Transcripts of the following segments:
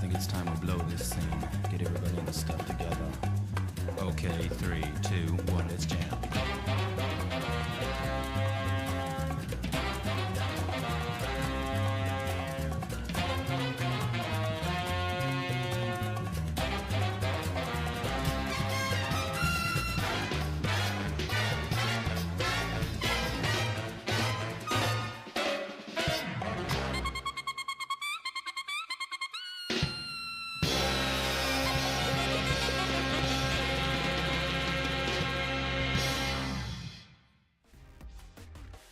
think it's time we blow this scene. Get everybody in the stuff together. Okay, 3, 2, 1, let's jam.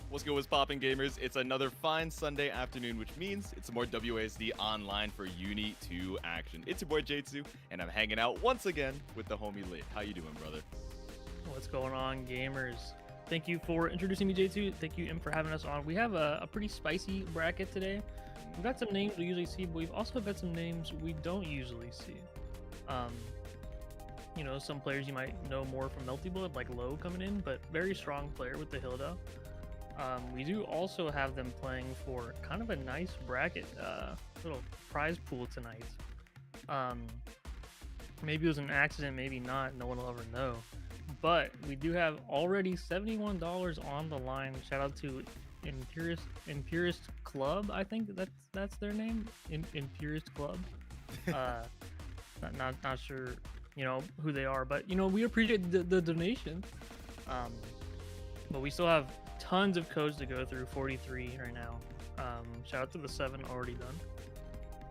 What's good, what's poppin', gamers? It's another fine Sunday afternoon, which means it's more WASD online for UNI2 action. It's your boy Jaytsu, and I'm hanging out once again with the homie Lid. How you doing, brother? What's going on, gamers? Thank you for introducing me, Jaytsu. Thank you, Imp, for having us on. We have a pretty spicy bracket today. We've got some names we usually see, but we've also got some names we don't usually see. You know, some players you might know more from Melty Blood, like Low coming in, but very strong player with the Hilda. We do also have them playing for kind of a nice bracket, little prize pool tonight. Maybe it was an accident, maybe not, no one will ever know. But we do have already $71 on the line. Shout out to ImpurestClub, I think that's their name, ImpurestClub. Not sure, you know, who they are, but you know, we appreciate the donation. But we still have tons of codes to go through, 43 right now. Shout out to the 7 already done.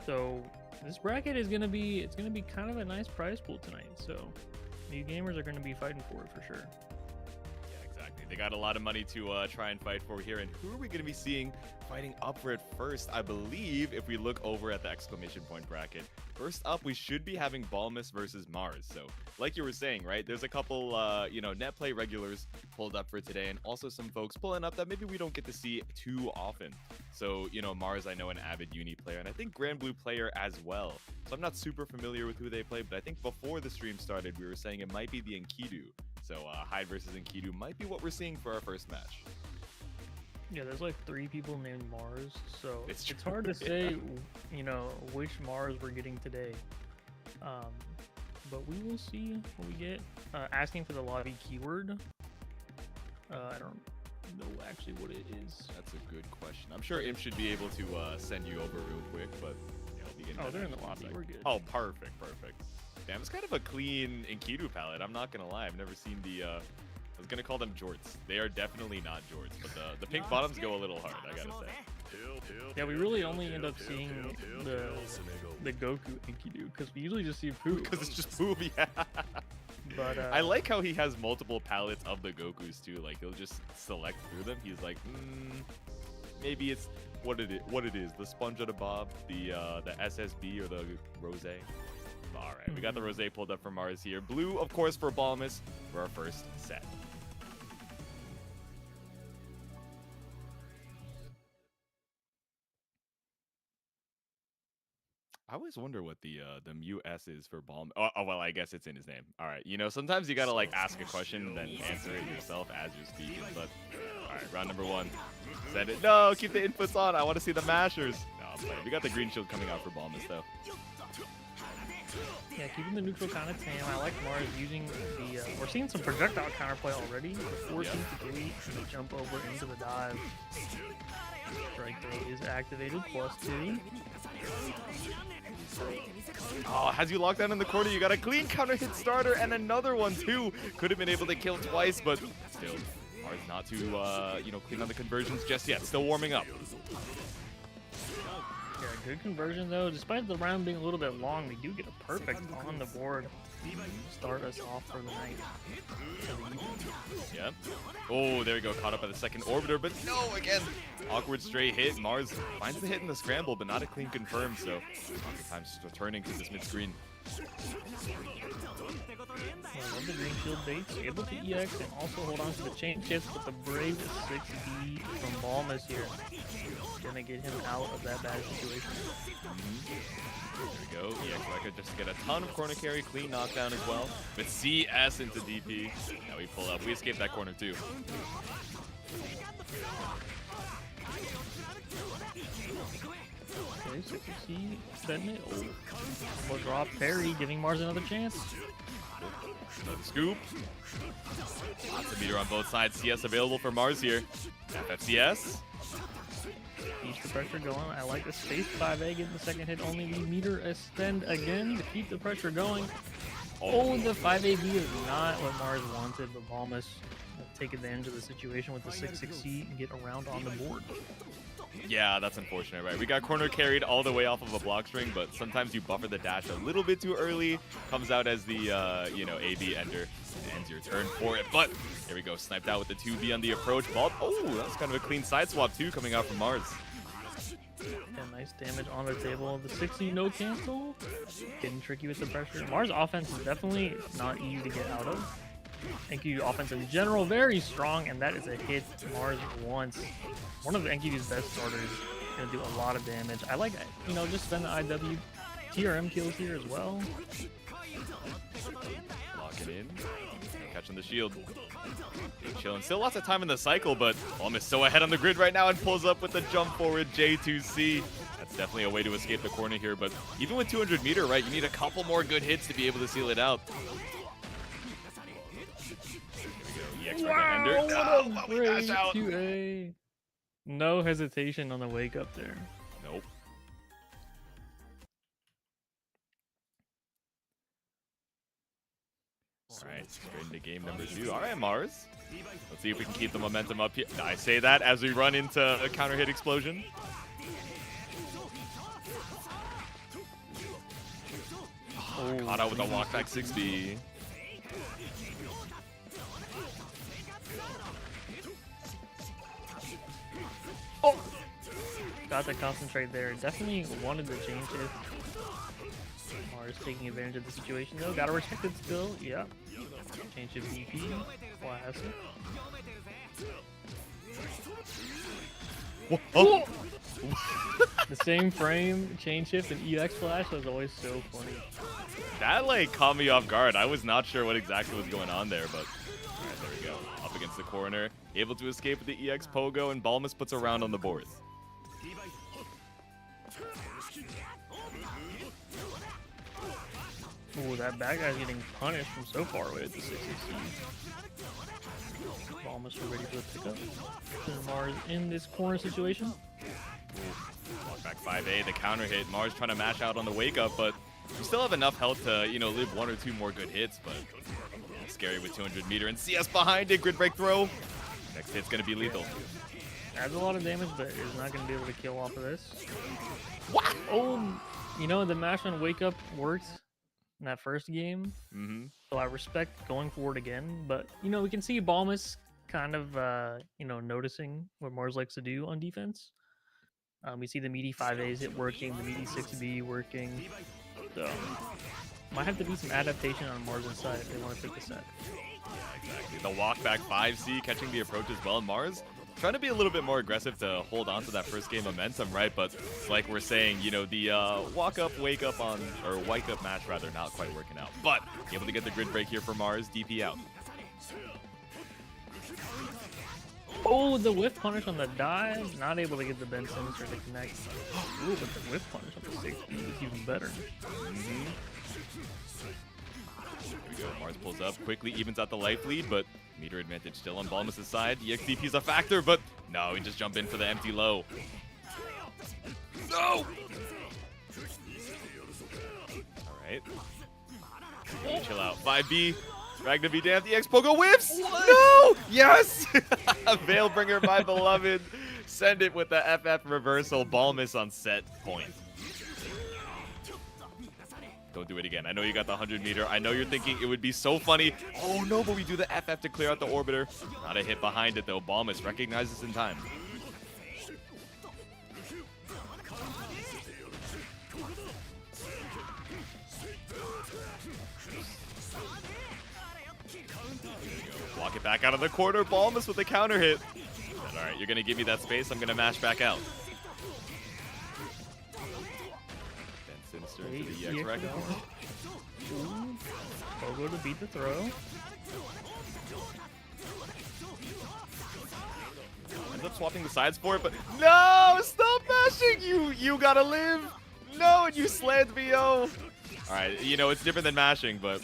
So this bracket is gonna be kind of a nice prize pool tonight. So you gamers are gonna be fighting for it for sure. Yeah, exactly. They got a lot of money to try and fight for here. And who are we going to be seeing fighting up for it first? I believe if we look over at the exclamation point bracket, first up, we should be having Ballmus versus Mars. So like you were saying, right, there's a couple, you know, net play regulars pulled up for today, and also some folks pulling up that maybe we don't get to see too often. So, you know, Mars, I know, an avid Uni player, and I think Grand Blue player as well. So I'm not super familiar with who they play, but I think before the stream started, we were saying it might be the Enkidu. So Hyde versus Enkidu might be what we're seeing for our first match. Yeah, there's like 3 people named Mars, so It's it's hard to say, you know, which Mars we're getting today. But we will see what we get. Asking for the lobby keyword. I don't know actually what it is. That's a good question. I'm sure Imp should be able to send you over real quick, but yeah, I'll be getting Oh, that they're in the action lobby. in a We're sec. good. Oh, perfect. Damn, it's kind of a clean Enkidu palette. I'm not gonna lie. I've never seen the. I was gonna call them jorts. They are definitely not jorts, but the pink bottoms go a little hard, I gotta say. Yeah, we really only end up seeing the Goku Enkidu because we usually just see Poob. Because it's just Poob, yeah. But I like how he has multiple palettes of the Gokus too. Like he'll just select through them. He's like, maybe it's what it is. The Sponge or the Bob, the SSB or the Rose. All right, we got the Rose pulled up for Mars here. Blue, of course, for Ballmus for our first set. I always wonder what the MUS is for Ballmus. Oh, well, I guess it's in his name. All right, you know, sometimes you gotta like ask a question and then answer it yourself as you're speaking. But all right, round number 1. Set it. No, keep the inputs on. I want to see the mashers. No, I'm playing. We got the green shield coming out for Ballmus though. yeah, keeping the neutral kind of tame. I like Mars using the. We're seeing some projectile counterplay already. The 14 to 3 and the jump over into the dive. Strike throw is activated, +2. Oh, has you locked down in the corner? You got a clean counter hit starter and another one too. Could have been able to kill twice, but still, Mars not too, you know, clean on the conversions just yet. Still warming up. Yeah, good conversion though. Despite the round being a little bit long, we do get a perfect on the board. Start us off for the night. Yep. Oh, there we go. Caught up by the second orbiter, but no, again. Awkward straight hit. Mars finds the hit in the scramble, but not a clean confirm, so Rocket Time's returning to this mid-screen. I love the green shield baits, able to EX and also hold on to the chain shifts, but the brave 6B from Ballmus here is gonna get him out of that bad situation. There we go. EX record just to get a ton of corner carry, clean knockdown as well. With CS into DP. Now we pull up. We escape that corner too. Okay, 6C, setting it. Oh, we'll drop parry, giving Mars another chance. Another scoop. Lots of meter on both sides. CS available for Mars here. FFCS. Keeps the pressure going. I like the space 5A, getting the second hit. Only the meter extend again to keep the pressure going. Oh, the 5AB is not what Mars wanted, but Ballmus will take advantage of the situation with the 6-6C and get around on the board. Yeah, that's unfortunate, right? We got corner carried all the way off of a block string, but sometimes you buffer the dash a little bit too early. Comes out as the, you know, AB ender. Ends your turn for it, but here we go. Sniped out with the 2B on the approach. Ball. Oh, that's kind of a clean side swap, too, coming out from Mars. Yeah, nice damage on the table. The 6E no cancel. Getting tricky with the pressure. Mars offense is definitely not easy to get out of. Enkidu offense in general, very strong, and that is a hit Mars wants. One of Enkidu's best starters, gonna do a lot of damage. I like, you know, just spend the IW TRM kills here as well. Lock it in. Catching the shield. Chilling. Still lots of time in the cycle, but almost so ahead on the grid right now and pulls up with the jump forward J2C. That's definitely a way to escape the corner here, but even with 200 meter, right, you need a couple more good hits to be able to seal it out. Wow, what a great 2A. No hesitation on the wake up there. Nope. Alright, straight into game number 2. Alright, Mars. Let's see if we can keep the momentum up here. I say that as we run into a counter hit explosion. Oh, caught out with a walkback 6B. Oh! Got to concentrate there. Definitely wanted to change it. Mars taking advantage of the situation though. Gotta respect it still. Yeah. Change it VP. Classic. Oh. The same frame, chain shift, and EX flash was always so funny. That like caught me off guard. I was not sure what exactly was going on there, but alright, there we go. Up against the corner, able to escape with the EX pogo, and Ballmus puts a round on the board. Ooh, that bad guy's getting punished from so far away at the 6-6. Almost ready for the pickup. Mars in this corner situation. Walk back 5A, the counter hit. Mars trying to mash out on the wake up, but you still have enough health to, you know, live 1 or 2 more good hits, but scary with 200 meter and CS behind it. Grid break throw. Next hit's gonna be lethal. Adds a lot of damage, but is not gonna be able to kill off of this. What? Oh, you know, the mash on wake up worked in that first game. So I respect going forward again, but you know, we can see Ballmus kind of you know, noticing what Mars likes to do on defense. We see the meaty 5A's hit working, the meaty 6B working. So might have to be some adaptation on Mars' side if they want to take the set. Yeah, exactly. The walk back 5C catching the approach as well. Mars trying to be a little bit more aggressive to hold on to that first game momentum, right? But like we're saying, you know, the walk up, wake up on, or wake up match rather, not quite working out. But able to get the grid break here for Mars, DP out. Oh, the whiff punish on the dive. Not able to get the Ben Sinister to connect. Ooh, but the whiff punish on the 6B is even better. Here we go. Mars pulls up, quickly evens out the life lead, but meter advantage still on Ballmus' side. The XDP's a factor, but no, we just jump in for the empty low. No! Alright. Chill out. 5B. Ragnar be damned. The X Pogo whiffs! No! Yes! Veilbringer, my beloved. Send it with the FF reversal. Ballmus on set point. Don't do it again. I know you got the 100 meter. I know you're thinking it would be so funny. Oh no, but we do the FF to clear out the orbiter. Not a hit behind it though. Ballmus recognizes in time. Walk it back out of the corner. Ballmus with a counter hit. Alright, you're gonna give me that space. I'm gonna mash back out. Sinister into the EX Rec. Pogo to beat the throw. Ends up swapping the sides for it, but no! Stop mashing! You gotta live! No, and you slammed VO! Alright, you know, it's different than mashing, but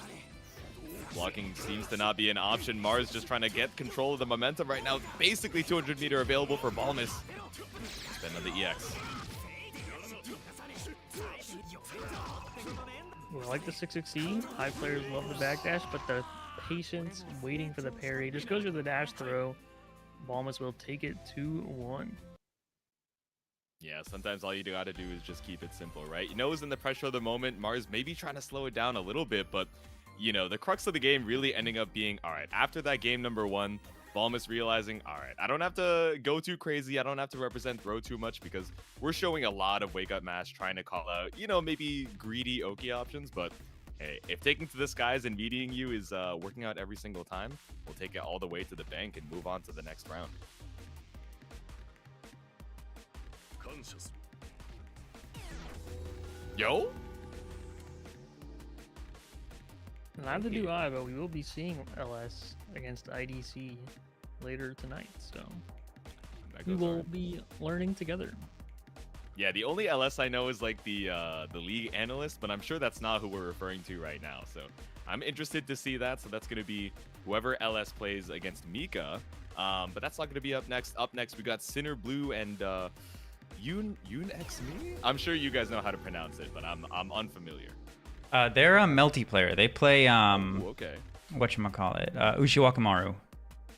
blocking seems to not be an option. Mars just trying to get control of the momentum right now. Basically 200 meter available for Ballmus. Spend on the EX. I like the 660. High players love the backdash, but the patience waiting for the parry just goes for the dash throw. Ballmus will take it 2-1. Yeah, sometimes all you gotta do is just keep it simple, right? He knows in the pressure of the moment, Mars may be trying to slow it down a little bit, but, you know, the crux of the game really ending up being, all right, after that game number 1, Ballmus realizing, all right, I don't have to go too crazy. I don't have to represent throw too much because we're showing a lot of wake-up mash trying to call out, you know, maybe greedy Oki options, but hey, if taking to the skies and beating you is working out every single time, we'll take it all the way to the bank and move on to the next round. Yo? Neither do I, but we will be seeing LS against IDC later tonight, so we will be learning together. Yeah, the only LS I know is like the league analyst, but I'm sure that's not who we're referring to right now. So I'm interested to see that. So that's going to be whoever LS plays against Mika. But that's not going to be up next. Up next, we got Sinner Blue and Yunxmi. I'm sure you guys know how to pronounce it, but I'm unfamiliar. They're a multiplayer. They play okay. Whatchamacallit, Ushiwakamaru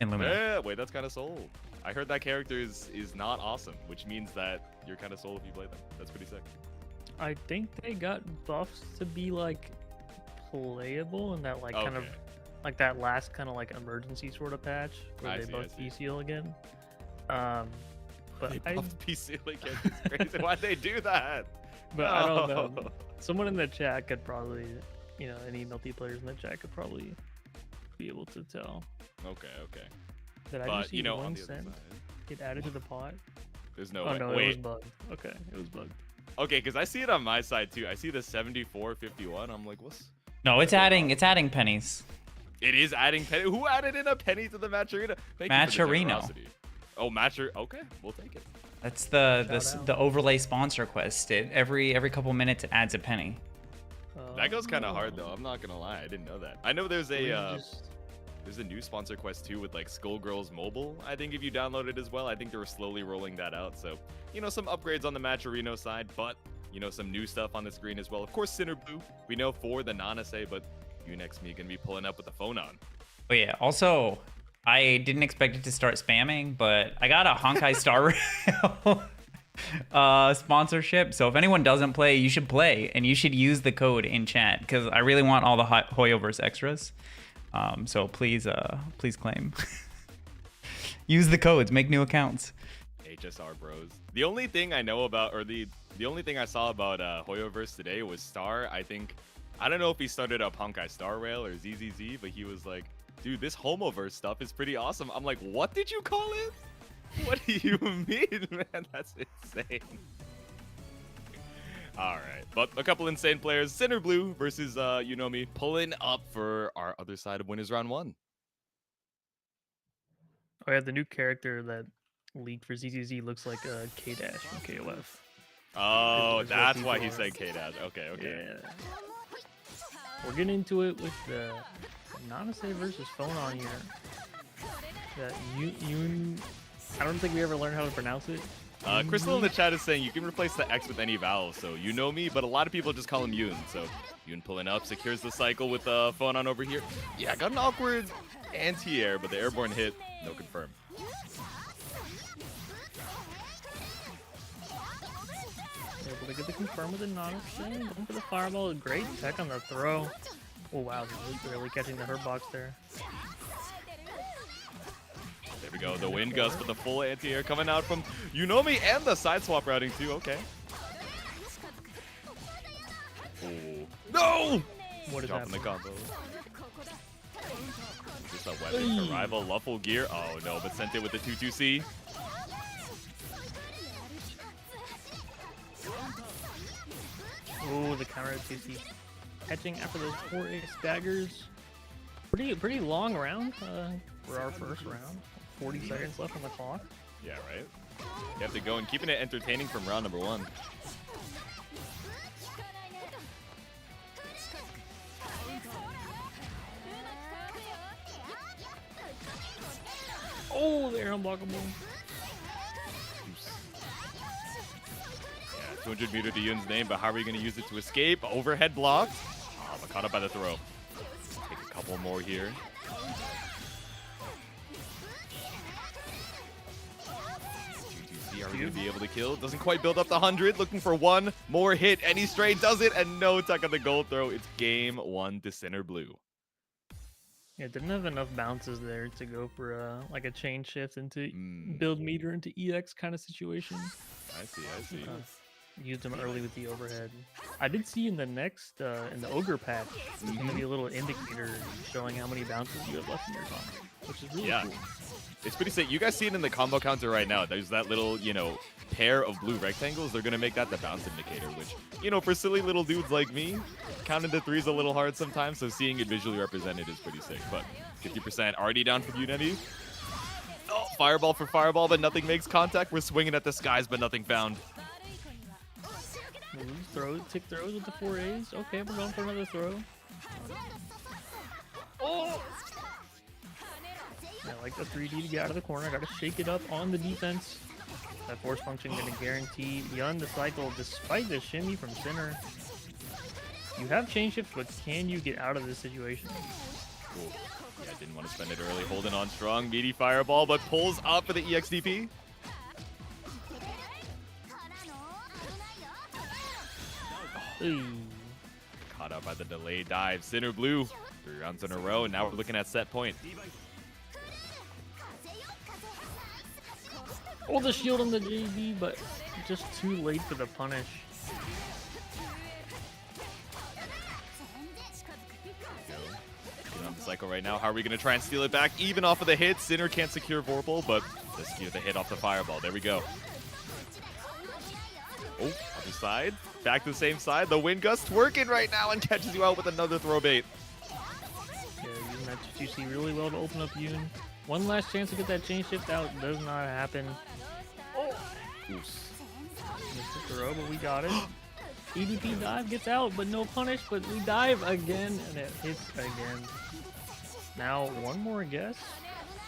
in Lumina. Yeah, wait, that's kind of soul. I heard that character is not awesome, which means that you're kind of soul if you play them. That's pretty sick. I think they got buffs to be like playable and that like kind of like that last kind of like emergency sort of patch where they buffed PCL again. But they buffed PCL again. It's crazy. Why'd they do that? But I don't know. Someone in the chat could probably, you know, any multiplayers in the chat could probably be able to tell. Okay. Did I just see Vincent get added to the pot? There's no way. way. No, wait. It was bugged. Okay, it was bugged. Okay, because I see it on my side too. I see the 74.51. I'm like, what's? No, it's adding pennies. It is adding penny. Who added in a penny to the match arena? Match Arena. Oh, matcher. Okay, we'll take it. That's the overlay sponsor quest. Every couple minutes it adds a penny. That goes kind of hard though. I'm not gonna lie. I didn't know that. I know there's a there's a new sponsor quest too with like Skullgirls Mobile. I think if you download it as well, I think they were slowly rolling that out. So, you know, some upgrades on the Matcherino side, but, you know, some new stuff on the screen as well. Of course, Sinner Blue, we know for the Nanase, but Yunxmi gonna be pulling up with the Phonon. Oh yeah, also, I didn't expect it to start spamming, but I got a Honkai Star Rail sponsorship. So if anyone doesn't play, you should play, and you should use the code in chat because I really want all the Hoyoverse extras. So please claim. Use the codes, make new accounts. HSR bros. The only thing I know about, or the only thing I saw about Hoyoverse today was Star. I don't know if he started up Honkai Star Rail or ZZZ, but he was like, dude, this Homoverse stuff is pretty awesome. I'm like, what did you call it? What do you mean, man? That's insane. All right, but a couple insane players. Sinner Blue versus Yunxmi pulling up for our other side of winners round 1. Oh yeah, the new character that leaked for ZZZ looks like K-Dash from KOF. Oh, that's why he said K-Dash. Okay. Yeah. We're getting into it with the Nanase versus Phonon here. I don't think we ever learned how to pronounce it. Crystal in the chat is saying you can replace the X with any vowel, so you know me, but a lot of people just call him Yun. So Yun pulling up, secures the cycle with Phonon over here. Yeah, got an awkward anti-air, but the airborne hit, no confirm. Able to get the confirm with the Nanase, going for the fireball, great tech on the throw. Oh wow, he's really catching the hurt box there. There we go, the wind gust with the full anti-air coming out from Yunxmi and the side swap routing too, okay. Oh, no! What is dropping that? the combo. Just a weapon for rival, Luffle gear. Oh no, but sent it with the 2-2C. Oh, the counter 2C. Catching after those 4 ace daggers. Pretty long round for our first round. 40 seconds left on the clock. Yeah, right? You have to go and keeping it entertaining from round number 1. Oh, they're unblockable. Yeah, 200 meter to Yun's name, but how are you going to use it to escape? Overhead blocked. Oh, but caught up by the throw. Take a couple more here. Are we going to be able to kill? Doesn't quite build up the 100. Looking for one more hit. Any stray does it, and no tech on the gold throw. It's game 1 to center blue. Yeah, didn't have enough bounces there to go for like a chain shift into build meter into EX kind of situation. I see. Used him early with the overhead. I did see in the next, in the ogre patch, there's going to be a little indicator showing how many bounces you have left in your combo, which is really cool. It's pretty sick. You guys see it in the combo counter right now. There's that little, you know, pair of blue rectangles. They're going to make that the bounce indicator, which, you know, for silly little dudes like me, counting to 3 is a little hard sometimes, so seeing it visually represented is pretty sick. But 50% already down from UNI2. Oh, fireball for fireball, but nothing makes contact. We're swinging at the skies, but nothing found. Moves, tick throws with the 4As. Okay, we're going for another throw. Oh! I like the 3D to get out of the corner. I gotta shake it up on the defense. That force function gonna guarantee Yun the cycle despite the shimmy from center. You have chain shifts, but can you get out of this situation? Cool. Yeah, I didn't want to spend it early. Holding on strong. Meaty fireball, but pulls up for the EXDP. Caught out by the delayed dive. Center blue. 3 rounds in a row, and now we're looking at set point. Oh, the shield on the JB, but just too late for the punish. Get on the cycle right now. How are we going to try and steal it back? Even off of the hit. Sinner can't secure Vorpal, but let's secure the hit off the fireball. There we go. Oh, other side. Back to the same side. The wind gust working right now and catches you out with another throw bait. Yeah, using that 2C really well to open up Yun. One last chance to get that chain shift out. Does not happen. Oh! Missed the throw, but we got it. EDP dive gets out, but no punish. But we dive again, and it hits again. Now one more guess,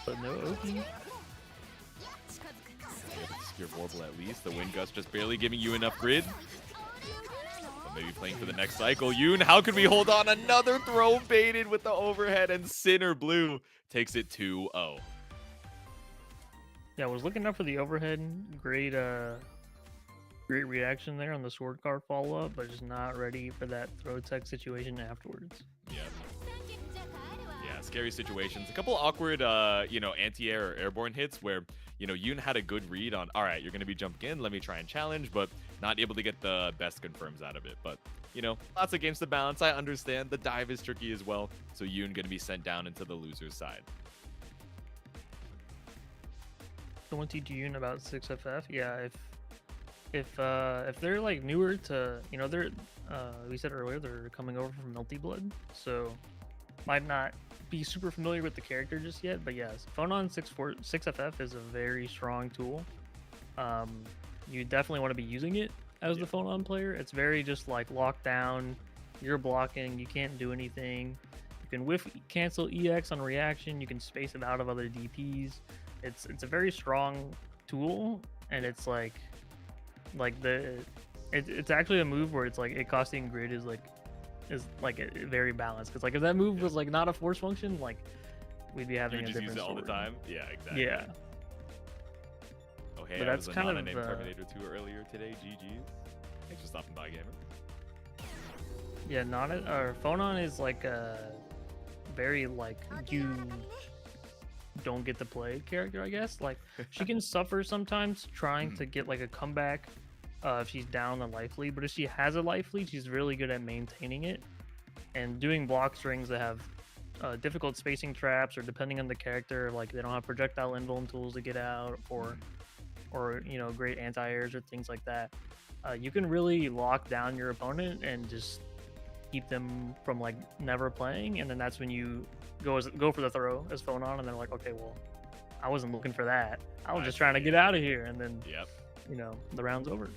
but no OP. Secure Vorpal at least. The wind gust just barely giving you enough grid. But maybe playing for the next cycle. Yun, how can we hold on? Another throw baited with the overhead, and Sinner Blue takes it 2-0. Yeah, I was looking up for the overhead. Great reaction there on the sword card follow-up, but just not ready for that throw tech situation afterwards. Yeah. Yeah, scary situations. A couple awkward, you know, anti-air or airborne hits where, you know, Yun had a good read on, all right, you're going to be jumping in, let me try and challenge, but not able to get the best confirms out of it. But, you know, lots of games to balance. I understand the dive is tricky as well, so Yun going to be sent down into the loser's side. Someone teach Yun about 6FF? Yeah, if they're like newer to, you know, they're we said earlier they're coming over from Melty Blood, so might not be super familiar with the character just yet, but yes, Phonon 6FF is a very strong tool. You definitely want to be using it as the Phonon player. It's very just like locked down, you're blocking, you can't do anything. You can whiff cancel EX on reaction, you can space it out of other DPs. It's a very strong tool, and it's like it's actually a move where it's like it costing grid is very balanced, because like if that move was like not a force function, like we'd be having you would a just different use it all the story. time. Yeah, exactly. Yeah. Oh hey, But I that's was kind a of, named Terminator 2 earlier today. GG's. Thanks for stopping by, gamer. Yeah, Phonon is like a very like you don't get to play character, I guess. Like she can suffer sometimes trying to get like a comeback if she's down the life lead, but if she has a life lead, she's really good at maintaining it and doing block strings that have difficult spacing traps, or depending on the character, like they don't have projectile invuln tools to get out, or you know, great anti-airs or things like that. You can really lock down your opponent and just keep them from like never playing, and then that's when you go for the throw as Phonon, and they're like, okay, well, I wasn't looking for that. I was just trying to get out of here, and then Yep. you know, the round's over.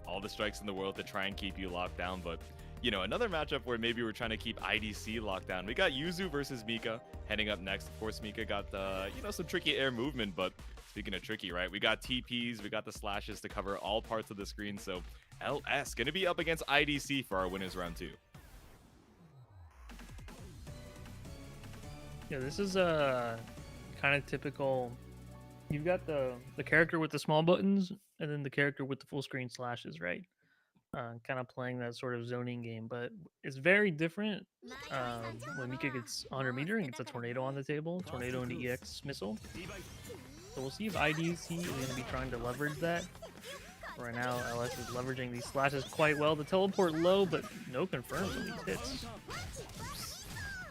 All the strikes in the world to try and keep you locked down, but you know, another matchup where maybe we're trying to keep IDC locked down. We got Yuzu versus Mika heading up next. Of course, Mika got the, you know, some tricky air movement, but speaking of tricky, right? We got TPs, we got the slashes to cover all parts of the screen, so LS gonna be up against IDC for our winners round 2. Yeah, this is a kind of typical. You've got the character with the small buttons, and then the character with the full screen slashes, right? Kind of playing that sort of zoning game, but it's very different when Mika gets 100 meter and gets a tornado on the table, tornado into EX missile. So we'll see if IDC is going to be trying to leverage that. Right now, LS is leveraging these slashes quite well. The teleport low, but no confirms on these hits.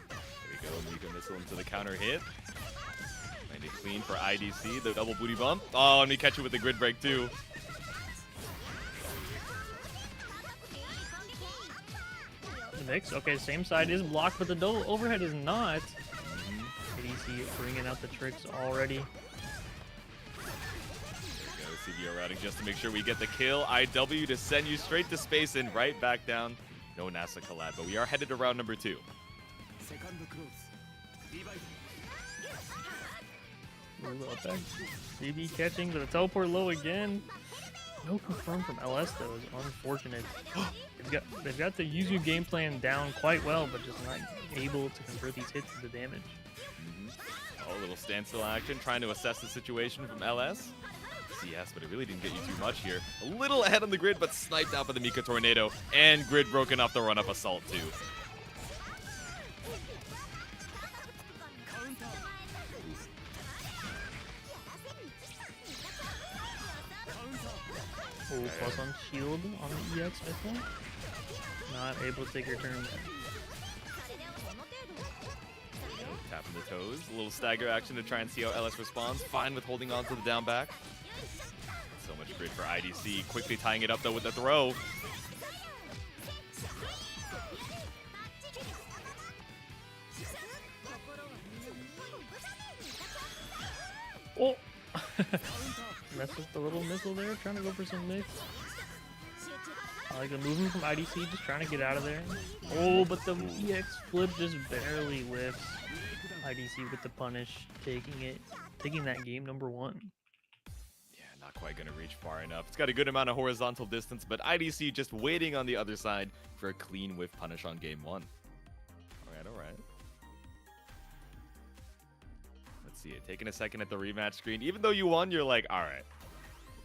There we go, Mika missile into the counter hit. Landed clean for IDC, the double booty bump. Oh, and we catch it with the grid break too. The mix, okay, same side is blocked, but the double overhead is not. IDC bringing out the tricks already. There we go, CBO routing just to make sure we get the kill. IW to send you straight to space and right back down. No NASA collab, but we are headed to round number 2. CB catching, but the teleport low again. No confirm from LS though is unfortunate. They've got the Yuzu game plan down quite well, but just not able to convert these hits into damage. Oh, a little standstill action, trying to assess the situation from LS. CS, but it really didn't get you too much here. A little ahead on the grid, but sniped out by the Mika tornado, and grid broken off the run-up assault too. Oh, plus on shield on the EX missile. Not able to take your turn. Tapping the toes. A little stagger action to try and see how LS responds. Fine with holding on to the down back. So much grid for IDC. Quickly tying it up though with the throw. Oh! Mess with the little missile there, trying to go for some mix. I like the movement from IDC, just trying to get out of there. Oh, but the EX flip just barely whiffs. IDC with the punish, taking that game number 1. Yeah, not quite gonna reach far enough. It's got a good amount of horizontal distance, but IDC just waiting on the other side for a clean whiff punish on game 1. Alright. Let's see it. Taking a second at the rematch screen. Even though you won, you're like, alright.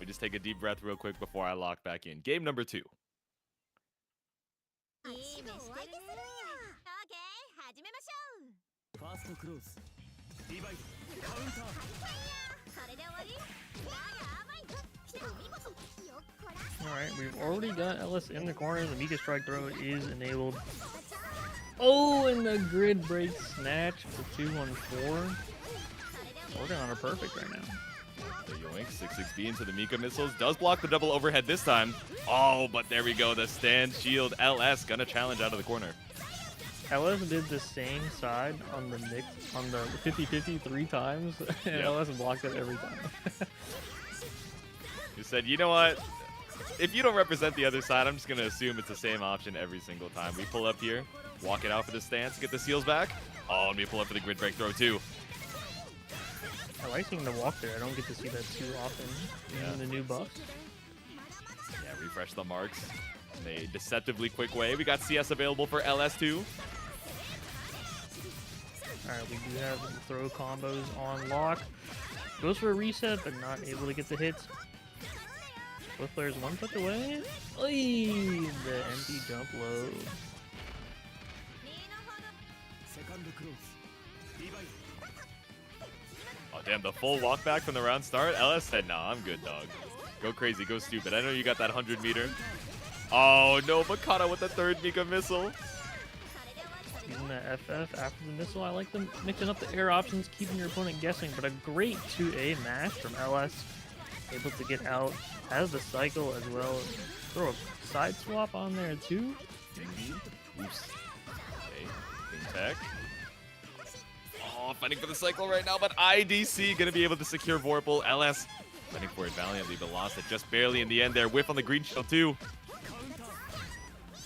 We just take a deep breath real quick before I lock back in. Game number 2. Alright, we've already got LS in the corner. The Mika strike throw is enabled. Oh, and the grid break snatch for 2-1-4. Working on her perfect right now. The yoink, 6-6B into the Mika missiles. Does block the double overhead this time. Oh, but there we go. The stand shield. LS gonna challenge out of the corner. LS did the same side on the mix, on the 50-50 3 times, and Yep. LS blocked it every time. You said, you know what? If you don't represent the other side, I'm just gonna assume it's the same option every single time. We pull up here, walk it out for the stance, get the seals back. Oh, and we pull up for the grid break throw too. I like seeing the walk there. I don't get to see that too often in the new buffs. Yeah, refresh the marks in a deceptively quick way. We got CS available for LS too. Alright, we do have the throw combos on lock. Goes for a reset, but not able to get the hits. Both players one touch away. Oy, the empty jump low. Oh, damn, the full walk back from the round start. LS said, nah, I'm good, dog. Go crazy, go stupid. I know you got that 100 meter. Oh, no, Makata with the third Mika missile. Using that FF after the missile. I like them mixing up the air options, keeping your opponent guessing, but a great 2A mash from LS. Able to get out, has the cycle as well. Throw a side swap on there too. Oops. Okay, tech. all fighting for the cycle right now, but IDC gonna be able to secure Vorpal. LS fighting for it valiantly, but lost it just barely in the end there. Whiff on the green shield too.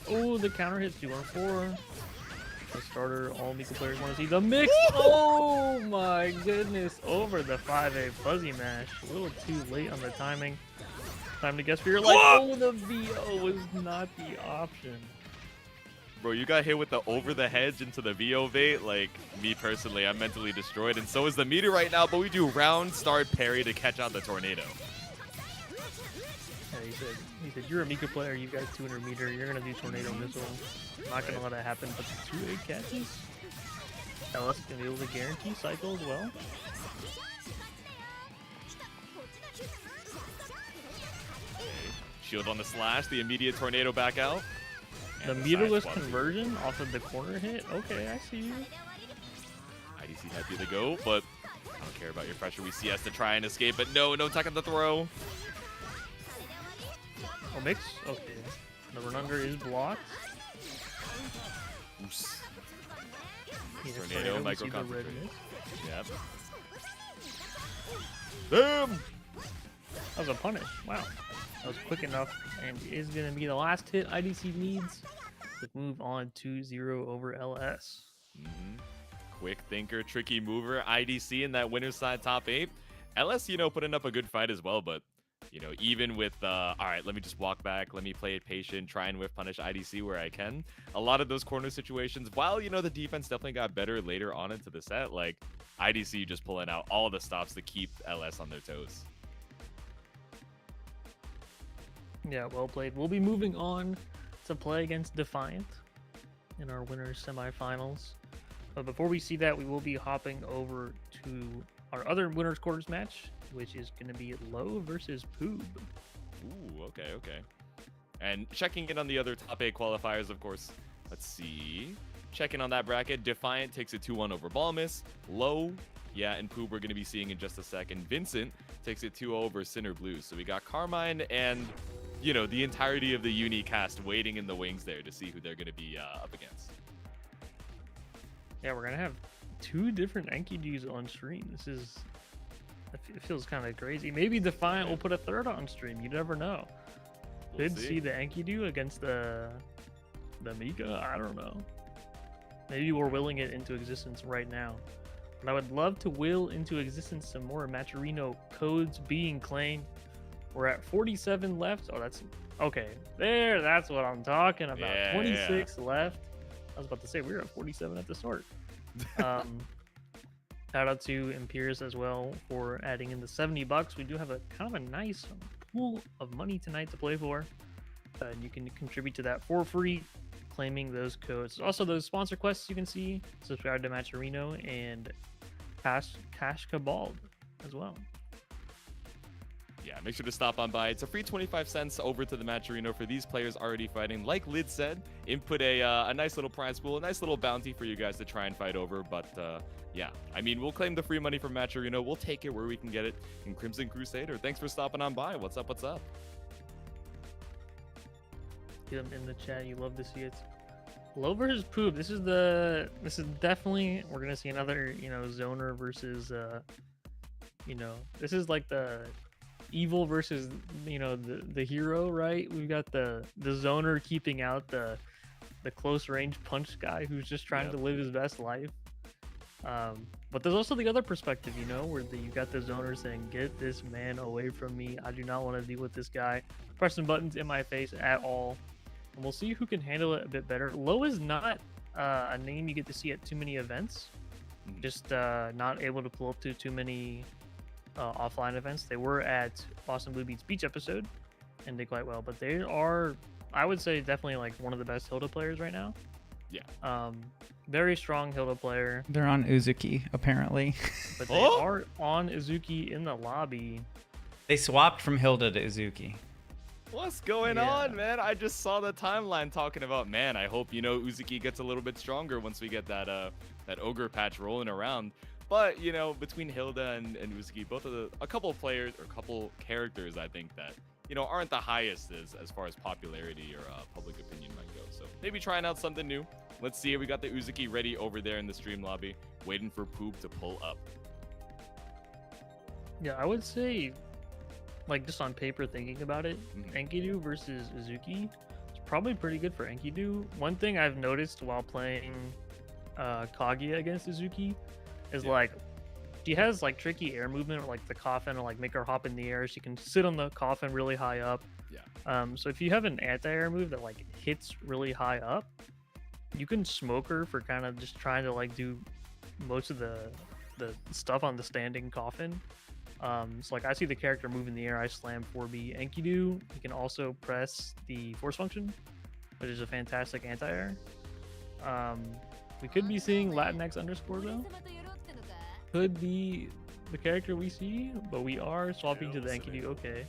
Oh, the counter hit 2-on-4. The starter, all Mika players want to see the mix. Oh my goodness, over the 5A fuzzy mash. A little too late on the timing. Time to guess for your life. Oh, the VO was not the option. Bro, you got hit with the over the hedge into the VO bait. Like, me personally, I'm mentally destroyed, and so is the meter right now, but we do round start parry to catch out the tornado. Yeah, he said, you're a Mika player, you got 200 meter, you're gonna do tornado missile. I'm not gonna let that happen, but the 2A catches. LS is gonna be able to guarantee cycle as well. Shield on the slash, the immediate tornado back out. The meterless conversion off of the corner hit. Okay, I see you. IDC happy to go, but I don't care about your pressure. We see us to try and escape, but no tuck on the throw. Oh, mix. Okay. The run under is blocked. Oops. Tornado, micro the red concentration. mix. Yep. Damn! That was a punish. Wow. That was quick enough, and is going to be the last hit IDC needs to move on 2-0 over LS. Quick thinker, tricky mover, IDC in that winner's side top 8. LS, putting up a good fight as well, but, even with, all right, let me just walk back, let me play it patient, try and whiff punish IDC where I can. A lot of those corner situations, while, the defense definitely got better later on into the set, like, IDC just pulling out all the stops to keep LS on their toes. Yeah, well played. We'll be moving on to play against Defiant in our winners semifinals. But before we see that, we will be hopping over to our other winners quarters match, which is going to be Low versus Poob. Ooh, okay. And checking in on the other top 8 qualifiers, of course. Let's see. Checking on that bracket. Defiant takes a 2-1 over Ballmus. Low, yeah, and Poob we're going to be seeing in just a second. Vincent takes it 2-0 over Sinner Blues. So we got Carmine and, the entirety of the Uni cast waiting in the wings there to see who they're going to be up against. Yeah, we're going to have 2 different Enkidus on stream. It feels kind of crazy. Maybe Defiant will put a third on stream. You never know. Could see the Enkidu against the Mika. I don't know. Maybe we're willing it into existence right now. But I would love to will into existence some more Maturino codes being claimed. We're at 47 left. Oh, that's okay. That's what I'm talking about. Yeah, 26 left. I was about to say we were at 47 at the start. Shout out to ImpurestClub as well for adding in the $70. We do have a kind of a nice pool of money tonight to play for. And you can contribute to that for free, claiming those codes. Also, those sponsor quests you can see. Subscribe to Maturino and Cash Cabal as well. Yeah, make sure to stop on by. It's a free 25 cents over to the Maturino for these players already fighting. Like Lid said, input a nice little prize pool, a nice little bounty for you guys to try and fight over. But yeah, I mean, we'll claim the free money from Maturino. We'll take it where we can get it. And Crimson Crusader, thanks for stopping on by. What's up? What's up? Get them in the chat. You love to see it. Low versus Poob. This is definitely, we're gonna see another zoner versus this is like the evil versus the hero, right? We've got the zoner keeping out the close range punch guy who's just trying to live his best life. But there's also the other perspective, where you got the zoner saying, "Get this man away from me. I do not want to deal with this guy pressing buttons in my face at all." And we'll see who can handle it a bit better. Low is not a name you get to see at too many events. Just not able to pull up to too many offline events. They were at Boston Blue Beats Beach episode and did quite well, but they are, I would say, definitely like one of the best Hilda players right now. Yeah. Very strong Hilda player. They're on Uzuki, apparently. But they are on Uzuki in the lobby. They swapped from Hilda to Uzuki. What's going on, man? I just saw the timeline talking about, man, I hope, Uzuki gets a little bit stronger once we get that ogre patch rolling around. But, between Hilda and Uzuki, both of a couple of players or a couple characters, I think that, aren't the highest as far as popularity or public opinion might go. So maybe trying out something new. Let's see. We got the Uzuki ready over there in the stream lobby, waiting for Poob to pull up. Yeah, I would say, like, just on paper thinking about it, Enkidu versus Uzuki is probably pretty good for Enkidu. One thing I've noticed while playing Kaguya against Uzuki is like she has like tricky air movement, or like the coffin, or like make her hop in the air. She can sit on the coffin really high up. Yeah. So if you have an anti-air move that like hits really high up, you can smoke her for kind of just trying to like do most of the stuff on the standing coffin. So like I see the character move in the air, I slam 4B. Enkidu, you can also press the force function, which is a fantastic anti-air. We could be seeing Latinx underscore though. Could be the character we see, but we are swapping to the Enkidu. Okay.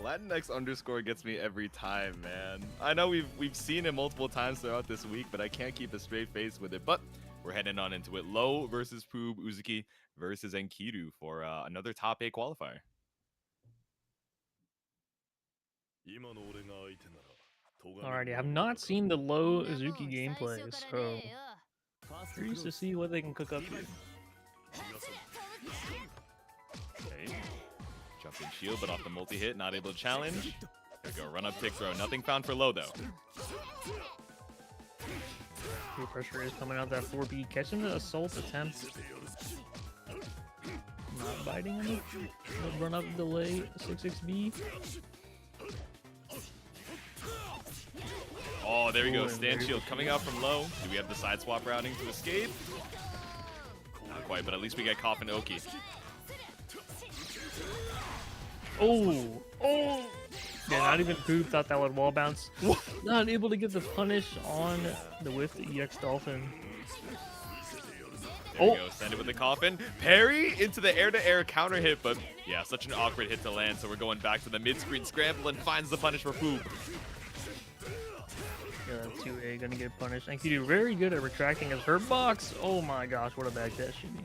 Latinx underscore gets me every time, man. I know we've seen it multiple times throughout this week, but I can't keep a straight face with it. But we're heading on into it. Low versus Poob, Uzuki versus Enkidu for another top 8 qualifier. Alrighty, I have not seen the low Uzuki gameplay, so curious to see what they can cook up here. Okay. Jumping shield, but off the multi-hit, not able to challenge. There we go, run up, tick throw. Nothing found for low, though. Peer pressure is coming out that 4B, catching the assault attempt. Not biting him. Run up delay 6-6B. Oh, there we go. Stand shield coming out from low. Do we have the side swap routing to escape? Not quite, but at least we get Coffin Oki. Oh! Oh! Yeah, not even Poob thought that would wall bounce. Not able to get the punish on the whiff the EX Dolphin. There we go, send it with the coffin. Parry into the air-to-air counter hit, but yeah, such an awkward hit to land, so we're going back to the mid-screen scramble and finds the punish for Poob. Yeah, 2A gonna get punished. Enkidu very good at retracting his hurt box. Oh my gosh, what a bad catch should be.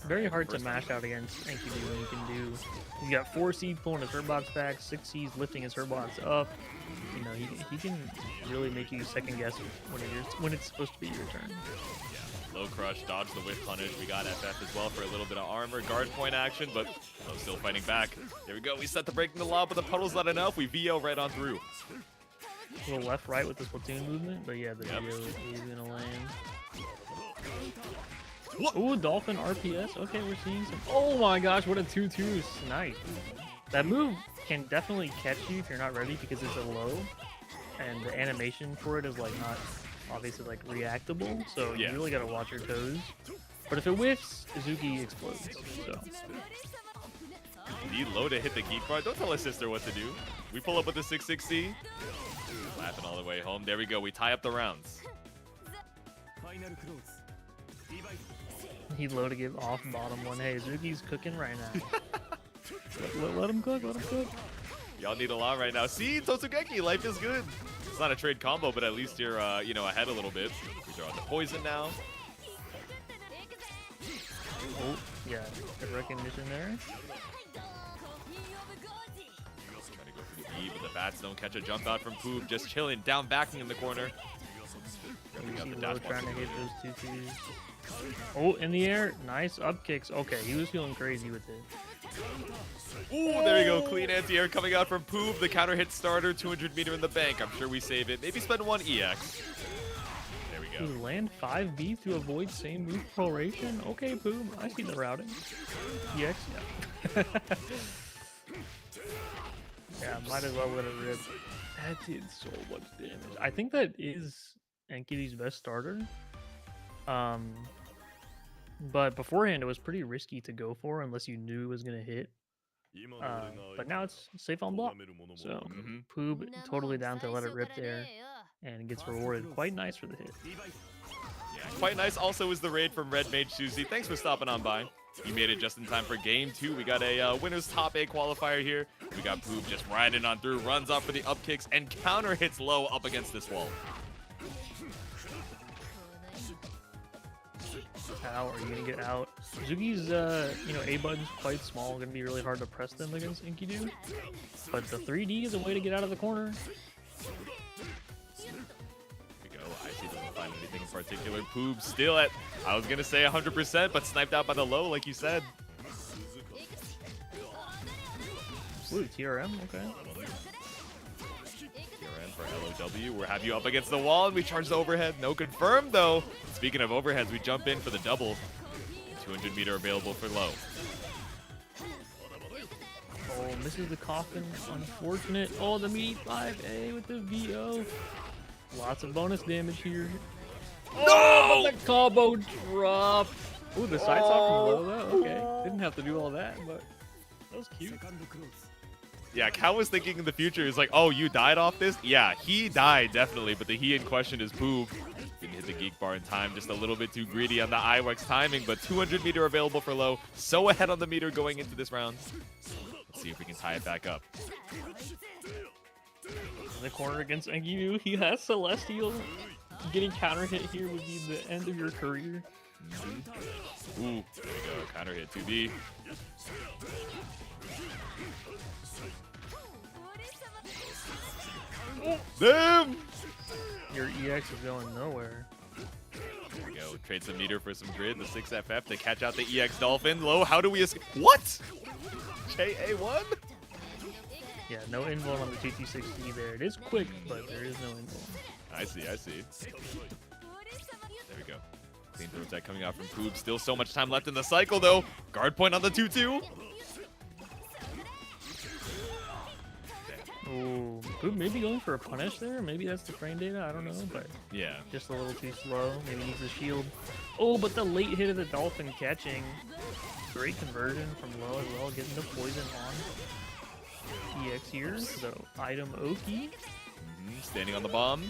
Very hard to mash out against Enkidu when you can do. He's got 4Cs pulling his hurt box back, 6Cs lifting his hurt box up. You know, he can really make you second guess when it's supposed to be your turn. Yeah, low crush, dodge the whiff punish. We got FF as well for a little bit of armor, guard point action, but Low still fighting back. There we go. We set the break in the lob, but the puddle's not enough. We VO right on through. A little left right with this platoon movement, but yeah, the VO is gonna land. Ooh, Dolphin RPS. Okay, we're seeing some. Oh my gosh, what a 2-2 snipe. That move can definitely catch you if you're not ready because it's a low, and the animation for it is like not obviously like reactable, so you really gotta watch your toes. But if it whiffs, Uzuki explodes. So need low to hit the geek bar. Don't tell a sister what to do. We pull up with the 660. Laughing all the way home. There we go. We tie up the rounds. He'd low to give off bottom one. Hey, Uzuki's cooking right now. let him cook, let him cook. Y'all need a lot right now. See, Totsugeki, life is good. It's not a trade combo, but at least you're, you know, ahead a little bit. We throw out the poison now. Oh, yeah, good recognition there. Trying to go for the E, but the bats don't catch a jump out from Poob. Just chilling, down backing in the corner. We see Low trying to hit those 2-2s. Oh, in the air. Nice up kicks. Okay, he was feeling crazy with it. Ooh, there you go. Clean anti-air coming out from Poob. The counter hit starter, 200 meter in the bank. I'm sure we save it. Maybe spend one EX. There we go. Ooh, land 5B to avoid same move proration. Okay, Poob. I see the routing. EX, yeah. Yeah, might as well let it rip. That did so much damage. I think that is Enkidu's best starter. But beforehand it was pretty risky to go for unless you knew it was gonna hit. But now it's safe on block. So Poob totally down to let it rip there and gets rewarded quite nice for the hit. Yeah, quite nice also is the raid from Red Mage Susie. Thanks for stopping on by. You made it just in time for game 2. We got a winner's top 8 qualifier here. We got Poob just riding on through, runs off for the up kicks and counter hits low up against this wall. How are you gonna get out? Uzuki's A button's quite small, gonna be really hard to press them against Enkidu. But the 3D is a way to get out of the corner. Icy doesn't find anything in particular. Poob still at, I was gonna say 100%, but sniped out by the low, like you said. Ooh, TRM, okay. TRM for LOW. We'll have you up against the wall, and we charge the overhead. No confirmed, though. Speaking of overheads, we jump in for the double. 200 meter available for low. Oh, misses the coffin. Unfortunate. Oh, the meaty 5A with the VO. Lots of bonus damage here. Oh, no! The combo drop. Ooh, the side talk from low, though. Okay. Didn't have to do all that, but that was cute. Yeah, Cal was thinking in the future, he's like, oh, you died off this? Yeah, he died, definitely, but the he in question is Poob. Didn't hit the geek bar in time, just a little bit too greedy on the IWEX timing, but 200 meter available for low. So ahead on the meter going into this round. Let's see if we can tie it back up. In the corner against Enkidu, he has Celestial. Getting counter hit here would be the end of your career. Ooh, there we go, counter hit 2B. Oh, damn! Your EX is going nowhere. There we go, trade some meter for some grid, the 6FF to catch out the EX Dolphin. Low, how do we escape? What? JA1? Yeah, no invuln on the 2260 there. It is quick, but there is no invuln. I see. There we go. Clean throw attack coming out from Poob. Still so much time left in the cycle, though. Guard point on the 2-2. Ooh, Poob maybe going for a punish there. Maybe that's the frame data. I don't know, but yeah, just a little too slow. Maybe needs a shield. Oh, but the late hit of the Dolphin catching. Great conversion from low as well, getting the poison on EX here. So item Oki. Standing on the bomb.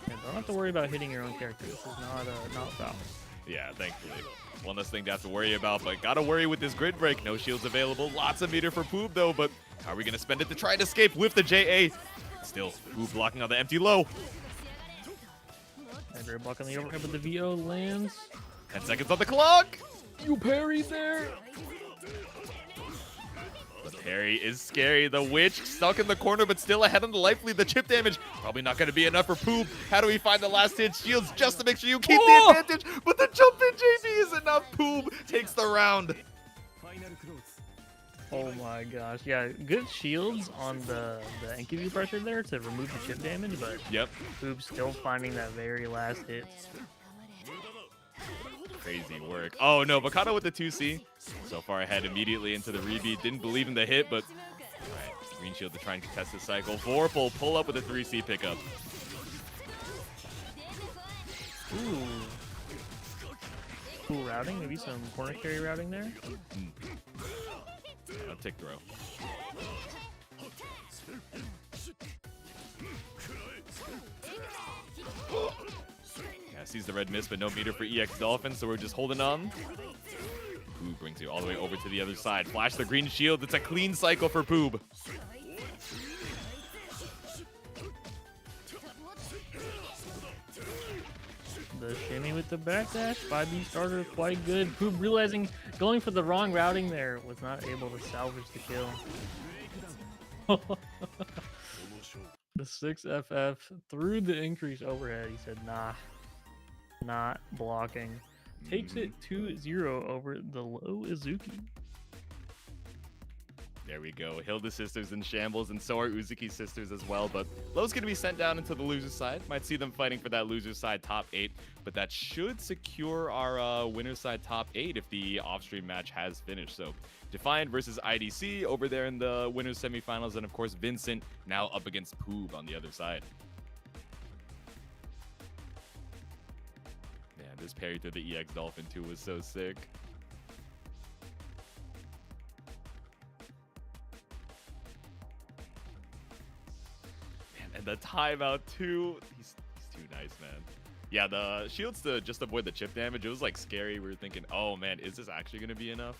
And don't have to worry about hitting your own character. This is not foul. Yeah, thankfully. One less thing to have to worry about, but gotta worry with this grid break. No shields available. Lots of meter for Poob, though, but how are we gonna spend it to try and escape with the JA? Still, Poob blocking on the empty low. And they're blocking the overhead, but the VO lands. 10 seconds on the clock. You parried there. The parry is scary. The witch stuck in the corner, but still ahead on the life lead. The chip damage probably not going to be enough for Poob. How do we find the last hit? Shields just to make sure you keep the advantage, but the jump in JB is enough. Poob takes the round. Oh my gosh. Yeah, good shields on the Enkidu pressure there to remove the chip damage, but yep, Poob still finding that very last hit. Crazy work. Oh no, Bakata with the 2C. So far ahead immediately into the rebeat. Didn't believe in the hit, but alright. Green shield to try and contest the cycle. Vorpal pull up with a 3C pickup. Ooh. Cool routing, maybe some corner carry routing there. A tick throw. Yeah, sees the red miss, but no meter for EX Dolphin, so we're just holding on. Poob brings you all the way over to the other side. Flash the green shield. It's a clean cycle for Poob. The shimmy with the backdash. 5B starter quite good. Poob realizing going for the wrong routing there was not able to salvage the kill. The 6FF through the increased overhead. He said, nah, not blocking. Takes it 2-0 over the low Uzuki. There we go. Hilda sisters in shambles, and so are Uzuki sisters as well. But Low's going to be sent down into the loser side. Might see them fighting for that loser side top 8. But that should secure our winner side top 8 if the off-stream match has finished. So Defiant versus IDC over there in the winners semifinals. And of course, Vincent now up against Poob on the other side. Man, this parry through the EX Dolphin 2 was so sick. And the timeout too. He's too nice, man. Yeah, the shields to just avoid the chip damage. It was like scary. We were thinking, oh man, is this actually gonna be enough?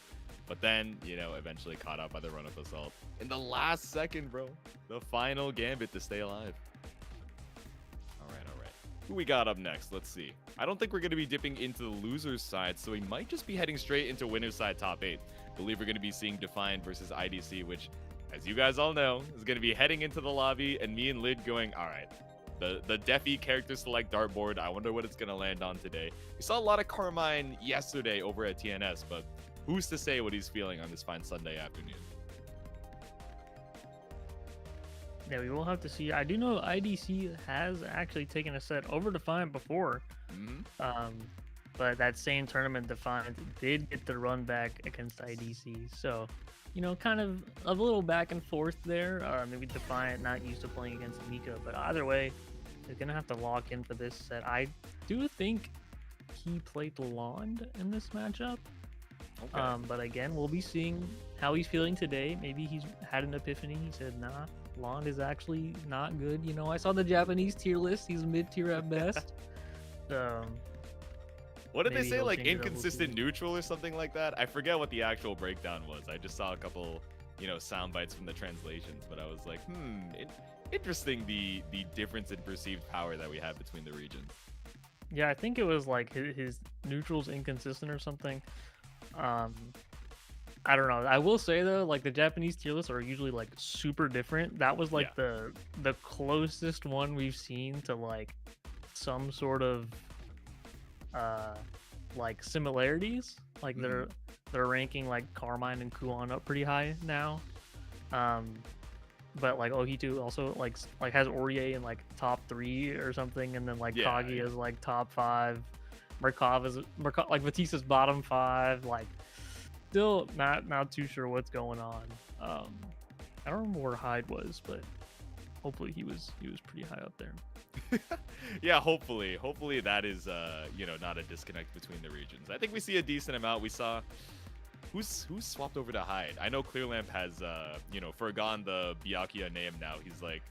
But then, you know, eventually caught up by the run-up assault. In the last second, bro. The final gambit to stay alive. All right. Who we got up next? Let's see. I don't think we're going to be dipping into the loser's side, so we might just be heading straight into winner's side top 8. I believe we're going to be seeing Defiant versus IDC, which, as you guys all know, is going to be heading into the lobby, and me and Lid going, all right, the Defi character select dartboard, I wonder what it's going to land on today. We saw a lot of Carmine yesterday over at TNS, but who's to say what he's feeling on this fine Sunday afternoon? Yeah, we will have to see. I do know IDC has actually taken a set over Defiant before. But that same tournament, Defiant did get the run back against IDC. So, you know, kind of a little back and forth there. Maybe Defiant not used to playing against Mika. But either way, they're going to have to lock in for this set. I do think he played Lond in this matchup. Okay. But again, we'll be seeing how he's feeling today. Maybe he's had an epiphany. He said, nah, Lond is actually not good. You know, I saw the Japanese tier list. He's mid-tier at best. What did they say? Like inconsistent neutral or something like that? I forget what the actual breakdown was. I just saw a couple, you know, sound bites from the translations, but I was like, interesting the difference in perceived power that we have between the regions. Yeah, I think it was like his neutral's inconsistent or something. I don't know. I will say though, like the Japanese tier lists are usually like super different. That was like the closest one we've seen to like some sort of like similarities. Like they're ranking like Carmine and Kuon up pretty high now. But like UNI2 also like has Aurier in like top 3 or something, and then like Kagi is like top 5. Markov is like Batista's bottom 5. Like still not too sure what's going on. I don't remember where Hyde was, but hopefully he was pretty high up there. Yeah, hopefully that is you know, not a disconnect between the regions. I think we see a decent amount. We saw who's swapped over to Hyde. I know Clearlamp has you know, forgone the Byakuya name now. He's like,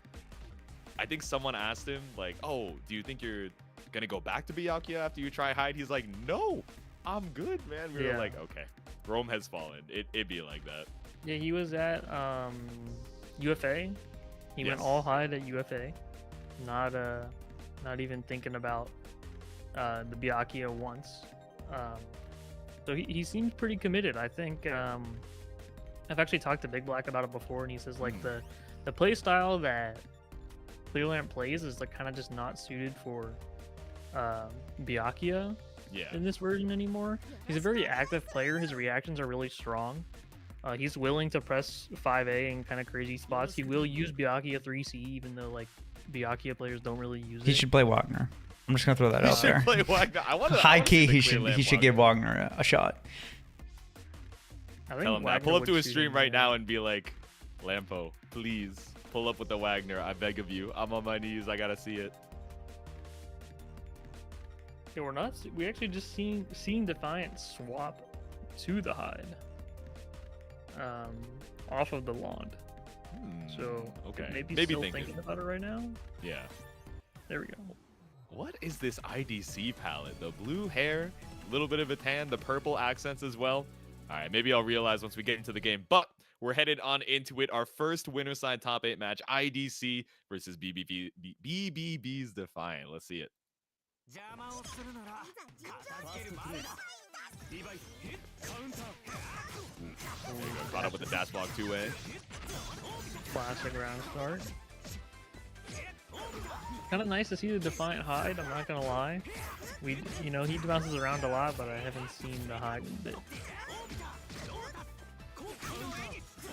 I think someone asked him like, oh, do you think you're gonna go back to Byakuya after you try Hyde? He's like, no, I'm good, man. We were like, okay, Rome has fallen. It'd be like that. Yeah, he was at UFA. He went all Hyde at UFA. Not even thinking about the Byakuya once. So he seems pretty committed. I think I've actually talked to Big Black about it before, and he says like the play style that Clearlamp plays is like kind of just not suited for Byakuya in this version anymore. He's a very active player. His reactions are really strong. He's willing to press 5A in kind of crazy spots. He will use Byakuya 3C, even though like Byakuya players don't really use it. He should play Wagner. I'm just gonna throw that out there. Play Wagner. High key, he should give Wagner a shot. Tell him that. Pull up to his stream right now and be like, Lampo, please pull up with the Wagner. I beg of you. I'm on my knees. I gotta see it. Yeah, we're not. We actually just seeing Defiant swap to the Hyde. Off of the Lond. So maybe still thinking about it right now. Yeah. There we go. What is this IDC palette? The blue hair, a little bit of a tan, the purple accents as well. All right, maybe I'll realize once we get into the game. But we're headed on into it. Our first winner side top 8 match, IDC versus BBB's Defiant. Let's see it. Caught up with the dash block 2A. Classic round start. Kind of nice to see the Defiant Hyde, I'm not gonna lie. You know, he bounces around a lot, but I haven't seen the Hyde bit.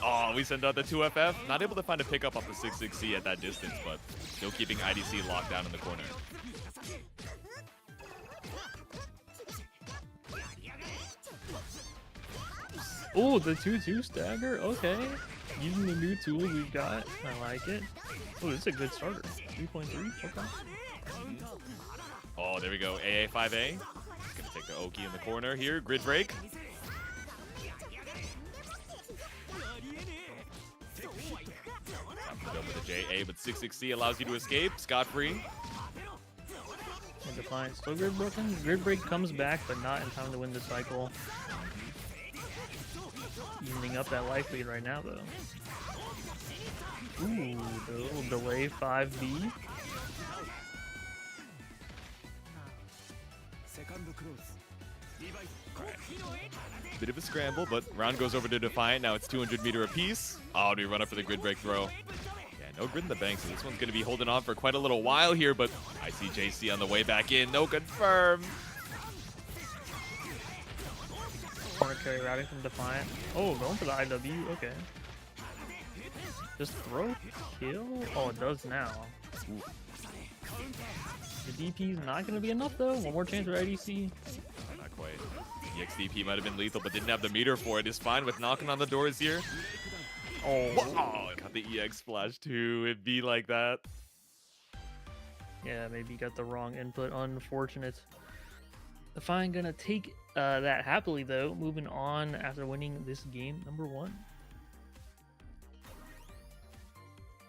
Oh, we send out the 2FF. Not able to find a pickup off the 6-6C at that distance, but still keeping IDC locked down in the corner. Oh, the 2-2 stagger. Okay. Using the new tools we've got. I like it. Oh, this is a good starter. 3.3. Okay. Oh, there we go. AA5A. He's gonna take the Oki in the corner here. Grid break. Go with the JA, but 6-6C allows you to escape scot-free. Defiant still grid broken. Grid break comes back, but not in time to win the cycle. Evening up that life lead right now, though. Ooh, the little delay 5B. Bit of a scramble, but round goes over to Defiant. Now it's 200 meter apiece. Oh, do we run up for the grid break throw? Yeah, no grid in the bank, so this one's going to be holding on for quite a little while here, but I see JC on the way back in. No confirm. Corner carry routing from Defiant. Oh, going for the IW. Okay. Just throw kill? Oh, it does now. Ooh. The DP's not going to be enough, though. One more chance for IDC. Oh, not quite. EXDP might have been lethal, but didn't have the meter for it. It's fine with knocking on the doors here. Oh, Oh, got the EX flash too. It'd be like that. yeah, maybe got the wrong input. Unfortunate. Defiant gonna take that happily, though. Moving on after winning this game number 1.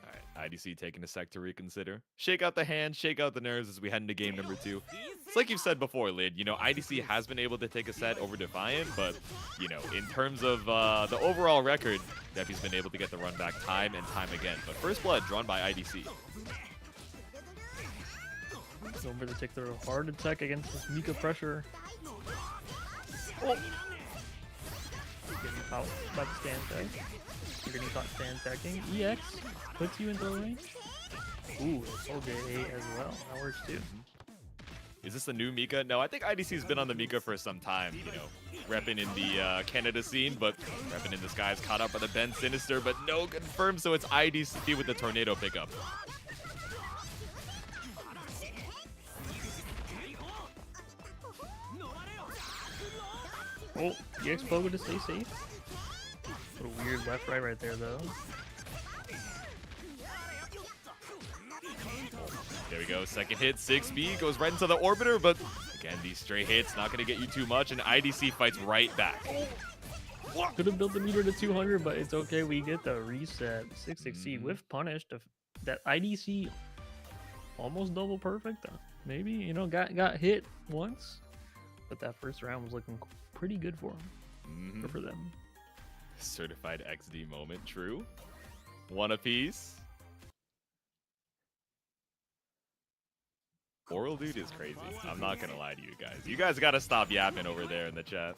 All right, IDC taking a sec to reconsider. Shake out the hand, shake out the nerves as we head into game number 2. It's like you've said before, Lid. You know, IDC has been able to take a set over Defiant, but, you know, in terms of the overall record, Defi's been able to get the run back time and time again. But first blood drawn by IDC. Over to take the hard attack against this Mika pressure. Oh! Getting caught by the stand tag. You're getting caught stand tagging. EX puts you into the range. Ooh, OJ as well. That works too. Is this the new Mika? No, I think IDC's been on the Mika for some time, you know, repping in the Canada scene, but repping in disguise, caught up by the Ben Sinister, but no confirmed, so it's IDC with the tornado pickup. Oh, EX Pogo to stay safe. Little weird left right there though. There we go, second hit, 6B, goes right into the orbiter, but again, these stray hits, not going to get you too much, and IDC fights right back. Could have built the meter to 200, but it's okay, we get the reset. 660 with punish. That IDC almost double perfect. Maybe, you know, got hit once, but that first round was looking pretty good for him. Good for them. Certified XD moment, true. One apiece. Oral dude is crazy. I'm not gonna lie to you guys. You guys gotta stop yapping over there in the chat.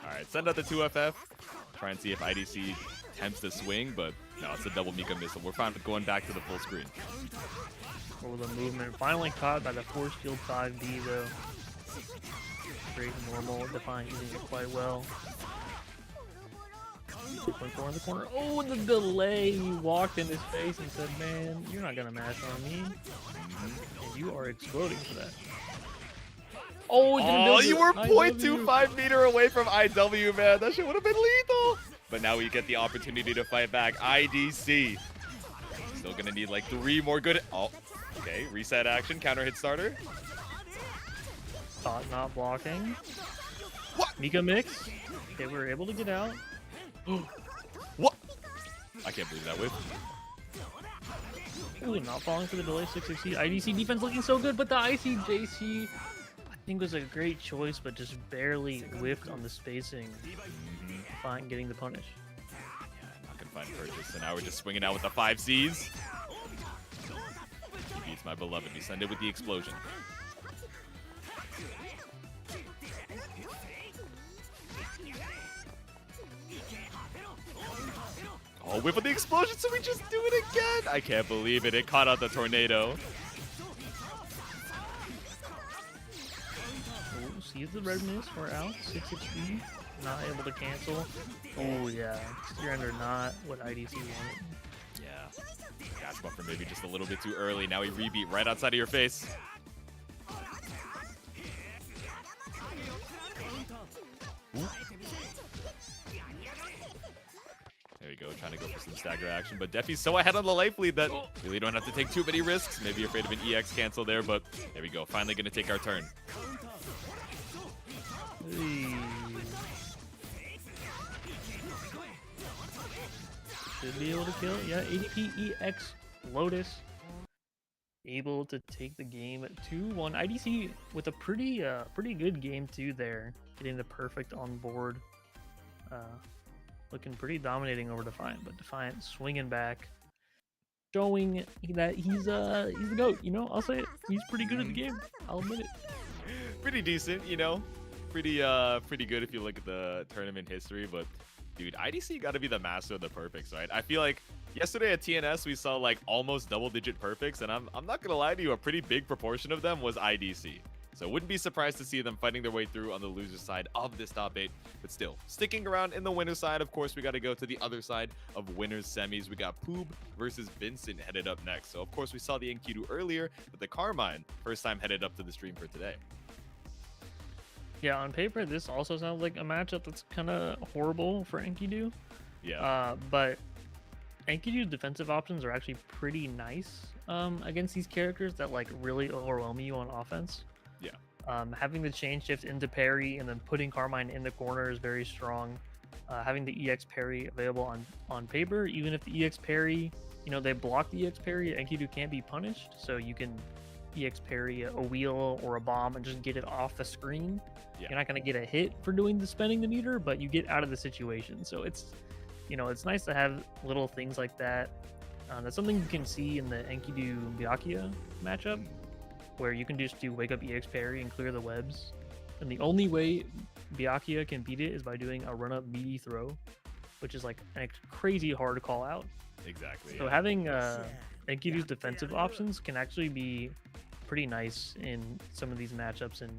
Alright, send out the 2FF. Try and see if IDC attempts to swing, but no, it's a double Mika missile. We're fine with going back to the full screen. Over the movement. Finally caught by the force field 5D though. Great normal. Defiant using it quite well. 2.4 in the corner. Oh, and the delay. He walked in his face and said, man, you're not gonna mash on me. And you are exploding for that. Oh, you were 0.25 meter away from IW, man. That shit would have been lethal. But now we get the opportunity to fight back. IDC. Still gonna need like 3 more good. Oh, okay. Reset action. Counter hit starter. Thought not blocking. What? Mika mix. Okay, we were able to get out. What? I can't believe that whip. Ooh, not falling for the delay 660. IDC defense looking so good, but the ICJC I think was a great choice, but just barely whiffed on the spacing. Fine, getting the punish. Not gonna find purchase, so now we're just swinging out with the 5Cs. He beats my beloved. We send it with the explosion. Oh, whip with the explosion, so we just do it again. I can't believe it. It caught out the tornado. Oh, sees the red miss. We're out. 6 HP. Not able to cancel. Oh, yeah. Surrender not what IDC wanted. Yeah. Gas buffer maybe just a little bit too early. Now he rebeat right outside of your face. Ooh. There we go, trying to go for some stagger action, but Defi's so ahead on the life lead that really don't have to take too many risks. Maybe afraid of an EX cancel there, but there we go. Finally going to take our turn. Hey. Should be able to kill. Yeah, ADP EX Lotus. Able to take the game at 2-1. IDC with a pretty good game too there. Getting the perfect on board. Looking pretty dominating over Defiant, but Defiant swinging back, showing that he's the GOAT. You know, I'll say it. He's pretty good at the game. I'll admit it. pretty decent, you know. Pretty good if you look at the tournament history, but dude, IDC got to be the master of the perfects, right? I feel like yesterday at TNS we saw like almost double-digit perfects, and I'm not gonna lie to you, a pretty big proportion of them was IDC. So wouldn't be surprised to see them fighting their way through on the loser side of this top 8. But still, sticking around in the winner side, of course, we got to go to the other side of winners semis. We got Poob versus Vincent headed up next. So of course we saw the Enkidu earlier, but the Carmine first time headed up to the stream for today. Yeah, on paper, this also sounds like a matchup that's kind of horrible for Enkidu. Yeah. But Enkidu's defensive options are actually pretty nice against these characters that like really overwhelm you on offense. Yeah. Having the chain shift into parry and then putting Carmine in the corner is very strong. Having the EX parry available on paper, even if the EX parry, you know, they block the EX parry, Enkidu can't be punished, so you can EX parry a wheel or a bomb and just get it off the screen. Yeah. You're not going to get a hit for spending the meter, but you get out of the situation. So it's, you know, it's nice to have little things like that. That's something you can see in the Enkidu Byakuya matchup, where you can just do wake up EX parry and clear the webs. And the only way Byakuya can beat it is by doing a run up meaty throw, which is like a crazy hard call out. Exactly. So having Enkidu's defensive options can actually be pretty nice in some of these matchups, and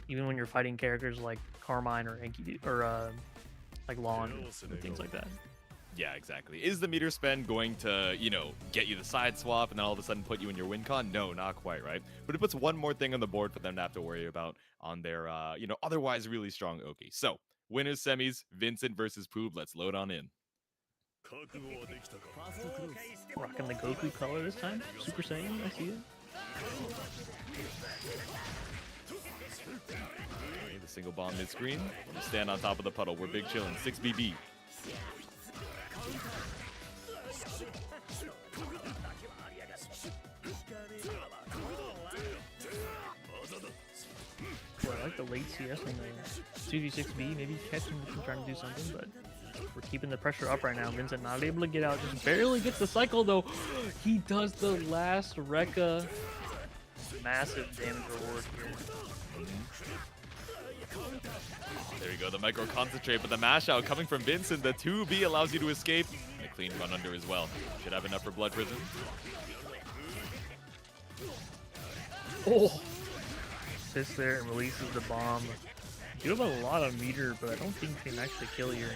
even when you're fighting characters like Carmine or Enkidu or like Lon and things like that. Yeah, exactly. Is the meter spend going to, you know, get you the side swap and then all of a sudden put you in your win con? No, not quite, right? But it puts one more thing on the board for them to have to worry about on their, you know, otherwise really strong Oki. So, winners semis, Vincent versus Poob. Let's load on in. Rocking the Goku color this time. Super Saiyan, I see it. Okay, the single bomb mid-screen. Just stand on top of the puddle. We're big chillin'. 6BB. Well, I like the late CS on the 2v6B. Maybe catch him trying to do something, but we're keeping the pressure up right now. Vincent not able to get out. Just barely gets the cycle, though. He does the last Rekka. Massive damage reward here. There we go, the micro concentrate, but the mash out coming from Vincent. The 2B allows you to escape. And a clean run under as well. Should have enough for Blood Prison. Oh! Sits there and releases the bomb. You have a lot of meter, but I don't think he can actually kill you.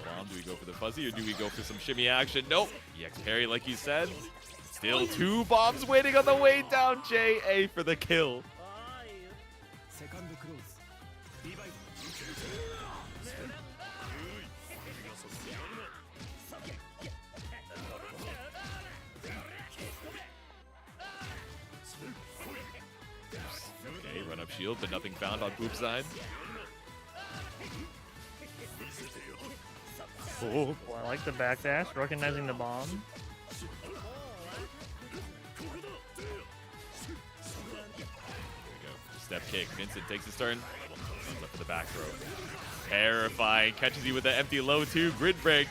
Bomb, do we go for the fuzzy or do we go for some shimmy action? Nope. EX parry, like he said. Still 2 bombs waiting on the way down. JA for the kill. Okay, run up shield, but nothing found on Poob's side. Oh, well, I like the backdash, recognizing the bomb. Step kick. Vincent takes his turn. Comes up for the back throw. Terrifying. Catches you with the empty low 2. Grid break.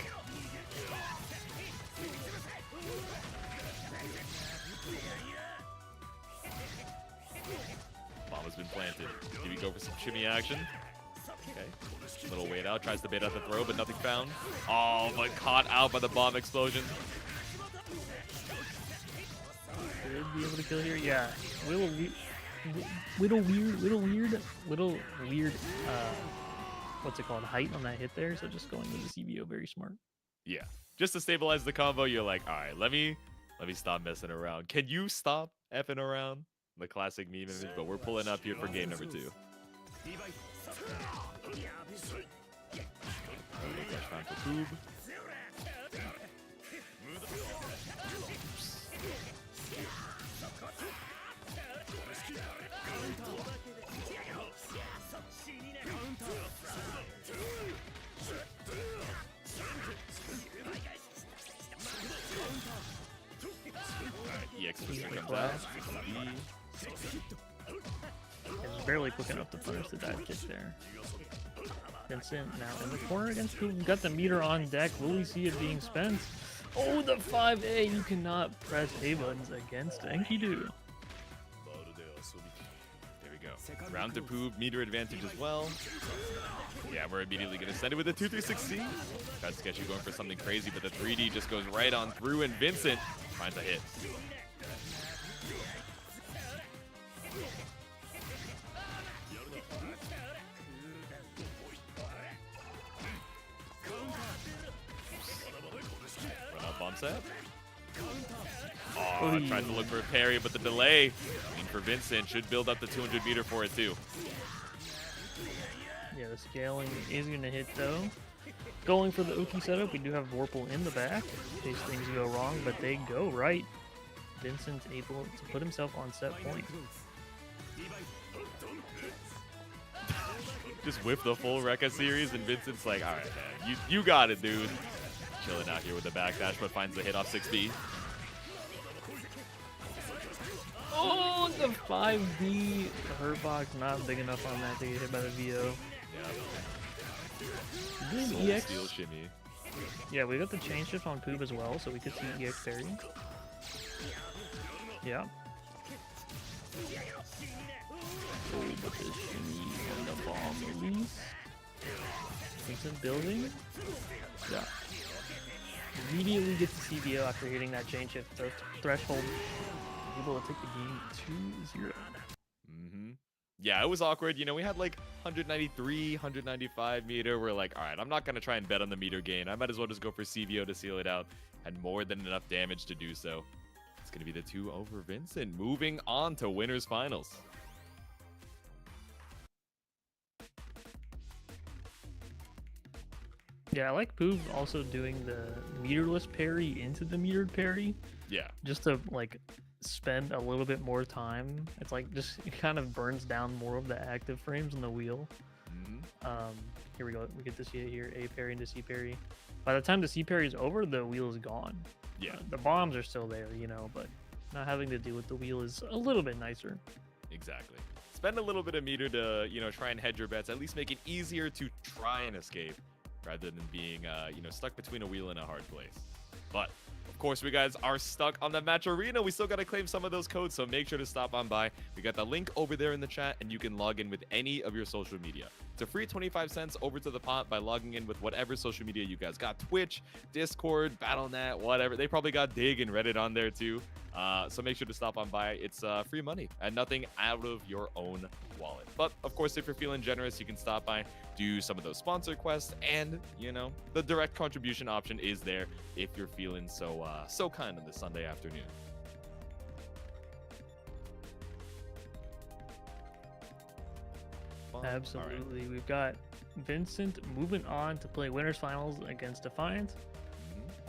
Bomb has been planted. Do we go for some shimmy action? Okay. Little wait out. Tries to bait out the throw, but nothing found. Oh, but caught out by the bomb explosion. Should be able to kill here. Yeah. Little weird, what's it called, height on that hit there, so just going with the CBO, very smart. Yeah, just to stabilize the combo, you're like, all right, let me stop messing around. Can you stop effing around? The classic meme image, but we're pulling up here for game number 2. Flash round for Poob. EX booster comes out. It's barely quick enough to punish the dive kick there. Vincent now in the corner against Poob. Got the meter on deck. Will we see it being spent? Oh, the 5A! You cannot press A buttons against Enkidu. There we go. Round to Poob, meter advantage as well. Yeah, we're immediately going to send it with a 236C. Tries to get you going for something crazy, but the 3D just goes right on through, and Vincent finds a hit. Run up bomb set. Oh, tried to look for a parry, but the delay for Vincent should build up the 200 meter for it too. Yeah, the scaling is going to hit though. Going for the Uki setup, we do have Vorpal in the back in case things go wrong, but they go right. Vincent's able to put himself on set point. Just whip the full Rekka series, and Vincent's like, all right, man, you got it, dude. Chilling out here with the backdash, but finds the hit off 6B. Oh, the 5D. The hurt box not big enough on that to get hit by the VO. Yeah. Good EX. Steel shimmy. Yeah, we got the chain shift on Poob as well, so we could see EX parry. Yeah. Oh, but the shimmy and the bomb release. Vincent building. Yeah. Immediately gets the CBO after hitting that chain shift threshold. Able to take the game 2-0. Yeah, it was awkward. You know, we had like 193, 195 meter. We're like, all right, I'm not going to try and bet on the meter gain. I might as well just go for CVO to seal it out. Had more than enough damage to do so. It's going to be the 2 over Vincent. Moving on to winners finals. Yeah, I like Poob also doing the meterless parry into the metered parry. Yeah. Just to like spend a little bit more time. It's like just it kind of burns down more of the active frames on the wheel. Here we go. We get to see it here. A parry into C parry. By the time the C parry is over, the wheel is gone. Yeah. The bombs are still there, you know, but not having to deal with the wheel is a little bit nicer. Exactly. Spend a little bit of meter to, you know, try and hedge your bets. At least make it easier to try and escape rather than being, you know, stuck between a wheel and a hard place. But of course, we guys are stuck on the match arena. We still got to claim some of those codes, so make sure to stop on by. We got the link over there in the chat, and you can log in with any of your social media. It's a free 25 cents over to the pot by logging in with whatever social media you guys got. Twitch, Discord, Battle.net, whatever. They probably got Dig and Reddit on there too. So make sure to stop on by. It's free money and nothing out of your own wallet. But of course, if you're feeling generous, you can stop by, do some of those sponsor quests, and you know, the direct contribution option is there if you're feeling so kind on this Sunday afternoon. Absolutely. We've got Vincent moving on to play winners finals against Defiant.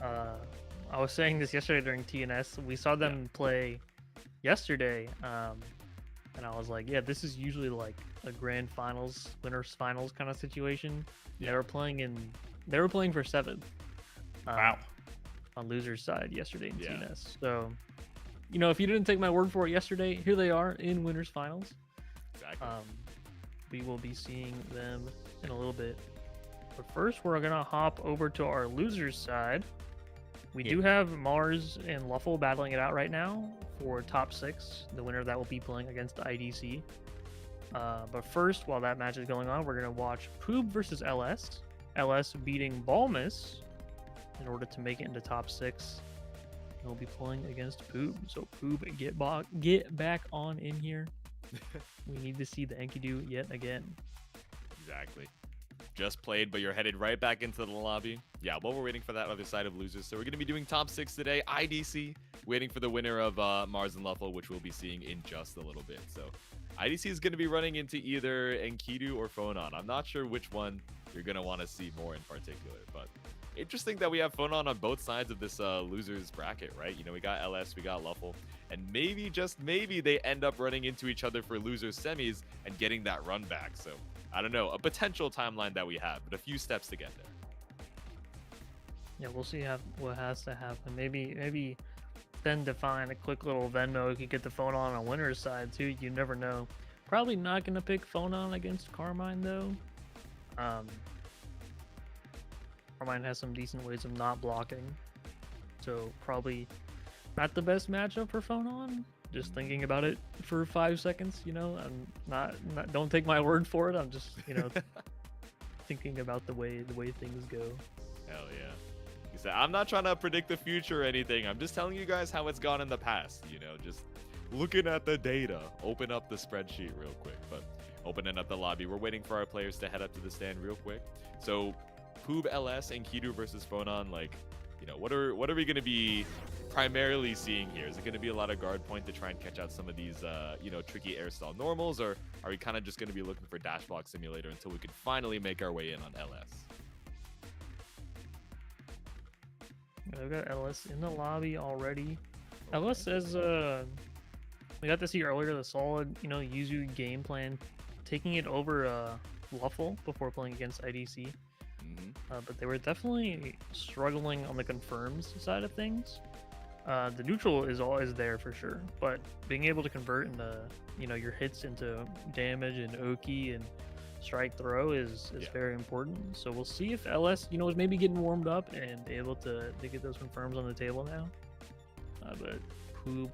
I was saying this yesterday during TNS. We saw them play yesterday, and I was like, yeah, this is usually like a grand finals, winners finals kind of situation. They were playing for 7th. Wow. On losers side yesterday in TNS. So, you know, if you didn't take my word for it yesterday, here they are in winners finals. Exactly. We will be seeing them in a little bit. But first, we're going to hop over to our losers side. We do have Mars and LuFL battling it out right now for top 6. The winner of that will be playing against IDC. But first, while that match is going on, we're going to watch Poob versus LS. LS beating Ballmus in order to make it into top 6. He'll be playing against Poob. So Poob, get back on in here. We need to see the Enkidu yet again. Exactly. Just played, but you're headed right back into the lobby. Yeah, while we're waiting for that other side of losers. So we're going to be doing top 6 today. IDC, waiting for the winner of Mars and LuFL, which we'll be seeing in just a little bit. So IDC is going to be running into either Enkidu or Phonon. I'm not sure which one you're going to want to see more in particular, but interesting that we have Phonon on both sides of this losers bracket, right? You know, we got LS, we got LuFL, and maybe, just maybe, they end up running into each other for losers semis and getting that run back. So I don't know, a potential timeline that we have, but a few steps to get there. Yeah, we'll see what has to happen. Maybe then Defiant a quick little Venmo could get the Phonon on a winner's side too. You never know. Probably not gonna pick Phonon against Carmine though. Carmine has some decent ways of not blocking. so probably not the best matchup for Phonon. Just thinking about it for 5 seconds, you know, I'm not don't take my word for it. I'm just, you know, thinking about the way things go. Hell yeah. He said, I'm not trying to predict the future or anything. I'm just telling you guys how it's gone in the past, you know, just looking at the data. Open up the spreadsheet real quick. But opening up the lobby, we're waiting for our players to head up to the stand real quick. So Poob, LS, and Enkidu versus Phonon, like, you know, what are we going to be primarily seeing here? Is it going to be a lot of guard point to try and catch out some of these, you know, tricky air stall normals, or are we kind of just going to be looking for dash block simulator until we can finally make our way in on LS? We've got LS in the lobby already. Okay. LS says, we got to see earlier the solid, you know, Yuzu game plan, taking it over LuFL before playing against IDC. But they were definitely struggling on the confirms side of things. The neutral is always there for sure, but being able to convert into, you know, your hits into damage and Oki and strike throw is very important. So we'll see if LS, you know, is maybe getting warmed up and able to get those confirms on the table now. But Poob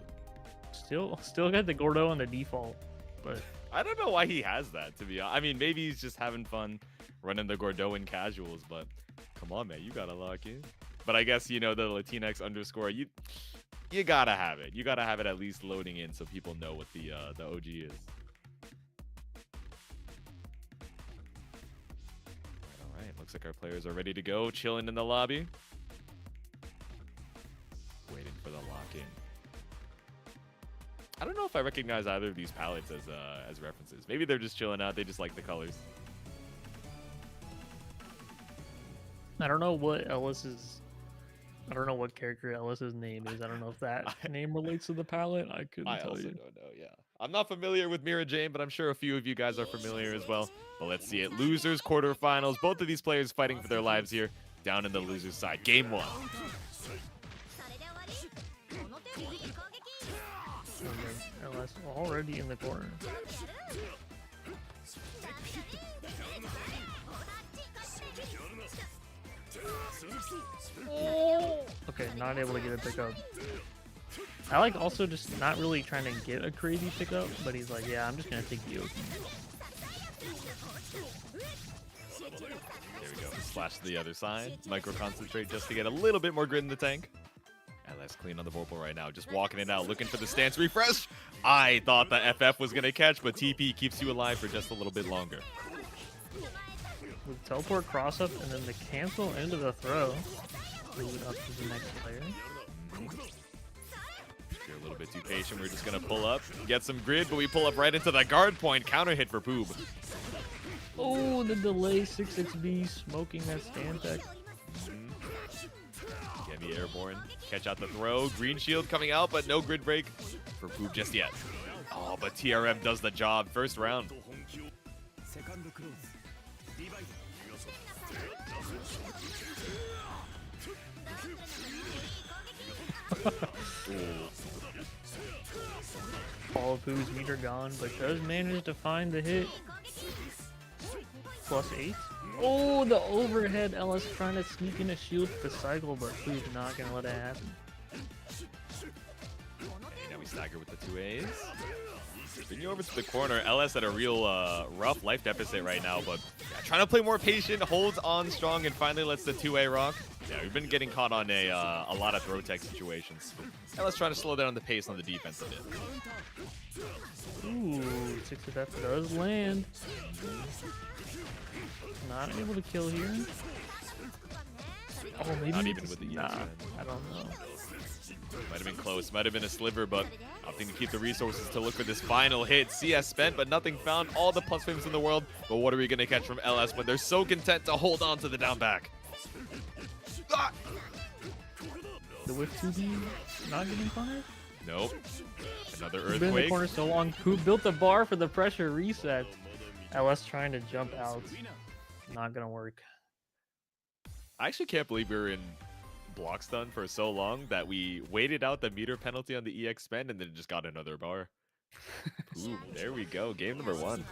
still got the Gordo on the default, but I don't know why he has that, to be honest. I mean, maybe he's just having fun running the Gordo in casuals, but come on, man, you gotta lock in. But I guess, you know, the Latinx underscore, you gotta have it. You gotta have it at least loading in so people know what the OG is. All right. Looks like our players are ready to go, chilling in the lobby. Waiting for the lock-in. I don't know if I recognize either of these palettes as references. Maybe they're just chilling out. They just like the colors. I don't know what Ellis's. I don't know what character Ellis's name is. I don't know if that name relates to the palette. I couldn't tell you. I also don't know. Yeah, I'm not familiar with Mira Jane, but I'm sure a few of you guys are familiar as well. But let's see it. Losers quarterfinals. Both of these players fighting for their lives here. Down in the losers side. Game 1. LS already in the corner. Okay, not able to get a pickup. I like also just not really trying to get a crazy pickup, but he's like, yeah, I'm just gonna take the Oki. There we go. Slash to the other side. Micro concentrate just to get a little bit more grit in the tank. LS clean on the Vorpal right now. Just walking it out, looking for the stance refresh. I thought the FF was gonna catch, but TP keeps you alive for just a little bit longer. With teleport cross up and then the cancel into the throw. Move it up to the next player. If you're a little bit too patient, we're just gonna pull up, get some grid, but we pull up right into the guard point. Counter hit for Poob. Oh, the delay 6xb smoking that stand tech. Get me airborne. Catch out the throw. Green shield coming out, but no grid break for Poob just yet. Oh, but TRM does the job. First round. All of Poob's meter gone, but does manage to find the hit. +8. Oh, the overhead. LS trying to sneak in a shield for the cycle, but Poob not gonna let it happen. Okay, now we stagger with the 2As. Bringing over to the corner. LS at a real rough life deficit right now, but yeah, trying to play more patient, holds on strong, and finally lets the 2A rock. Yeah, we've been getting caught on a lot of throw tech situations. LS trying to slow down the pace on the defense a bit. Ooh, 6FF does land. Not able to kill here. Oh, maybe not even with the I don't know. Might have been close, might have been a sliver, but opting to keep the resources to look for this final hit. CS spent, but nothing found. All the plus frames in the world, but what are we going to catch from LS when they're so content to hold on to the down back? Ah! The whiff 2D not getting punished? Nope. Another He's been in the earthquake. corner so long. Who built the bar for the pressure reset? LS trying to jump out. Not gonna work. I actually can't believe we were in block stun for so long that we waited out the meter penalty on the EX spend and then just got another bar. Ooh, there we go. Game number 1.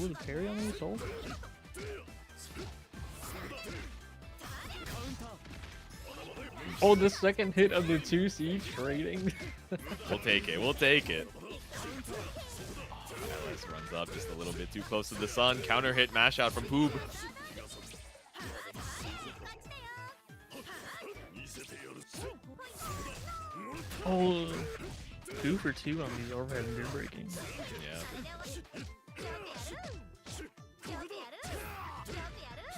Ooh, the parry on the assault. Oh, the second hit of the 2C trading. We'll take it. We'll take it. LS runs up just a little bit too close to the sun. Counter hit mash out from Poob. Oh, 2 for 2 on these overhead mirror breaking. Yeah.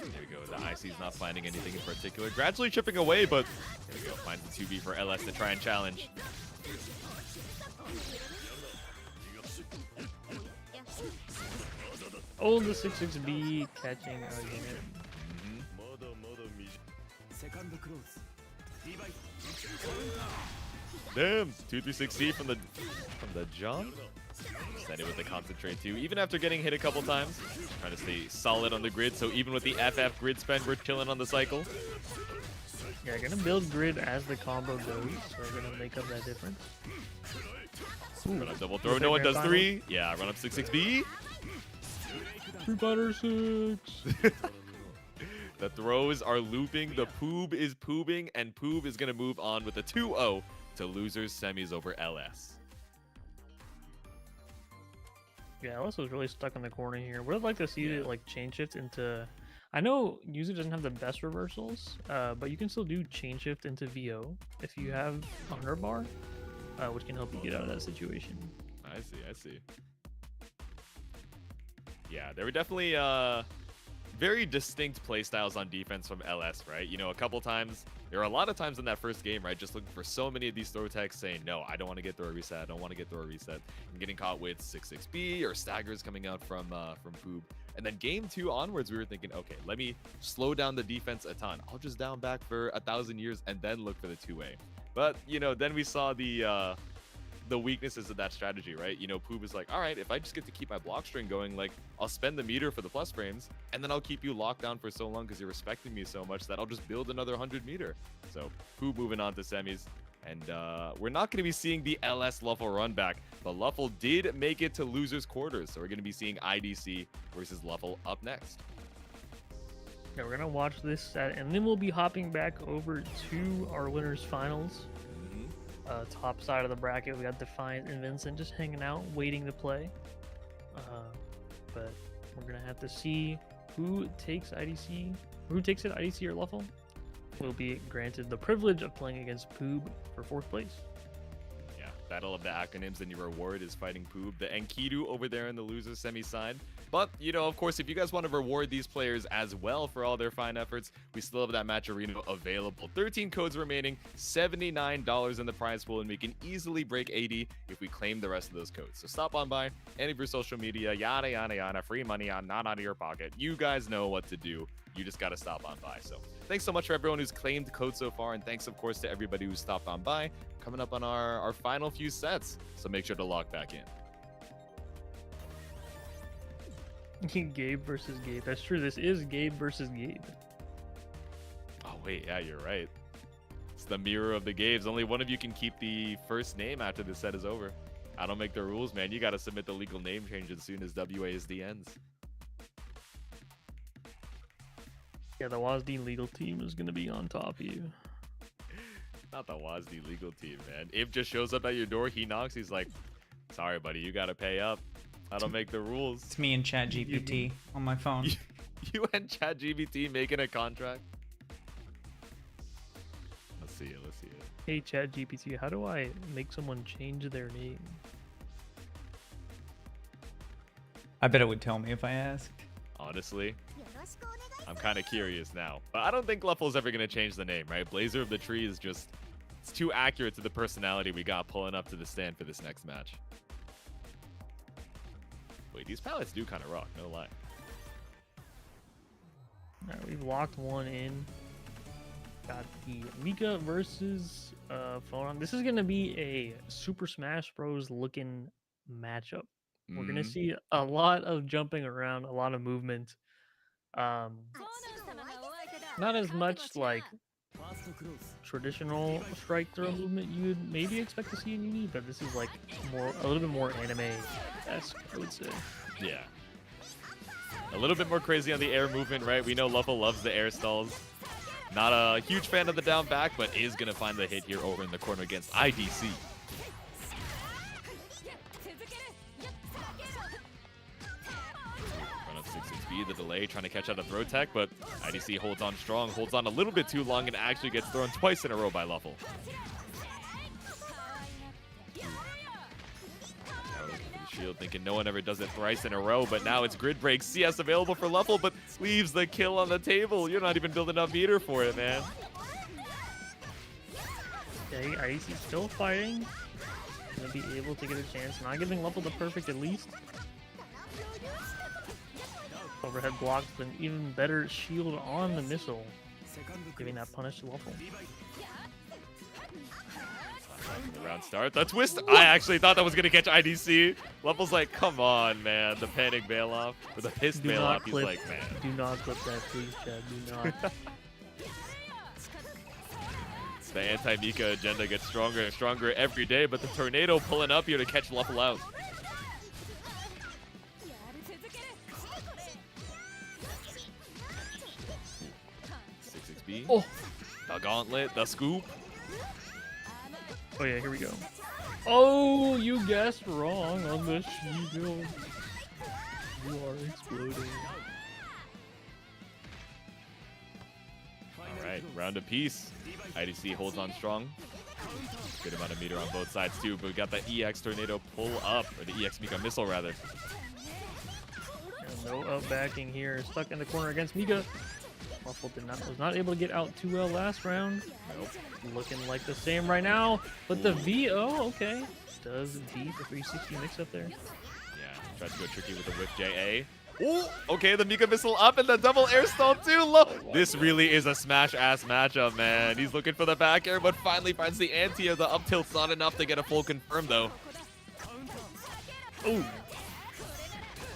There we go. The IC's not finding anything in particular. Gradually chipping away, but there we go. Finds the 2B for LS to try and challenge. Oh, the 6-6B catching again. Damn, 2-3-6C from the jump. Send it with the concentrate too. Even after getting hit a couple times, trying to stay solid on the grid. So even with the FF grid spend, we're chilling on the cycle. Yeah, gonna build grid as the combo goes, so we're gonna make up that difference. Run up double throw. No one does 3. Yeah, run up 6-6B. 3-6. The throws are looping. The Poob is poobing, and Poob is gonna move on with a 2-0 to losers semis over LS. Yeah, LS was really stuck in the corner here. Would have liked to see it like chain shift into. I know Yuzu doesn't have the best reversals, but you can still do chain shift into VO if you have under bar, which can help you get out of that situation. I see. Yeah, there were definitely very distinct playstyles on defense from LS, right? You know, a couple times, there were a lot of times in that first game, right? Just looking for so many of these throw attacks saying, no, I don't want to get through a reset. I don't want to get through a reset. And getting caught with 6-6B or staggers coming out from Poob. And then game 2 onwards, we were thinking, okay, let me slow down the defense a ton. I'll just down back for 1,000 years and then look for the 2A. But, you know, then we saw the weaknesses of that strategy, right? You know, Poob is like, all right, if I just get to keep my block string going, like, I'll spend the meter for the plus frames, and then I'll keep you locked down for so long because you're respecting me so much that I'll just build another 100 meter. So, Poob moving on to semis, and we're not going to be seeing the LS LuFL run back, but LuFL did make it to losers quarters, so we're going to be seeing IDC versus LuFL up next. Yeah, we're gonna watch this set, and then we'll be hopping back over to our winners finals. Top side of the bracket, we got Defiant and Vincent just hanging out, waiting to play. But we're gonna have to see who takes IDC, who takes it, IDC or LuFL. Will be granted the privilege of playing against Poob for 4th place. Yeah, battle of the acronyms, and your reward is fighting Poob, the Enkidu over there in the losers semi side. But, you know, of course, if you guys want to reward these players as well for all their fine efforts, we still have that match arena available. 13 codes remaining, $79 in the prize pool, and we can easily break 80 if we claim the rest of those codes. So stop on by any of your social media, yada, yada, yada, free money on, not out of your pocket. You guys know what to do. You just got to stop on by. So thanks so much for everyone who's claimed codes so far, and thanks, of course, to everybody who's stopped on by. Coming up on our final few sets, so make sure to log back in. Gabe versus Gabe. That's true. This is Gabe versus Gabe. Oh, wait. Yeah, you're right. It's the mirror of the Gabes. Only one of you can keep the first name after the set is over. I don't make the rules, man. You got to submit the legal name change as soon as WASD ends. Yeah, the WASD legal team is going to be on top of you. Not the WASD legal team, man. If just shows up at your door, he knocks, he's like, sorry, buddy, you got to pay up. I don't make the rules. It's me and ChatGPT on my phone. You and ChatGPT making a contract? Let's see it. Hey, ChatGPT, how do I make someone change their name? I bet it would tell me if I asked. Honestly, I'm kind of curious now. But I don't think LuFL's ever going to change the name, right? Blazer of the Tree is just... it's too accurate to the personality we got pulling up to the stand for this next match. Wait, these palettes do kind of rock, no lie. Alright, we've locked one in. Got the Mika versus Phonon. This is going to be a Super Smash Bros. Looking matchup. We're going to see a lot of jumping around, a lot of movement. Not as much like traditional strike throw movement you would maybe expect to see in Uni, but this is like a little bit more anime-esque, I would say. Yeah. A little bit more crazy on the air movement, right? We know LuFL loves the air stalls. Not a huge fan of the down back, but is going to find the hit here over in the corner against IDC. Run up 6-6B, the delay, trying to catch out a throw tech, but IDC holds on strong, holds on a little bit too long, and actually gets thrown twice in a row by LuFL. Shield thinking no one ever does it thrice in a row, but now it's grid break. CS available for LuFL, but leaves the kill on the table. You're not even building up meter for it, man. Okay, IDC still fighting. Gonna be able to get a chance. Not giving LuFL the perfect at least. Overhead blocks, but an even better shield on the missile. Giving that punish to LuFL. The round start. The twist. I actually thought that was gonna catch IDC. LuFL's like, come on, man. The panic bail off or the piss bail off. He's like, man. Do not clip that, please, Chad. Do not. The anti-Mika agenda gets stronger and stronger every day, but the tornado pulling up here to catch LuFL out. Oh, The gauntlet, the scoop. oh yeah, here we go. Oh, you guessed wrong on the shield. You are exploding. All right, round of peace. IDC holds on strong. Good amount of meter on both sides too, but we got the EX tornado pull up, or the EX Mika missile rather. And no up backing here. Stuck in the corner against Mika. LuFL was not able to get out too well last round. Nope. Looking like the same right now, but the VO, okay, does beat the 360 mix up there. Yeah, tries to go tricky with the whip JA. Ooh, okay, the Mika missile up and the double air stall too low. This really is a smash-ass matchup, man. He's looking for the back air, but finally finds the anti of the up tilt's not enough to get a full confirm, though. Ooh.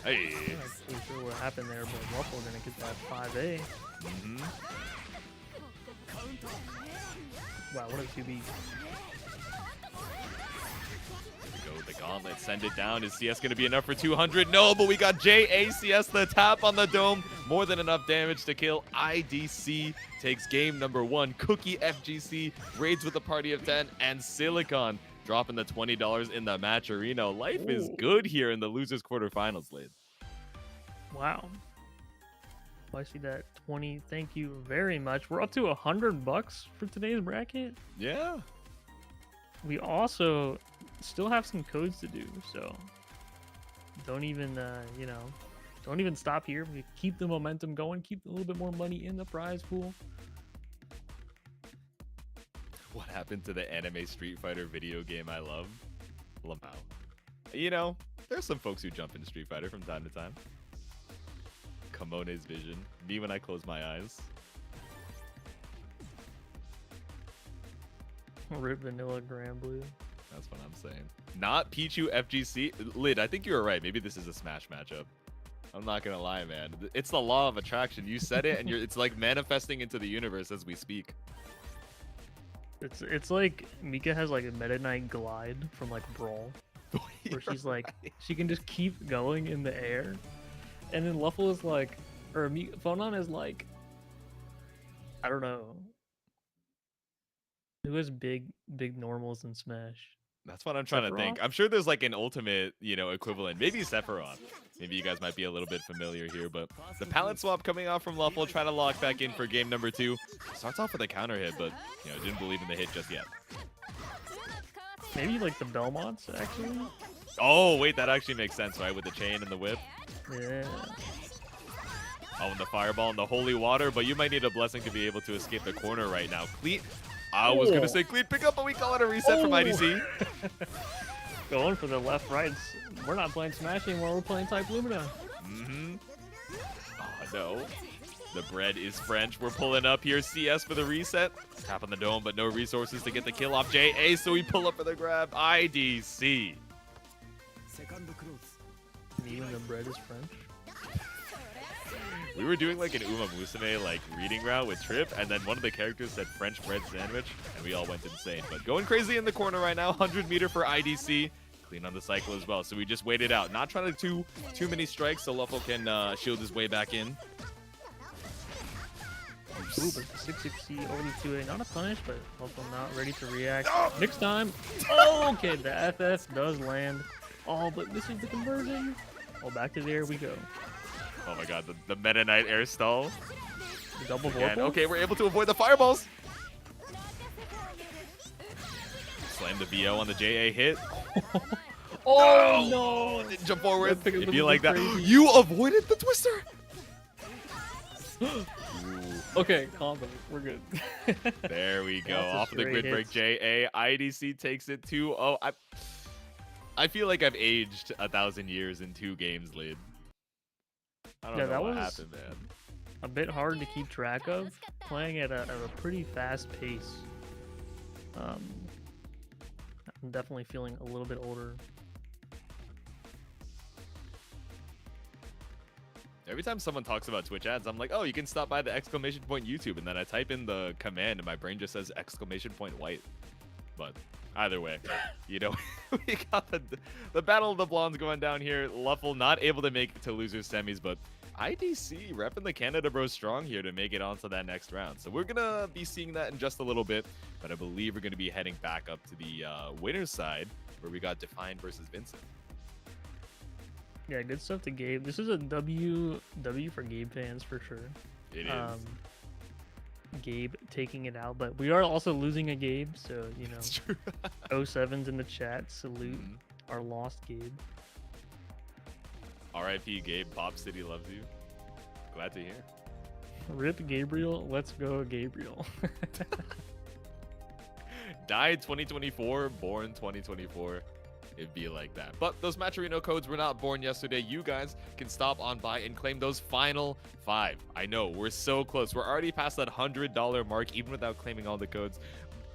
Hey. I'm not too sure what happened there, but LuFL gonna get that 5A. Wow, what a 2B. Go with the gauntlet, send it down. Is CS going to be enough for 200? No, but we got JACS, the tap on the dome. More than enough damage to kill. IDC takes game number 1. Cookie FGC raids with a party of 10. And Silicon dropping the $20 in the match arena. Life is good here in the losers quarterfinals, Lid. Wow. Well, I see that 20. Thank you very much. We're up to $100 for today's bracket. Yeah. We also still have some codes to do, so don't even don't even stop here. We keep the momentum going, keep a little bit more money in the prize pool. What happened to the anime Street Fighter video game I love? Lamau. You know, there's some folks who jump into Street Fighter from time to time. Kamone's vision. Me when I close my eyes. Rip Vanilla Grand Blue. That's what I'm saying. Not Pichu FGC. Lid, I think you were right. Maybe this is a Smash matchup. I'm not gonna lie, man. It's the law of attraction. You said it, and it's like manifesting into the universe as we speak. It's like Mika has like a Meta Knight glide from like Brawl, where she's like she can just keep going in the air, and then LuFL is like, or Phonon is like, I don't know. Who has big normals in Smash? That's what I'm trying to think. I'm sure there's like an ultimate, equivalent. Maybe Sephiroth. Maybe you guys might be a little bit familiar here, but the palette swap coming off from LuFL, trying to lock back in for game number 2. Starts off with a counter hit, but didn't believe in the hit just yet. Maybe like the Belmonts, actually. Oh, wait, that actually makes sense, right? With the chain and the whip. Yeah. Oh, and the fireball and the holy water, but you might need a blessing to be able to escape the corner right now. I was going to say clean pick up, but we call it a reset from IDC. Going for the left rights. We're not playing Smash anymore. We're playing Type Lumina. Oh, no. The bread is French. We're pulling up here. CS for the reset. Tap on the dome, but no resources to get the kill off JA, so we pull up for the grab. IDC. Even the bread is French. We were doing like an Uma Musume like reading route with Trip, and then one of the characters said French bread sandwich, and we all went insane. But going crazy in the corner right now. 100 meter for IDC. Clean on the cycle as well. So we just waited out. Not trying to do too many strikes so LuFL can shield his way back in. Ooh, but the 660 over the 2A, not a punish, but also not ready to react. Next time. Oh, okay, the FF does land. Oh, but misses the conversion. Oh, back to there we go. Oh my god, the Meta Knight air stall. The double And, vorpal. okay, we're able to avoid the fireballs. Slam the BO on the JA hit. Oh, no. Didn't jump forward. That It'd be like that. crazy. You avoided the twister. Okay, calm down. We're good. There we go. Lots of Off of the straight grid break, hits. JA. IDC takes it 2-0. I feel like I've aged 1,000 years in 2 games, Lid. I don't Yeah, know that what was- happened, man. A bit hard to keep track of, playing at a pretty fast pace. I'm definitely feeling a little bit older. Every time someone talks about Twitch ads, I'm like, oh, you can stop by the exclamation point YouTube, and then I type in the command, and my brain just says exclamation point white. But either way, you know, we got the Battle of the Blondes going down here. LuFL not able to make it to losers semis, but IDC repping the Canada Bros strong here to make it onto that next round. So we're gonna be seeing that in just a little bit, but I believe we're gonna be heading back up to the winner's side where we got Defiant versus Vincent. Yeah, good stuff to Gabe. This is a W for Gabe fans for sure. It is. Gabe taking it out, but we are also losing a Gabe, so you know, It's true. 07's in the chat. Salute Mhm. our lost Gabe. R.I.P. Gabe. Pop City loves you. Glad to hear. Rip Gabriel. Let's go Gabriel. Died 2024, born 2024. It'd be like that. But those Matcherino codes were not born yesterday. You guys can stop on by and claim those final 5. I know, we're so close. We're already past that $100 mark, even without claiming all the codes.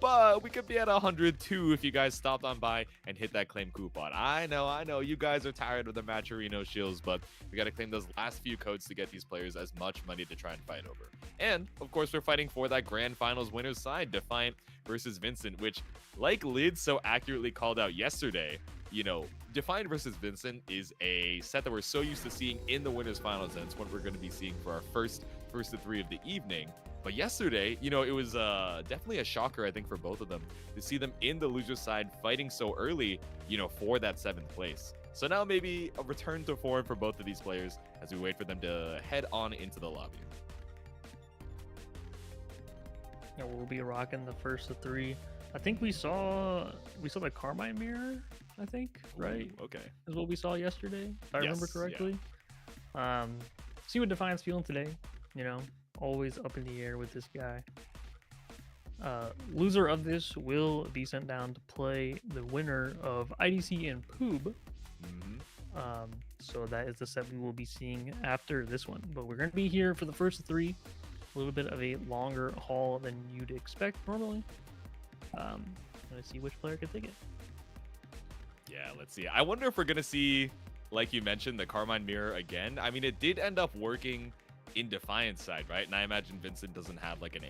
But we could be at 102 if you guys stopped on by and hit that claim coupon. I know. You guys are tired of the Matcherino shields, but we got to claim those last few codes to get these players as much money to try and fight over. And, of course, we're fighting for that Grand Finals winner's side, Defiant versus Vincent, which, like Lid so accurately called out yesterday, you know, Defiant versus Vincent is a set that we're so used to seeing in the winners finals, and it's what we're going to be seeing for our first of 3 of the evening. But yesterday, you know, it was definitely a shocker, I think, for both of them to see them in the loser's side fighting so early, you know, for that 7th place. So now maybe a return to form for both of these players as we wait for them to head on into the lobby. Yeah, we'll be rocking the first of 3. I think we saw the Carmine mirror, I think, right? Ooh, okay. Is what we saw yesterday, if I remember Yes, correctly. See what Defiant's feeling today. You know, always up in the air with this guy. Loser of this will be sent down to play the winner of IDC and Poob. Mm-hmm. So that is the set we will be seeing after this one. But we're going to be here for the first of 3. A little bit of a longer haul than you'd expect normally. Gonna see which player can take it. Yeah, let's see. I wonder if we're gonna see, like you mentioned, the Carmine mirror again. I mean, it did end up working in Defiant's side, right? And I imagine Vincent doesn't have like an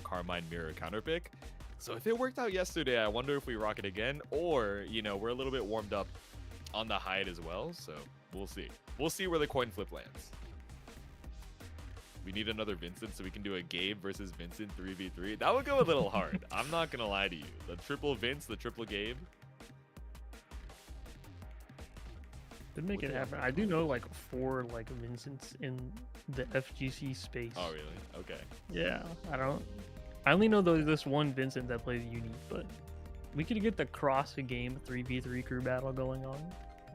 Carmine mirror counter pick. So if it worked out yesterday, I wonder if we rock it again, or we're a little bit warmed up on the Hyde as well. So we'll see. We'll see where the coin flip lands. We need another Vincent so we can do a Gabe versus Vincent 3v3. That would go a little hard. I'm not gonna lie to you. The triple Vince, the triple Gabe. Did make it happen. I do know like 4 like Vincents in the FGC space. Oh really? Okay. Yeah, I only know this one Vincent that plays Uni, but we could get the cross game 3v3 crew battle going on.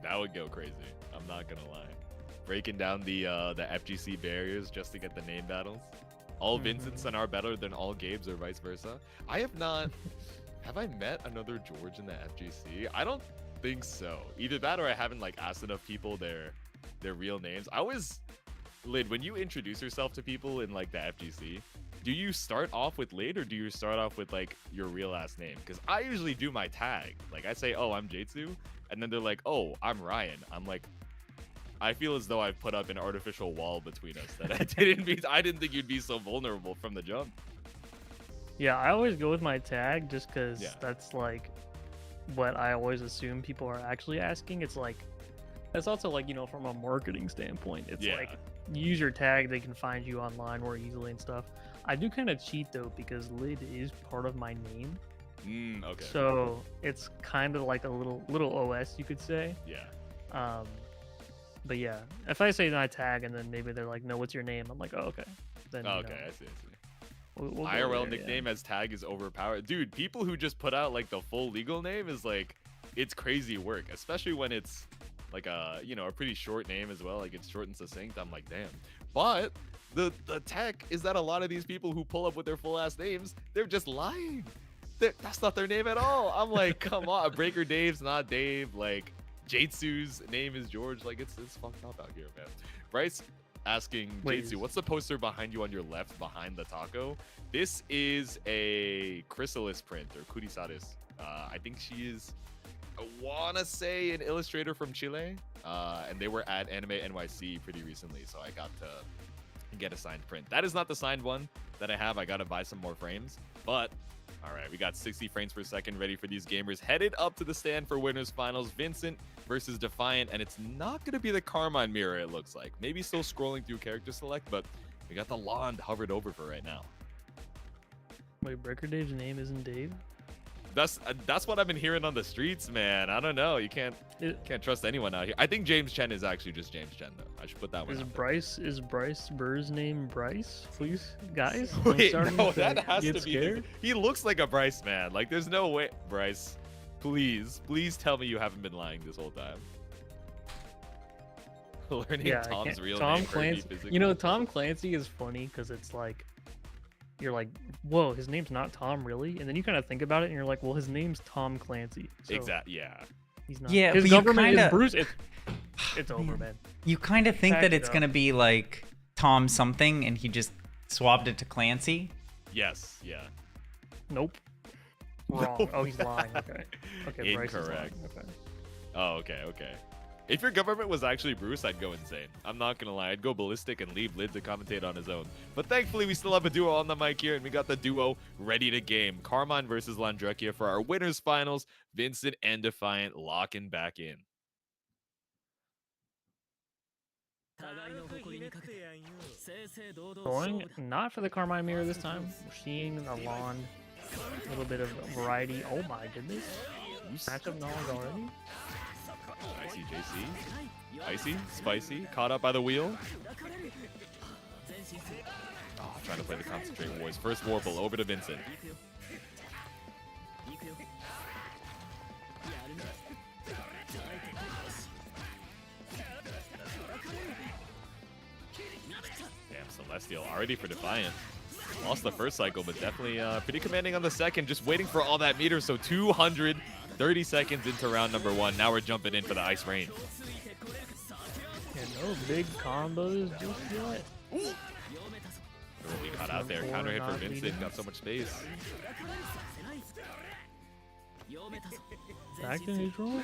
That would go crazy. I'm not gonna lie. Breaking down the FGC barriers just to get the name battles. All Vincents are better than all Gabes or vice versa. I have not. Have I met another George in the FGC? I don't think so. Either that or I haven't like asked enough people their real names. I always, Lid, when you introduce yourself to people in like the FGC, do you start off with Lid or do you start off with like your real last name? Because I usually do my tag. Like I say, oh, I'm Jaytsu, and then they're like, oh, I'm Ryan. I'm like, I feel as though I've put up an artificial wall between us that I didn't think you'd be so vulnerable from the jump. Yeah, I always go with my tag just because Yeah. that's like what I always assume people are actually asking. It's like, it's also like, you know, from a marketing standpoint, it's like, use your tag, they can find you online more easily and stuff. I do kind of cheat though, because Lid is part of my name. Okay. So it's kind of like a little OS, you could say. Yeah. But yeah, if I say my tag and then maybe they're like, no, what's your name? I'm like, oh, okay. Then, you Okay, know, I see. we'll go IRL there, nickname as tag is overpowered. Dude, people who just put out like the full legal name is like, it's crazy work, especially when it's like a, you know, a pretty short name as well. Like it's short and succinct. I'm like, damn. But the tech is that a lot of these people who pull up with their full ass names, they're just lying. That's not their name at all. I'm like, come on. Breaker Dave's not Dave. Like Jaytsu's name is George. Like it's fucked up out here, man. Bryce asking Jaytsu, what's the poster behind you on your left behind the taco? This is a Chrysalis print or Kurisaris. I think she is, I want to say, an illustrator from Chile. And they were at Anime NYC pretty recently, so I got to get a signed print. That is not the signed one that I have. I got to buy some more frames. But, all right, we got 60 frames per second ready for these gamers. Headed up to the stand for winners finals. Vincent versus Defiant, and it's not going to be the Carmine mirror, it looks like. Maybe still scrolling through character select, but we got the Lond hovered over for right now. Wait, Breaker Dave's name isn't Dave? That's what I've been hearing on the streets, man. I don't know. You can't trust anyone out here. I think James Chen is actually just James Chen, though. I should put that one. Is Bryce Burr's name Bryce? Please, guys. Wait, no, that has to be. He looks like a Bryce, man. Like, there's no way, Bryce. Please tell me you haven't been lying this whole time. Learning Tom's real Tom name. Clancy. You know, Tom Clancy is funny because it's like, you're like, whoa, his name's not Tom, really? And then you kind of think about it, and you're like, well, his name's Tom Clancy. So exactly. Yeah. He's not. Yeah, his but government kinda, is Bruce. It's over, man. You kind of think that it's up. gonna be like Tom something, and he just swapped it to Clancy. Yes. Yeah. Nope. Wrong. Oh, he's lying. Okay. Okay. Bryce is lying. Incorrect. Okay. Oh, okay. If your government was actually Bruce, I'd go insane. I'm not gonna lie, I'd go ballistic and leave Lid to commentate on his own. But thankfully, we still have a duo on the mic here, and we got the duo ready to game. Carmine versus Londrekia for our winners finals. Vincent and Defiant locking back in. Going not for the Carmine mirror this time. We're seeing a Lond, a little bit of variety. Oh my goodness. Matchup knowledge already. Icy JC. Icy, spicy, caught up by the wheel. Oh, trying to play the concentrate boys. First Warble over to Vincent. Damn, Celestial already for Defiant. Lost the first cycle, but definitely pretty commanding on the second. Just waiting for all that meter, so 230 seconds into round number 1. Now we're jumping in for the Ice Rain. Yeah, no big combos just yet. Will be caught out there. Counter hit for Vincent. Got so much space. Back to neutral.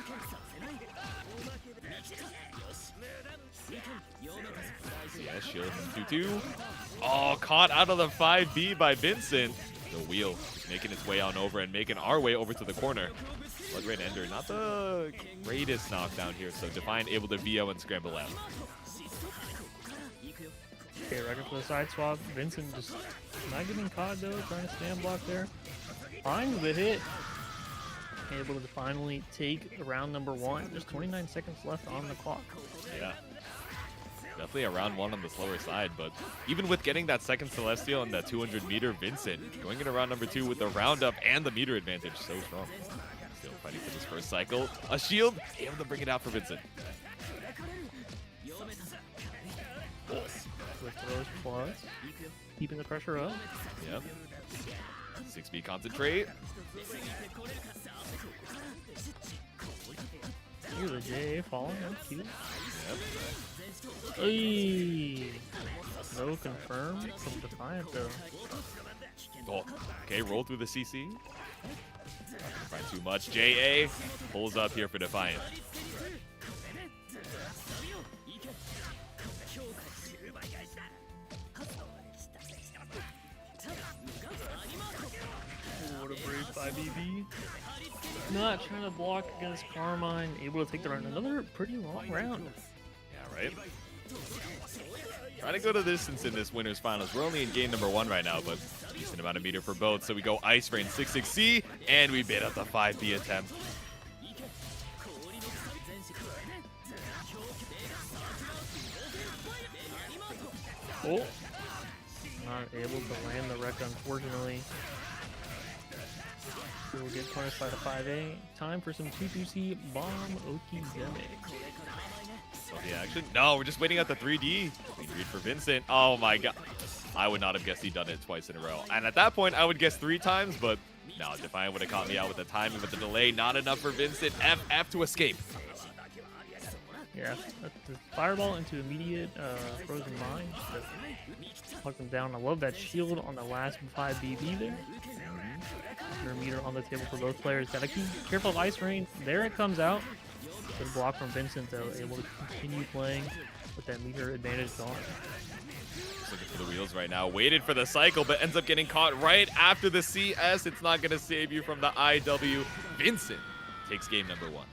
Yeah, shield 2-2. Oh, caught out of the 5B by Vincent. The wheel is making its way on over and making our way over to the corner. Blood Rain Ender, not the greatest knockdown here, so Defiant able to VO and scramble out. Okay, record for the side swap. Vincent just not getting caught though, trying to stand block there. Finds the hit. Able to finally take round number 1. Just 29 seconds left on the clock. Yeah. Definitely a round 1 on the slower side, but even with getting that second Celestial and that 200 meter, Vincent going into round number 2 with the roundup and the meter advantage, so strong. Still fighting for this first cycle. A shield, able to bring it out for Vincent. Oh. With throws plus, keeping the pressure up. Yep. 6B concentrate. Here's a JA falling, that's cute. Yep. Hey, no confirm from Defiant though. Oh, okay, roll through the CC. Find too much. JA pulls up here for Defiant. What a brave 5BB. not trying to block against Carmine, able to take the round. Another pretty long round. Yeah, right? Trying to go the distance in this winners finals. We're only in game number 1 right now, but decent amount of meter for both. So we go Ice Rain 6-6C, and we bait out the 5B attempt. Oh, not able to land the wreck, unfortunately. We'll get punished by the 5A. Time for some 2-2C bomb Okizeme. So the action. No, we're just waiting out the 3D. Clean read for Vincent. Oh my god. I would not have guessed he'd done it twice in a row. And at that point, I would guess 3 times, but no, Defiant would have caught me out with the timing, with the delay. Not enough for Vincent. F to escape. Yeah, that's the fireball into immediate frozen mine. Pluck them down. I love that shield on the last 5BB there. Your meter on the table for both players. Gotta keep careful of Ice Rain. There it comes out. Good block from Vincent though, able to continue playing with that meter advantage gone. Just looking for the wheels right now. Waited for the cycle, but ends up getting caught right after the CS. It's not gonna save you from the IW. Vincent takes game number 1.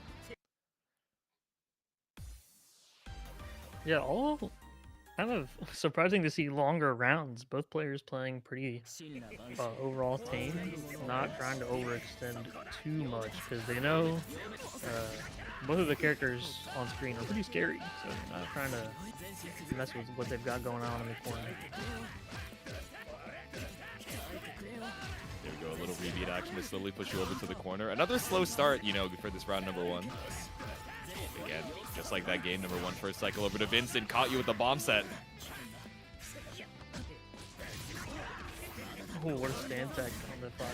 Yeah, all kind of surprising to see longer rounds. Both players playing pretty overall tame, not trying to overextend too much because they know both of the characters on screen are pretty scary, so they're not trying to mess with what they've got going on in the corner. There we go, a little rebeat action to slowly push you over to the corner. Another slow start, you know, for this round number 1. Again, just like that game number 1, first cycle over to Vincent, caught you with the bomb set. Oh, what a stand tech on the 5.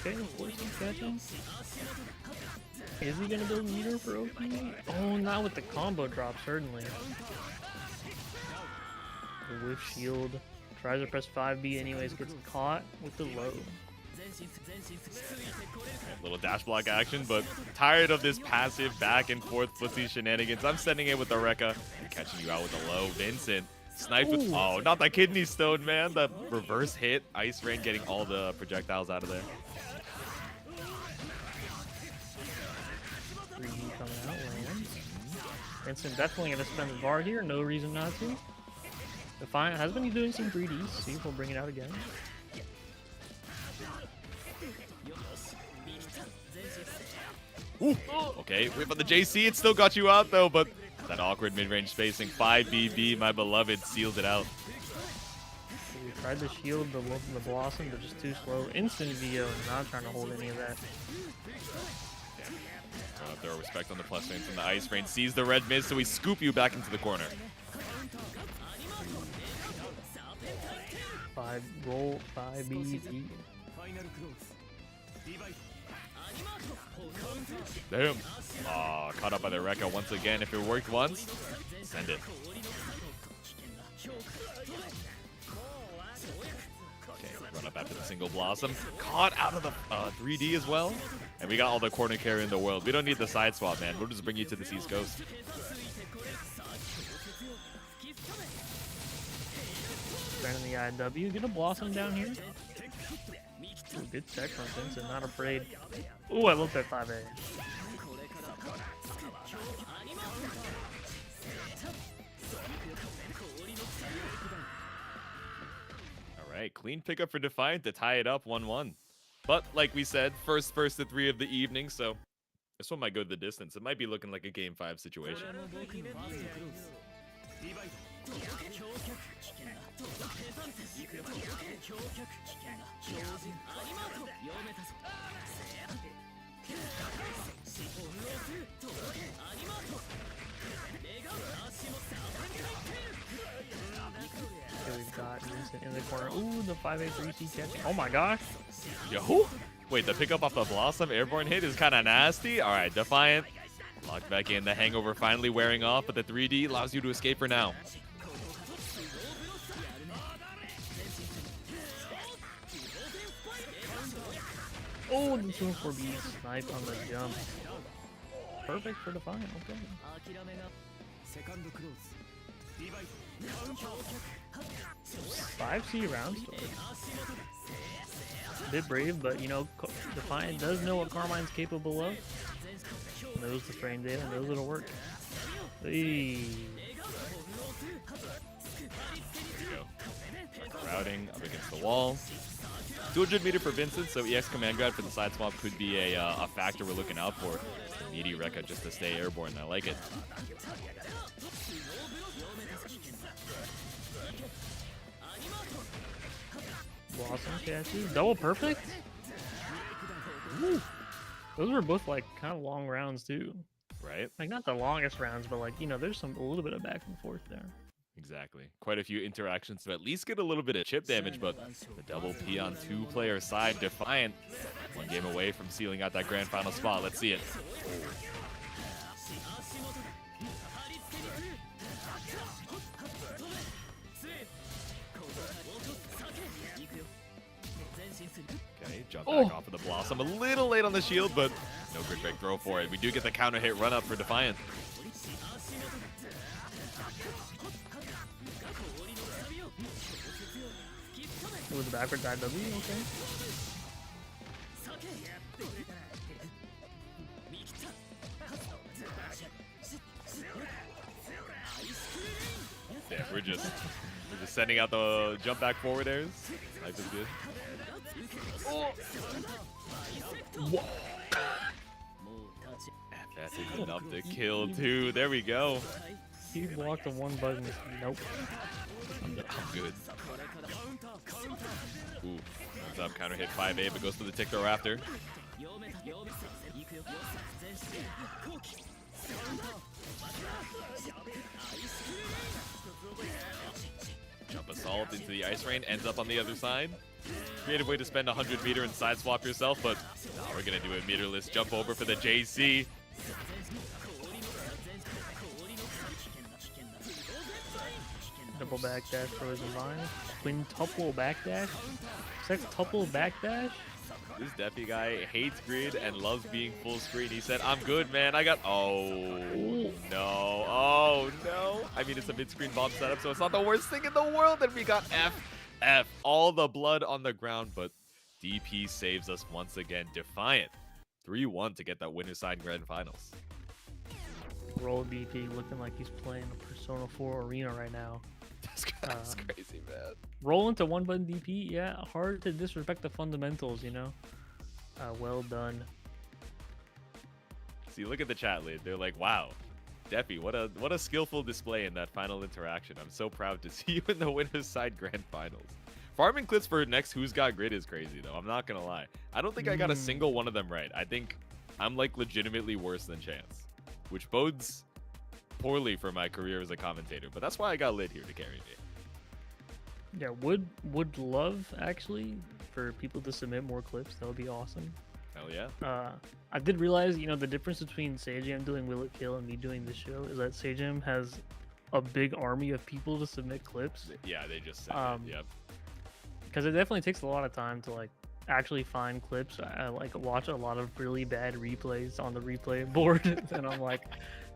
Okay, forcing catching. Is he gonna build meter for OP? Oh, not with the combo drop, certainly. The whiff shield. Tries to press 5B anyways, gets caught with the low. Little dash block action, but tired of this passive back and forth footsie shenanigans. I'm sending it with the Rekka and catching you out with the low. Vincent sniped with, oh, not the kidney stone, man. The reverse hit. Ice Rain getting all the projectiles out of there. 3D coming out, lands. Vincent definitely gonna spend the bar here, no reason not to. Defiant has been doing some 3Ds, see if we'll bring it out again. Ooh. Okay, wait, but the JC, it still got you out though, but that awkward mid-range spacing, 5BB, my beloved, seals it out. So we tried to shield the Blossom, but just too slow. Instant VO, not trying to hold any of that. Throw respect on the plus lane from the Ice Rain, sees the red mist, so we scoop you back into the corner. 5 roll, 5BB. Damn. Aw, caught up by the Rekka once again. If it worked once, send it. Okay, run up after the single Blossom. Caught out of the 3D as well. And we got all the corner carry in the world. We don't need the side swap, man. We'll just bring you to this East Coast. Brandon the IW. Get a Blossom down here. Ooh, good tech from Vincent, not afraid. Ooh, I looked at 5A. Alright, clean pickup for Defiant to tie it up 1-1. But like we said, first to 3 of the evening, so this one might go the distance. It might be looking like a game 5 situation. Okay, we've got Vincent in the corner. Ooh, the 5A 3C catching. Oh my gosh. Yo! Wait, the pickup off the Blossom airborne hit is kind of nasty. Alright, Defiant. Locked back in. The hangover finally wearing off, but the 3D allows you to escape for now. Oh, the 2-4B snipe on the jump. Perfect for Defiant, okay. 5C round story. bit brave, but you know, Defiant does know what Carmine's capable of. Knows the frame data, knows it'll work. Hey. Routing up against the wall. 200 meter for Vincent, so EX command grab for the side swap could be a factor we're looking out for. Meaty Rekka just to stay airborne. I like it. Blossom catches. Double perfect? Woo. Those were both like kind of long rounds too. Right? Like not the longest rounds, but like, you know, there's a little bit of back and forth there. Exactly. Quite a few interactions to at least get a little bit of chip damage, but the double P on two-player side, Defiant. One game away from sealing out that grand final spot. Let's see it. Okay, jump back off of the Blossom. A little late on the shield, but no grid break throw for it. We do get the counter hit run up for Defiant. With the backwards IW, okay. Yeah, we're just sending out the jump back forward airs. Life is good. Oh. That is enough to kill too. There we go. He blocked the one button. Nope. I'm good. Ooh, comes up, counter hit 5A, but goes to the tick throw after. Jump assault into the ice rain, ends up on the other side. Creative way to spend 100 meter and side swap yourself, but no, we're gonna do a meterless jump over for the JC. Double backdash for his line. Quintuple backdash. Sextuple backdash. This Defi guy hates grid and loves being full screen. He said, I'm good, man. I got... Oh, no. Oh, no. I mean, it's a mid-screen bomb setup, so it's not the worst thing in the world. And we got F. All the blood on the ground, but DP saves us once again. Defiant. 3-1 to get that winner's side grand finals. Roll DP looking like he's playing a Persona 4 arena right now. That's crazy, man. Roll into one button DP, yeah, hard to disrespect the fundamentals, you know. Well done. See, look at the chat, Lid. They're like, wow, Defi, what a skillful display in that final interaction. I'm so proud to see you in the winner's side grand finals. Farming clips for next Who's Got Grid is crazy, though. I'm not gonna lie. I don't think I got a single one of them right. I think I'm like legitimately worse than Chance, which bodes poorly for my career as a commentator, but that's why I got Lid here to carry me. Yeah, would love actually for people to submit more clips. That would be awesome. Hell yeah. I did realize, you know, the difference between Sajam doing Will It Kill and me doing this show is that Sajam has a big army of people to submit clips. Yeah, they just said it. Yep. Because it definitely takes a lot of time to like actually find clips. I like watch a lot of really bad replays on the replay board, and I'm like,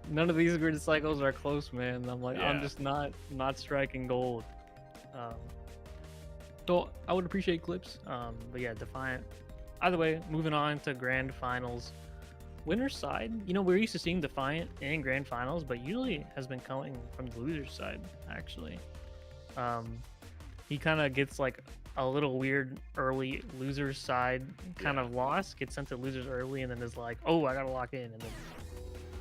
none of these grid cycles are close, man. And I'm like, Yeah. I'm just not striking gold. So I would appreciate clips. But yeah, Defiant. Either way, moving on to grand finals. Winner's side, you know, we're used to seeing Defiant in grand finals, but usually has been coming from the loser's side, actually. He kind of gets like a little weird early loser's side kind of loss, gets sent to losers early, and then is like, oh, I gotta lock in, and then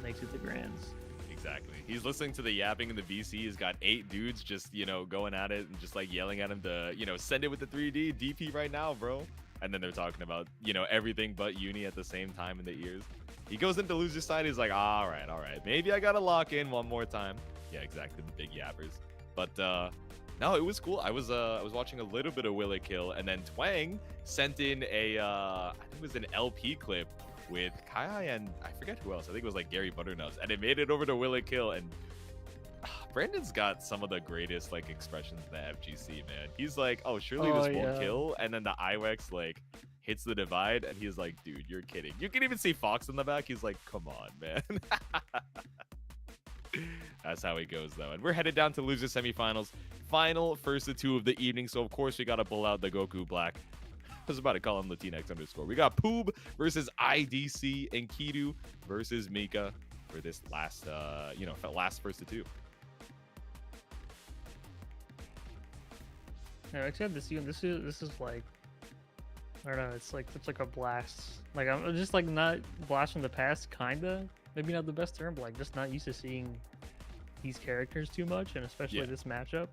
makes it the grands. Exactly. He's listening to the yapping in the VC. He's got 8 dudes just, you know, going at it and just like yelling at him to, you know, send it with the 3D DP right now, bro. And then they're talking about, you know, everything but uni at the same time in the ears. He goes into loser's side. He's like, all right. Maybe I gotta lock in one more time. Yeah, exactly. The big yappers. But no, it was cool. I was watching a little bit of Will It Kill, and then Twang sent in a I think it was an LP clip with Kai and I forget who else. I think it was like Gary Butternuts, and it made it over to Will It Kill. And Brandon's got some of the greatest like expressions in the FGC, man. He's like, oh, surely this won't kill, and then the IWEX like hits the divide, and he's like, dude, you're kidding. You can even see Fox in the back. He's like, come on, man. That's how he goes, though. And we're headed down to loser semifinals. Final first of 2 of the evening. So, of course, we got to pull out the Goku Black. was about to call him Latinx_. We got Poob versus IDC, Enkidu versus Mika for this last, last first to two. Yeah, except this is like, I don't know, it's like a blast. Like I'm just like not blast from the past, kinda. Maybe not the best term, but like just not used to seeing these characters too much, and especially this matchup.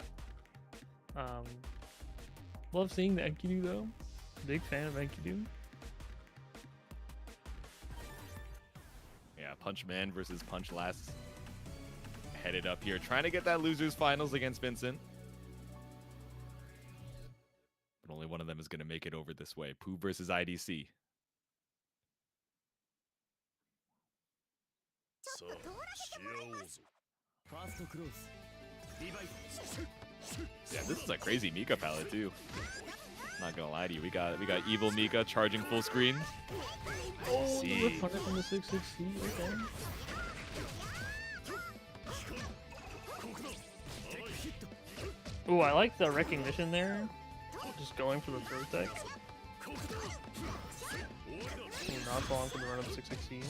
Love seeing the Enkidu though. Big fan of Enkidu. Yeah, Punch Man versus Punch Last. Headed up here, trying to get that losers finals against Vincent. But only one of them is going to make it over this way. Poob versus IDC. Yeah, this is a crazy Mika palette too. Not gonna lie to you, we got evil Mika charging full screen. Oh, the punch from the 660. Okay. Ooh, I like the recognition there. Just going for the throw tech. Not falling for the run of 660.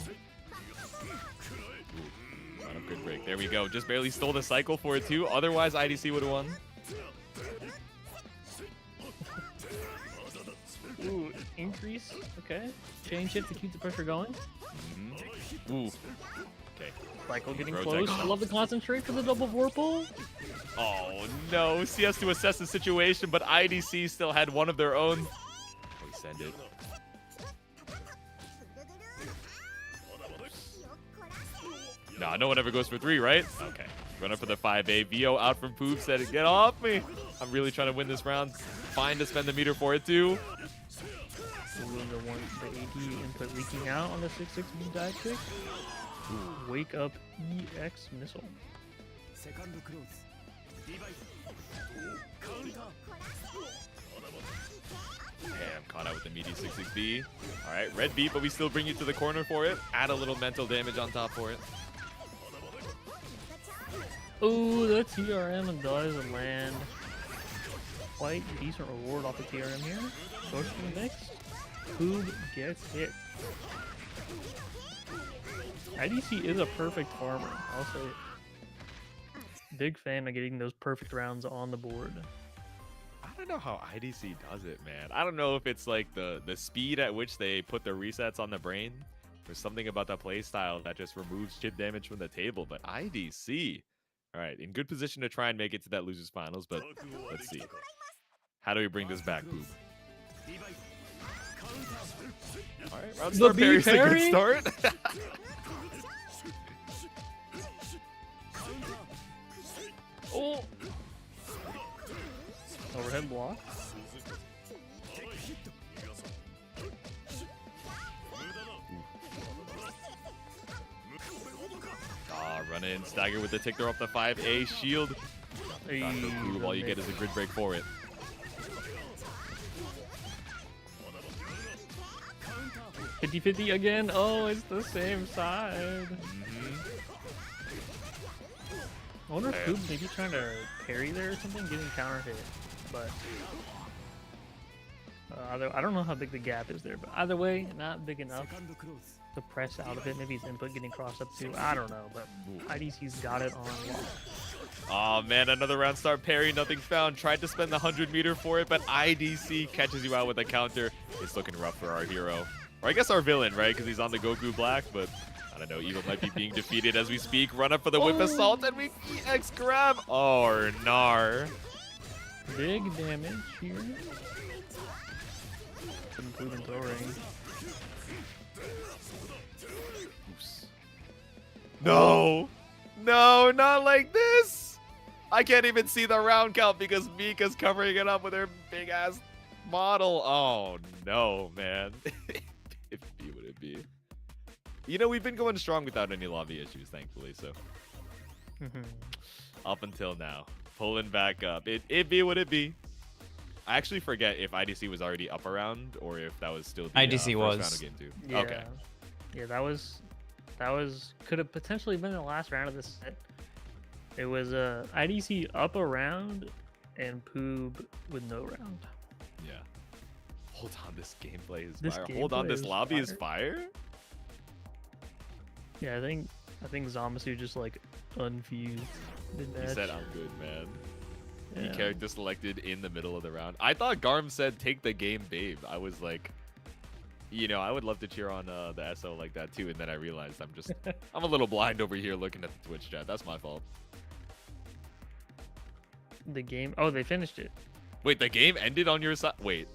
Not a good break. There we go. Just barely stole the cycle for it too. Otherwise, IDC would have won. Ooh, increase. Okay. Chain shift to keep the pressure going. Ooh. Okay. Cycle getting Throw close. tech. I love the concentrate for the double vorpal. Oh no. He has to assess the situation, but IDC still had one of their own. Oh, we send it. Nah, no one ever goes for 3, right? Okay. Run up for the 5A. VO out from Poob said, get off me. I'm really trying to win this round. Fine to spend the meter for it too. The AD input leaking out on the 660 dive kick. Wake up EX missile. Damn, caught out with the meaty 660. Alright, red beat, but we still bring you to the corner for it. Add a little mental damage on top for it. Ooh, the TRM does land. Quite decent reward off the TRM here. Goes to the mix. Poob gets hit. IDC is a perfect farmer, I'll say it. Big fan of getting those perfect rounds on the board. I don't know how IDC does it, man. I don't know if it's like the speed at which they put the resets on the brain, or something about the playstyle that just removes chip damage from the table, but IDC... Alright, in good position to try and make it to that losers finals, but let's see. How do we bring this back, Poob? Alright, round start parry's a good start. Oh! Overhead block. Run in, stagger with the ticker off the 5A shield. Not so Poob, all you get is a grid break for it. – 50-50 again. Oh, it's the same side. I wonder if Poob maybe trying to parry there or something, getting counter hit. But I don't know how big the gap is there, but either way, not big enough to press out of it. Maybe his input getting crossed up too. I don't know, but IDC's got it on lock. Oh man, another round start parry, nothing found. Tried to spend the 100 meter for it, but IDC catches you out with a counter. It's looking rough for our hero. Or I guess our villain, right? Because he's on the Goku Black, but I don't know. Evil might be being defeated as we speak. Run up for the whip assault, and we EX grab. Oh, Nar. Big damage here. Improving throw range. No! No, not like this! I can't even see the round count because Mika's covering it up with her big ass model. Oh no, man. If B would it be? You know, we've been going strong without any lobby issues, thankfully, so. Up until now. Pulling back up. It be what it be. I actually forget if IDC was already up around or if that was still the IDC first was. round of game 2. Yeah. Okay. Yeah, that was could have potentially been the last round of this set. It was IDC up a round and Poob with no round. Yeah. Hold on, this gameplay is This fire. Hold on, gameplay this is lobby is fire. fire? Yeah, I think Zamasu just like unfused. He said, I'm good, man. Yeah. He character selected in the middle of the round. I thought Garm said, take the game, babe. I was like, you know, I would love to cheer on the SO like that too. And then I realized I'm a little blind over here looking at the Twitch chat. That's my fault. The game. Oh, they finished it. Wait, the game ended on your side? Wait,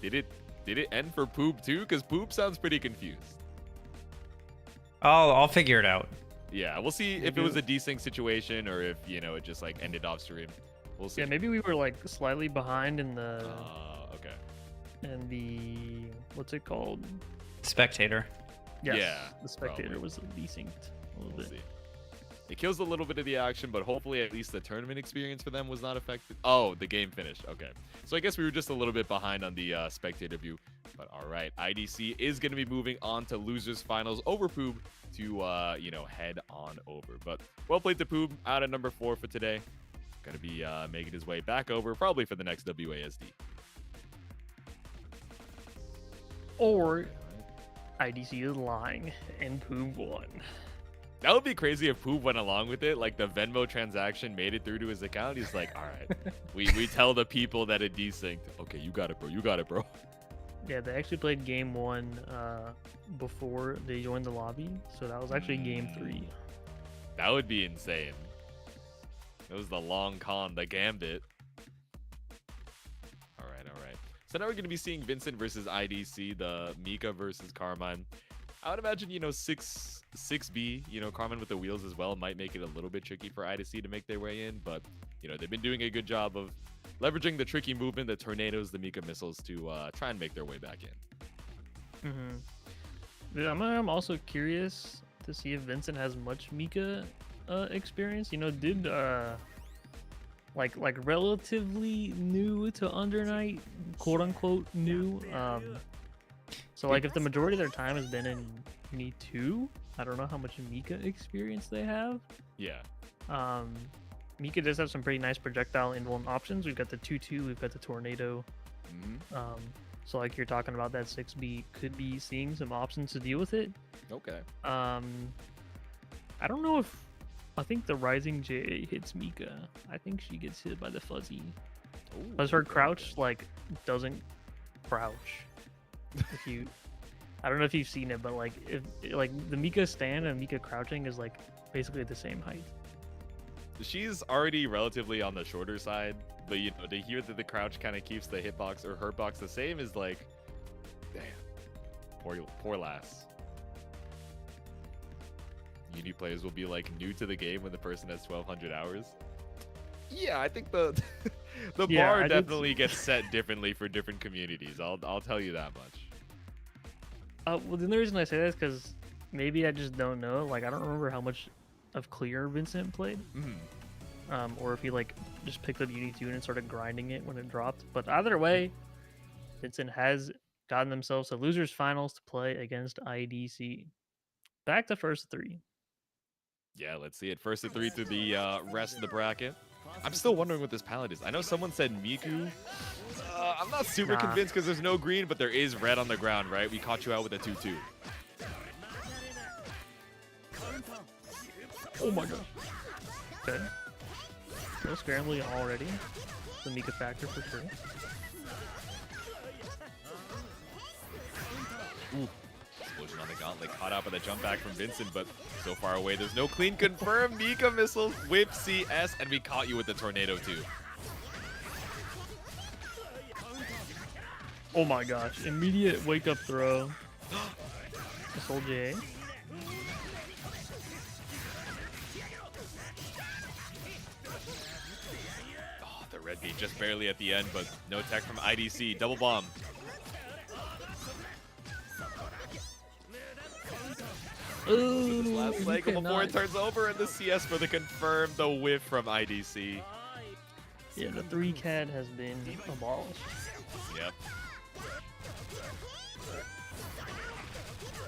did it end for Poob too? Because Poob sounds pretty confused. I'll figure it out. Yeah, we'll see if it was a desync situation or if, you know, it just like ended off stream. We'll see. Yeah, maybe we were like slightly behind in the okay. in the what's it called? Spectator. Yes, Yeah, the spectator probably. was desynced a little We'll bit. see. It kills a little bit of the action, but hopefully at least the tournament experience for them was not affected. Oh, the game finished. Okay. So I guess we were just a little bit behind on the spectator view. But all right, IDC is going to be moving on to losers finals over Poob to, you know, head on over. But well played to Poob out at number 4 for today. Going to be making his way back over probably for the next WASD. Or IDC is lying and Poob won. That would be crazy if Poob went along with it. Like the Venmo transaction made it through to his account. He's like, all right, we tell the people that it desynced. Okay, you got it, bro. You got it, bro. Yeah, they actually played game 1 before they joined the lobby, so that was actually game 3. That would be insane. It was the long con, the gambit. All right, all right. So now we're going to be seeing Vincent versus IDC, the Mika versus Carmine. I would imagine, you know, 6B, you know, Carmine with the wheels as well might make it a little bit tricky for IDC to make their way in, but, you know, they've been doing a good job of leveraging the tricky movement, the tornadoes, the Mika missiles to try and make their way back in. I'm also curious to see if Vincent has much Mika experience. You know, did like relatively new to Undernight, quote unquote new. So like if the majority of their time has been in UNI2, I don't know how much Mika experience they have. Yeah. Mika does have some pretty nice projectile invuln options. We've got the 2-2, we've got the tornado. So like you're talking about that 6B could be seeing some options to deal with it. Okay. I don't know if I think the Rising J hits Mika. I think she gets hit by the fuzzy. Because her crouch like doesn't crouch. If you, I don't know if you've seen it, but like if like the Mika stand and Mika crouching is like basically the same height. She's already relatively on the shorter side, but you know, to hear that the crouch kind of keeps the hitbox or hurtbox the same is like, damn, poor lass. Uni players will be like new to the game when the person has 1,200 hours. Yeah, I think the the bar definitely gets set differently for different communities. I'll tell you that much. Well, the only reason I say that is because maybe I just don't know. Like, I don't remember how much of Clear Vincent played. Or if he like just picked up UNI2 and started grinding it when it dropped. But either way, Vincent has gotten themselves to losers finals to play against IDC. Back to first 3. Yeah, let's see it. First to 3 through the rest of the bracket. I'm still wondering what this palette is. I know someone said Miku. I'm not super convinced because there's no green, but there is red on the ground, right? We caught you out with a 2-2. Oh my god. Okay. No scrambling already. The Mika factor for sure. Ooh. Explosion on the gauntlet, caught out by the jump back from Vincent, but so far away. There's no clean confirmed. Mika missiles, whip CS, and we caught you with the tornado too. Oh my gosh. Immediate wake up throw. Soul J. Oh, the red beat just barely at the end, but no tech from IDC. Double bomb. Ooh, This last cycle before it turns over, and the CS for the confirm, the whiff from IDC. Yeah, the 3 CAD has been abolished. Yep. There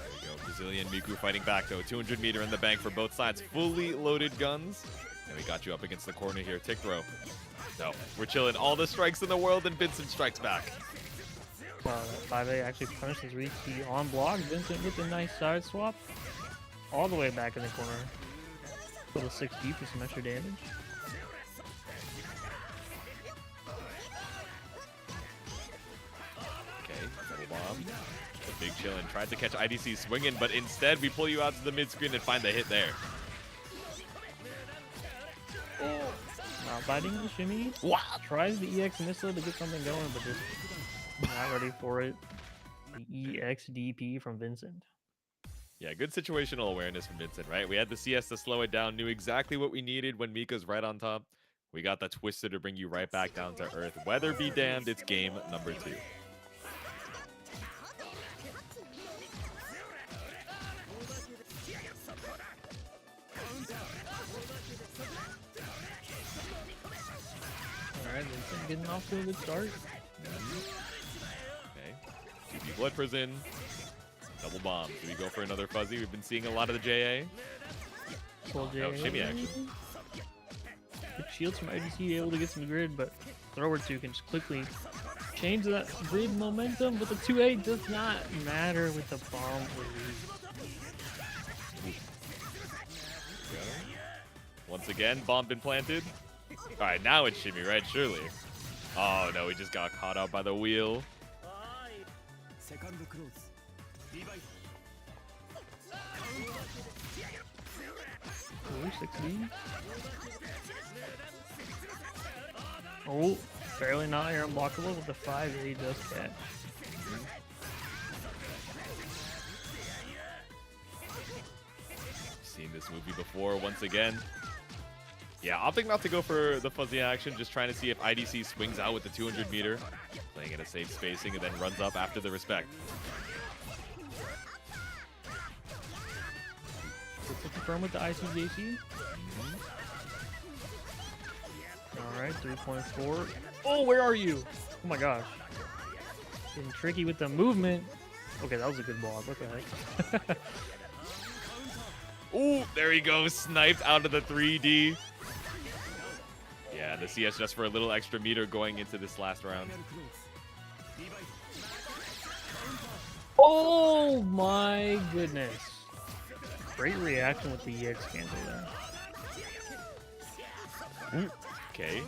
we go. Brazilian Miku fighting back though. 200 meter in the bank for both sides. Fully loaded guns. And we got you up against the corner here. Tick throw. No, we're chilling. All the strikes in the world, and Vincent strikes back. That 5A actually punishes Riki on block. Vincent with a nice side swap. All the way back in the corner. Little 6D for some extra damage. Okay, double bomb. The big chill and tried to catch IDC swinging, but instead we pull you out to the mid screen and find the hit there. Not biting the shimmy. Wow. Tries the EX missile to get something going, but just not ready for it. The EX DP from Vincent. Yeah, good situational awareness from Vincent, right? We had the CS to slow it down, knew exactly what we needed when Mika's right on top. We got the Twister to bring you right back down to earth. Weather be damned, it's game number 2. Alright, Vincent getting off to a good start. Okay, 2B Blood Prison. Double bomb. Do we go for another fuzzy? We've been seeing a lot of the JA. Full JA. Oh, shimmy action. Good shields from IDC, able to get some grid, but thrower 2 can just quickly change that grid momentum, but the 2A does not matter with the bomb release. Once again, bomb been planted. Alright, now it's shimmy, right? Surely. Oh no, we just got caught out by the wheel. Ooh, 6B. Oh, barely not air unblockable, but the 5A does catch. Seen this movie before once again. Yeah, opting not to go for the fuzzy action, just trying to see if IDC swings out with the 200 meter. Playing at a safe spacing and then runs up after the respect. Confirm with the ICJC. Alright, 3.4. Oh, where are you? Oh my gosh. Getting tricky with the movement. Okay, that was a good block. What the heck? Ooh, there he goes. Sniped out of the 3D. Yeah, the CS just for a little extra meter going into this last round. Oh my goodness. Great reaction with the EX cancel there. Okay.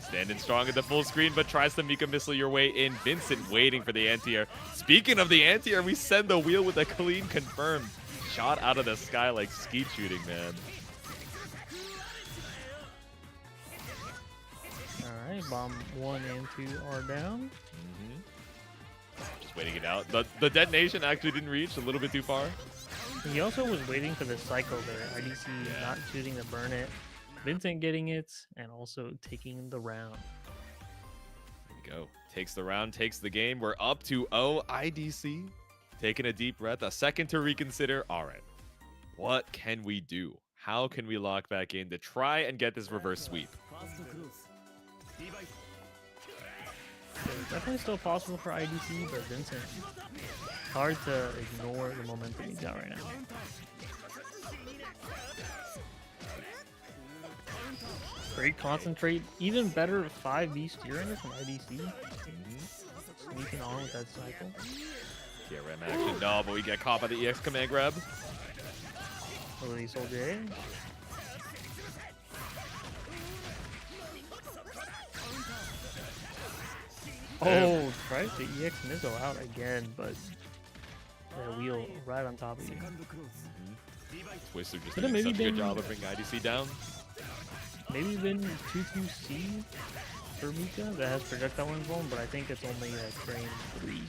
Standing strong at the full screen, but tries to Mika missile your way in. Vincent waiting for the anti-air. Speaking of the anti-air, we send the wheel with a clean confirmed. Shot out of the sky like skeet shooting, man. Alright, bomb 1 and 2 are down. Just waiting it out. The detonation actually didn't reach, a little bit too far. He also was waiting for the cycle there. IDC not choosing to burn it. Vincent getting it, and also taking the round. There we go. Takes the round, takes the game. We're up to 0. IDC taking a deep breath, a second to reconsider. All right, what can we do? How can we lock back in to try and get this reverse sweep? It's definitely still possible for IDC, but Vincent, hard to ignore the momentum he's got right now. Great concentrate, even better 5B steering from IDC. Sneaking on with that cycle. Yeah, ram action. No, but we get caught by the EX command grab. Release Soul J. Oh, tries the EX missile out again, but the wheel right on top of you. Twister just Could've doing maybe such a good been- job of bringing IDC down. Maybe been 2-2C for Mika that has projectile involved, but I think it's only a train 3.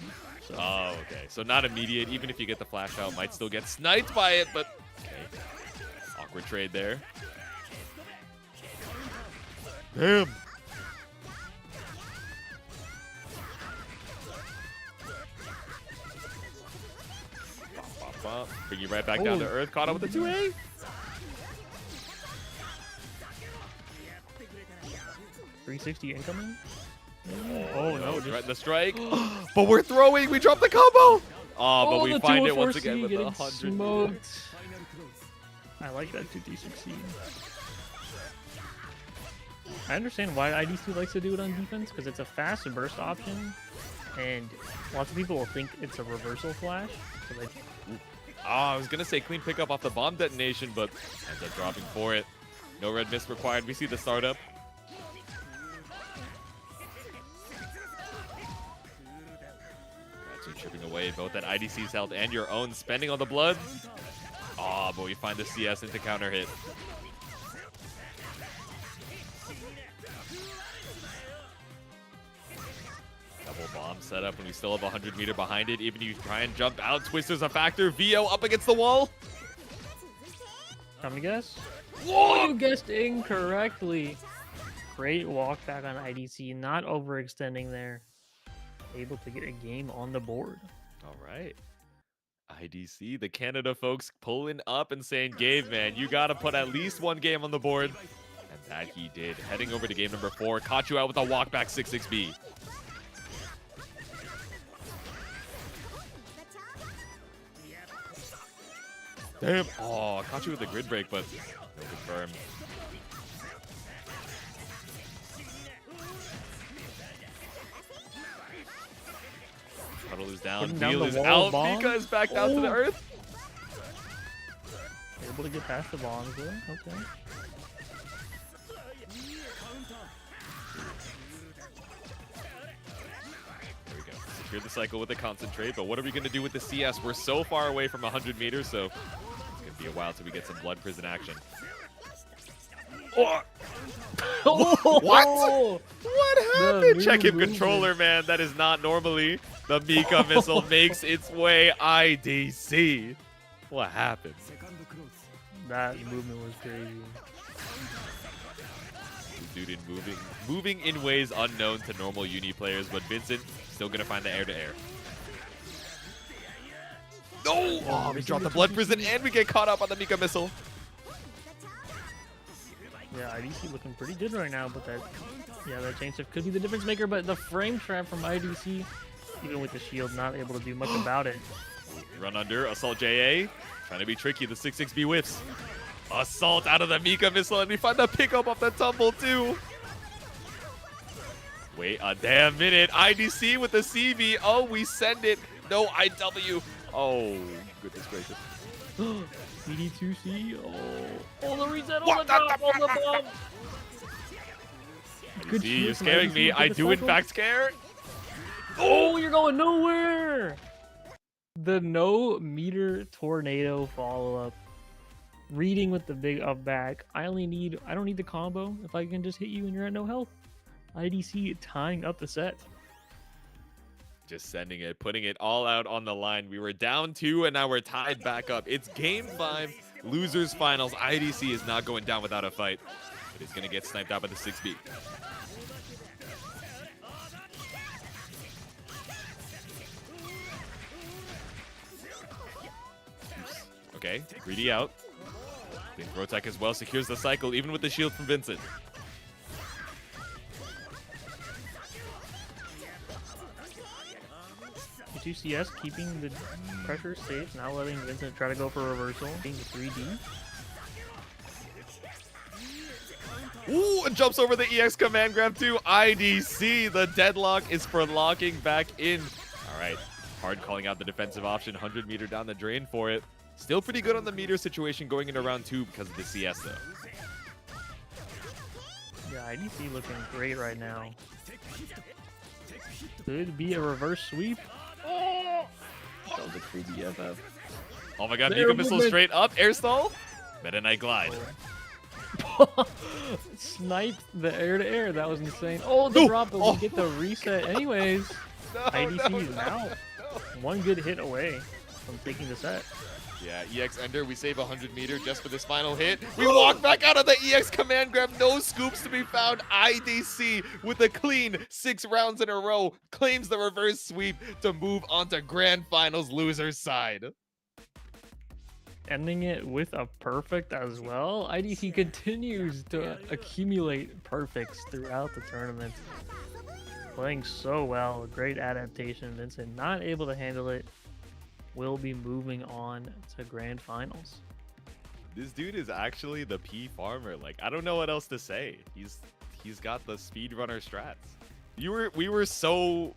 So. Oh, okay. So not immediate. Even if you get the flash out, might still get sniped by it, but okay. Awkward trade there. Damn. Bop, bop. Bring you right back down to earth. Caught up with the 2A. .360 incoming. Oh no! Just... Threaten the strike. But we're throwing. We dropped the combo. Oh, but we the find it once 204C again with the getting 100. smoked. I like that 2D16. I understand why IDC likes to do it on defense because it's a fast burst option, And lots of people will think it's a reversal flash. So they... I was going to say clean pickup off the bomb detonation, but ends up dropping for it. No red mist required. We see the startup. Chipping away both at IDC's health and your own, spending on the blood. Oh, but we find the CS into counter hit. Double bomb setup, and we still have 100 meter behind it. Even if you try and jump out, Twister's a factor. VO up against the wall. Time to guess. Whoa! You guessed incorrectly. Great walk back on IDC, not overextending there. Able to get a game on the board. All right. IDC, the Canada folks pulling up and saying, Gabe, man, you got to put at least one game on the board. And that he did. Heading over to game number 4. Caught you out with a walk back 6-6B. Damn. Oh, caught you with the grid break, but no confirm. Huddle is down, Wheel is out, Mika is back down to the earth. Able to get past the bombs there, okay. There we go. Secure the cycle with the concentrate, but what are we going to do with the CS? We're so far away from 100 meters, so it's going to be a while till we get some blood prison action. Oh. What? What happened? Check him, controller, man. That is not normally. The Mika missile makes its way IDC. What happened? That movement was crazy. Dude, moving in ways unknown to normal Uni players, but Vincent still gonna find the air-to-air. No! Oh, we dropped the blood prison and we get caught up on the Mika missile. Yeah, IDC looking pretty good right now, but that chain shift could be the difference maker, but the frame trap from IDC, even with the shield, not able to do much about it. Run under, Assault JA, trying to be tricky, the 6-6B whiffs. Assault out of the Mika missile, and we find the pickup off the tumble too. Wait a damn minute, IDC with the CV, oh, we send it, no IW. Oh, goodness gracious. CD2C, oh, the reset on the top, on the bomb. Good IDC, you're scaring me, I do in fact scare. Oh, you're going nowhere! The no meter tornado follow-up. Reading with the big up back. I don't need the combo if I can just hit you and you're at no health. IDC tying up the set. Just sending it, putting it all out on the line. We were down 2 and now we're tied back up. It's game 5, losers finals. IDC is not going down without a fight, but he's gonna get sniped out by the 6B. Okay, greedy out. I think Rotech as well secures the cycle, even with the shield from Vincent. CS keeping the pressure safe, not letting Vincent try to go for reversal. Being 3D. Ooh, and jumps over the EX command grab to IDC. The deadlock is for locking back in. All right, Hard calling out the defensive option, 100 meter down the drain for it. Still pretty good on the meter situation going into round 2 because of the CS though. Yeah, IDC looking great right now. Could be a reverse sweep. Oh! That was a creepy FF. Oh my god, Mika missile straight up, air stall. Meta Knight glide. Sniped the air to air, that was insane. Oh, the drop, but we get the reset anyways. IDC is now one good hit away from taking the set. Yeah, EX Ender, we save 100 meter just for this final hit. We walk back out of the EX command grab, no scoops to be found. IDC with a clean 6 rounds in a row claims the reverse sweep to move on to grand finals loser's side. Ending it with a perfect as well. IDC continues to accumulate perfects throughout the tournament. Playing so well, great adaptation. Vincent not able to handle it. Will be moving on to grand finals. This dude is actually the P farmer. Like, I don't know what else to say. He's got the speedrunner strats. We were so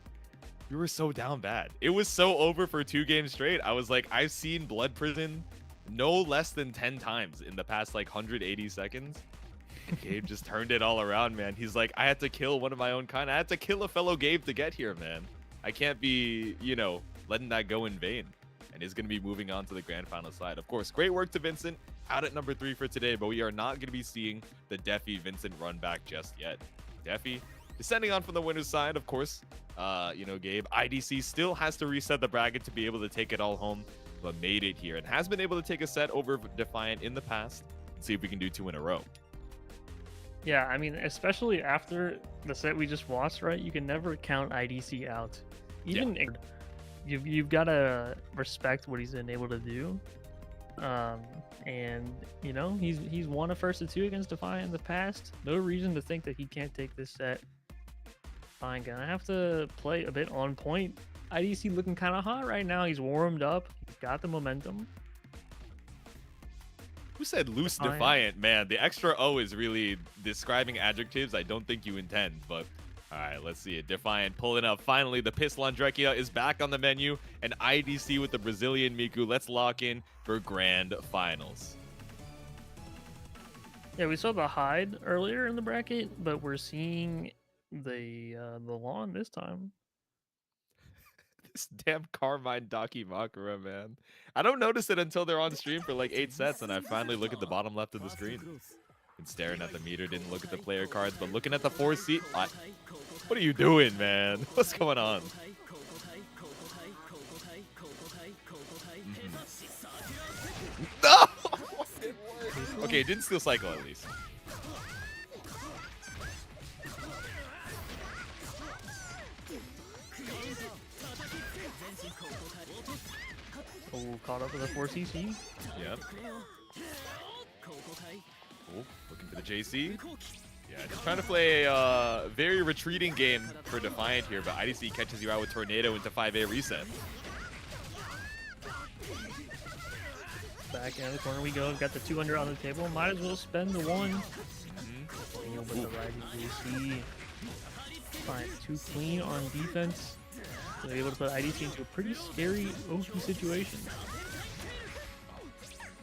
we were so down bad. It was so over for 2 games straight. I was like, I've seen Blood Prison no less than 10 times in the past like 180 seconds. Gabe just turned it all around, man. He's like, I had to kill one of my own kind. I had to kill a fellow Gabe to get here, man. I can't be, you know, letting that go in vain. And he's going to be moving on to the grand final side. Of course, great work to Vincent out at number 3 for today, but we are not going to be seeing the Defi Vincent run back just yet. Defi descending on from the winner's side, of course. You know, Gabe, IDC still has to reset the bracket to be able to take it all home, but made it here and has been able to take a set over Defiant in the past. Let's see if we can do 2 in a row. Yeah, I mean, especially after the set we just watched, right? You can never count IDC out. Even you've got to respect what he's been able to do. And you know, he's won a first of 2 against Defiant in the past. No reason to think that he can't take this set. Fine, gonna have to play a bit on point. IDC looking kind of hot right now. He's warmed up. He's got the momentum. Who said loose Defiant? Man, the extra O is really describing adjectives I don't think you intend, but all right, let's see it. Defiant pulling up. Finally, the Piss Londrekia is back on the menu, and IDC with the Brazilian Miku. Let's lock in for grand finals. Yeah, we saw the Hyde earlier in the bracket, but we're seeing the lawn this time. This damn Carmine Daki Makura, man. I don't notice it until they're on stream for like 8 sets, and I finally look at the bottom left of the screen. Been staring at the meter, didn't look at the player cards, but looking at the 4 seat. What are you doing, man? What's going on? No! Okay, it didn't steal cycle at least. Oh, caught up with a 4CC. Yep. Oh, looking for the JC. Yeah, just trying to play a very retreating game for Defiant here, but IDC catches you out with Tornado into 5A reset. Back in the corner we go. We've got the 200 on the table. Might as well spend the 1. With the rising JC. Fine, too clean on defense. So they're able to put IDC into a pretty scary OP situation.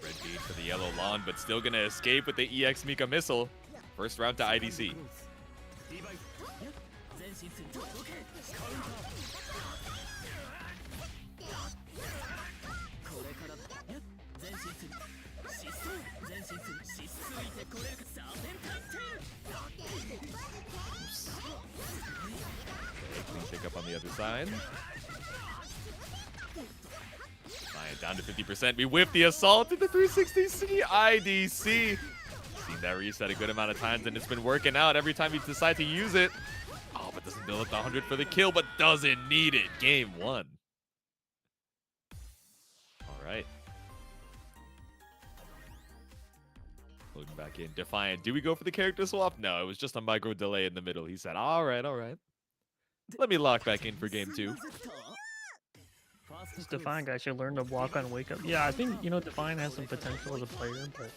Red bead for the yellow lawn, but still gonna escape with the EX Mika missile. First round to IDC. Clean pick up on the other side. Down to 50%. We whip the assault into 360C. IDC. Seen that reset a good amount of times, and it's been working out every time you decide to use it. Oh, but doesn't build up the 100 for the kill, but doesn't need it. Game 1. All right. Loading back in. Defiant. Do we go for the character swap? No, it was just a micro delay in the middle. He said, all right, all right. Let me lock back in for game 2. This Defiant guy should learn to block on wake up. Yeah, I think, you know, Defiant has some potential as a player, but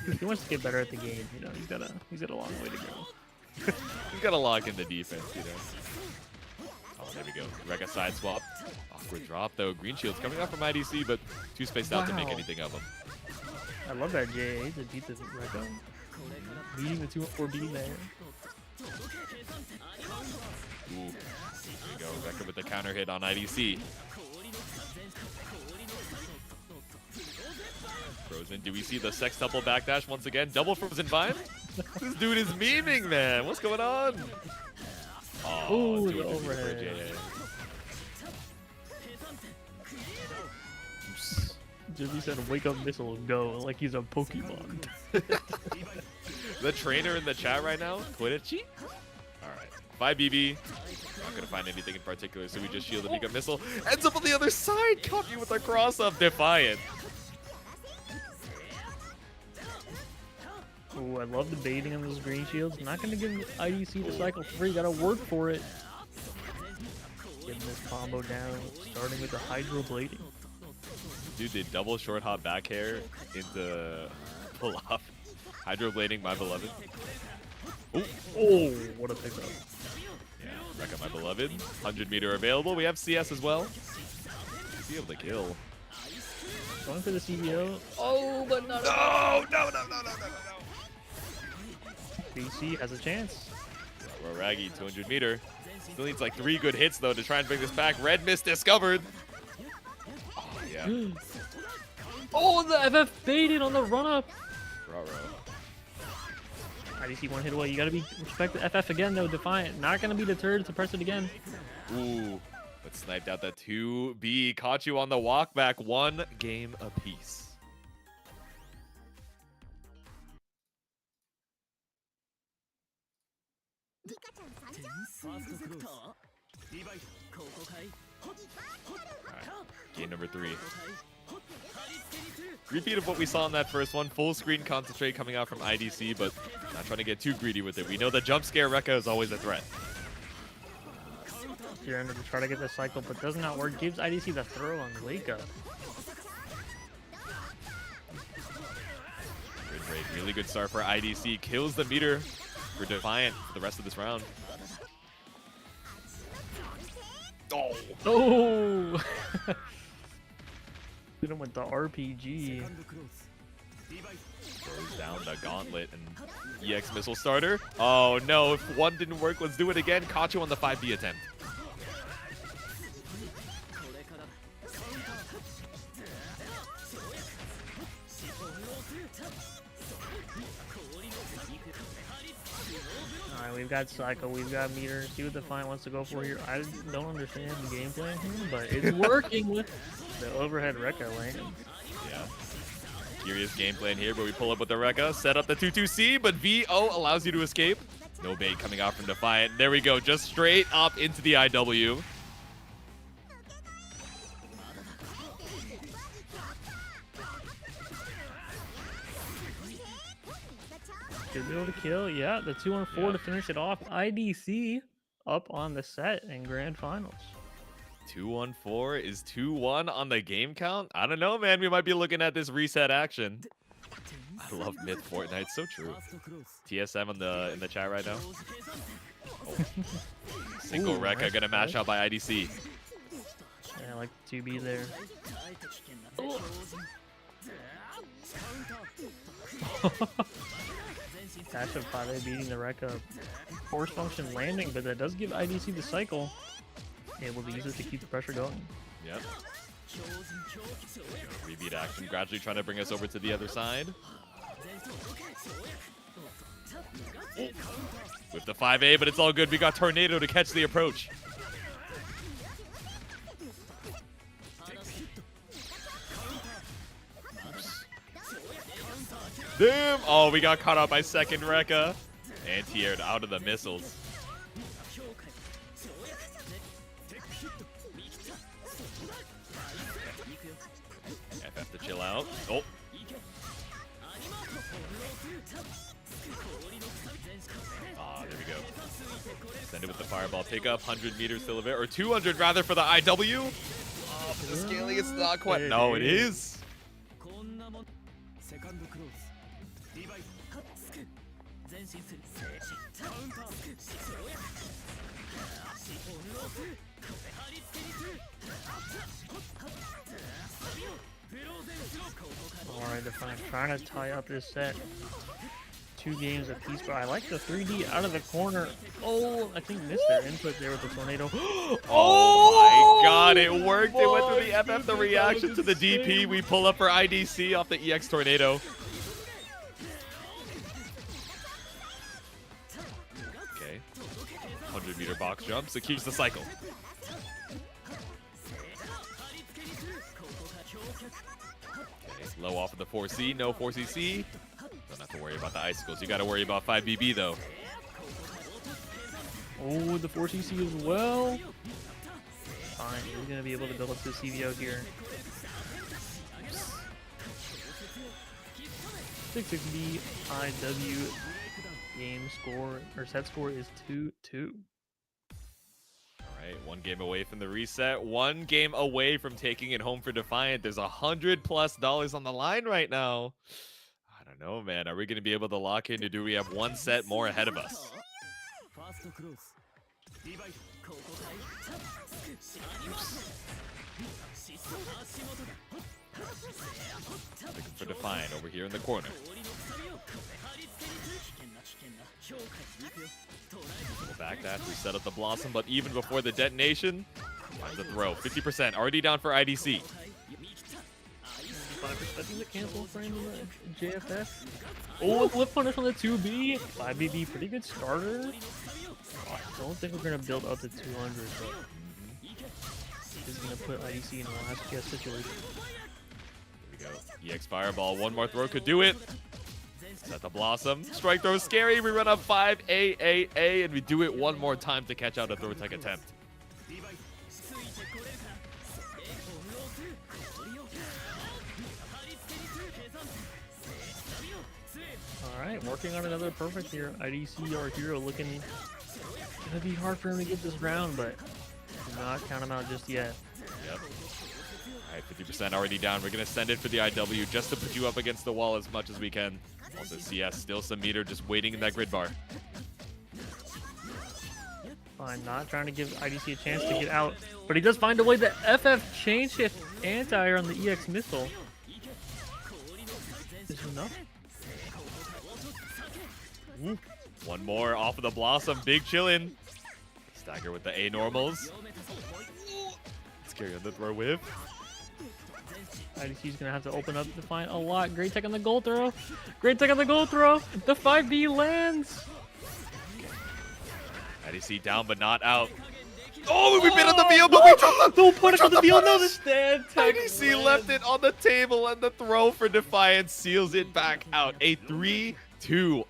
if he wants to get better at the game, you know, he's got a long way to go. He's got to lock in the defense, you know. Oh, there we go. Rekka side swap. Awkward drop though. Green shield's coming out from IDC, but too spaced out to make anything of him. I love that JA to beat the Rekka. Beating the 2-4B there. Ooh. There we go. Rekka with the counter hit on IDC. Frozen. Do we see the sextuple backdash once again? Double frozen vine? This dude is memeing, man. What's going on? Oh, the overhead. Jimmy said, "Wake up, missile, go!" Like he's a Pokemon. The trainer in the chat right now, Quidditchy. All right, 5 BB. Not gonna find anything in particular, so we just shield the Mika missile. Ends up on the other side. Caught you with a cross up. Defiant. Oh, I love the baiting on those green shields. Not gonna give IDC the cycle free. Gotta work for it. Getting this combo down, starting with the hydro blading. Dude did double short hop back hair into pull off. Hydro blading, my beloved. Oh, what a pickup. Yeah. Rekka, my beloved. 100-meter available. We have CS as well. Be able to kill. Going for the CBO. Oh, but not. No. BC has a chance. Well, Raggy, 200-meter. Still needs like 3 good hits, though, to try and bring this back. Red Mist discovered. Oh, yeah. Oh, the FF baited on the run-up. Ruh-roh. IDC one hit away. You gotta be respect the FF again, though. Defiant. Not gonna be deterred to press it again. Ooh. But sniped out the 2B. Caught you on the walk back. 1 game apiece. Game number 3. Repeat of what we saw in that first one. Full screen concentrate coming out from IDC, but not trying to get too greedy with it. We know the jump scare Rekka is always a threat. You're to try to get the cycle, but does not work. Gives IDC the throw on Mika. Great, really good start for IDC. Kills the meter for Defiant for the rest of this round. Oh! Oh! Hit him with the RPG. Throws down the gauntlet and EX missile starter. Oh no, if one didn't work, let's do it again. Caught you on the 5B attempt. Alright, we've got Psycho, we've got Meter. See what Defiant wants to go for here. I don't understand the game plan here, but it's working with the overhead Rekka lane. Yeah. Curious game plan here, but we pull up with the Rekka, set up the 2-2C, but VO allows you to escape. No bait coming out from Defiant. There we go, just straight up into the IW. Should be able to kill. Yeah, the 2-on-4 to finish it off. IDC up on the set in grand finals. 2-on-4 is 2-1 on the game count. I don't know, man. We might be looking at this reset action. I love mid Fortnite. So true. TSM in the chat right now. Oh. Single Rekka gonna mash out by IDC. Yeah, I like the 2B there. Oh. Dash of 5A beating the Rekka. Force function landing, but that does give IDC the cycle. Able to use it to keep the pressure going. Yep. Rebeat action, gradually trying to bring us over to the other side. With the 5A, but it's all good. We got Tornado to catch the approach. Damn! Oh, we got caught up by second Rekka. Anti-aired out of the missiles. FF to chill out. Oh. Ah, there we go. Send it with the fireball pickup. 100 meters to Levit, or 200 rather for the IW. Oh, but the scaling is not quite. No, it is. Alright, Defiant trying to tie up this set. 2 games apiece, but I like the 3D out of the corner. Oh, I think missed their input there with the tornado. Oh my god, it worked. It went through the FF, the reaction to the DP. We pull up for IDC off the EX tornado. Okay. 100-meter box jump secures the cycle. Okay, low off of the 4C, no 4CC. Don't have to worry about the icicles. You got to worry about 5BB though. Oh, the 4CC as well. Fine, he's going to be able to build up to the CVO here. 6-6B IW game score, or set score is 2-2. Alright, 1 game away from the reset. 1 game away from taking it home for Defiant. There's $100+ on the line right now. I don't know, man. Are we going to be able to lock in, or do we have 1 set more ahead of us? Looking for Defiant over here in the corner. Little back dash, we set up the Blossom, but even before the detonation, finds the throw. 50% already down for IDC. 5% the cancel frame in the JFF. Oh, flip punish on the 2B. 5BB, pretty good starter. I don't think we're going to build up to 200, but this is going to put IDC in a last guess situation. Here we go. EX Fireball, one more throw could do it. Set the Blossom. Strike throw is scary. We run up 5 AAA, and we do it one more time to catch out a throw tech attempt. Alright, working on another perfect here. IDC, our hero, looking gonna be hard for him to get this round, but do not count him out just yet. Yep. Alright, 50% already down. We're gonna send it for the IW just to put you up against the wall as much as we can. Also, CS still some meter just waiting in that grid bar. Fine, not trying to give IDC a chance to get out, but he does find a way to FF chain shift anti-air on the EX missile. Is it enough? Ooh. One more off of the Blossom. Big chillin'. Stagger with the A normals. Scary on the throw whip. IDC's gonna have to open up Defiant a lot. Great tech on the goal throw. Great tech on the goal throw. The 5B lands. IDC down but not out. Oh, we've been on the field, but we dropped the... Don't put it on the field. No, the stand tech. IDC left it on the table, and the throw for Defiant seals it back out. A 3-2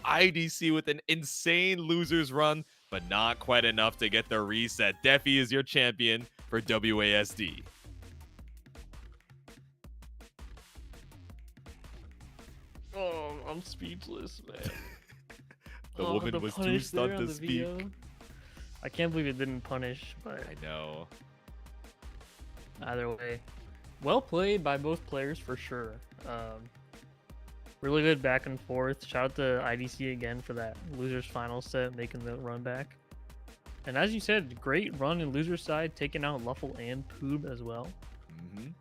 IDC with an insane losers run, but not quite enough to get the reset. Defi is your champion for WASD. Oh, I'm speechless, man. The woman was too stunned to speak. I can't believe it didn't punish, but I know. Either way, well played by both players for sure. Really good back and forth. Shout out to IDC again for that losers final set, making the run back. And as you said, great run in loser side, taking out LuFL and Poob as well.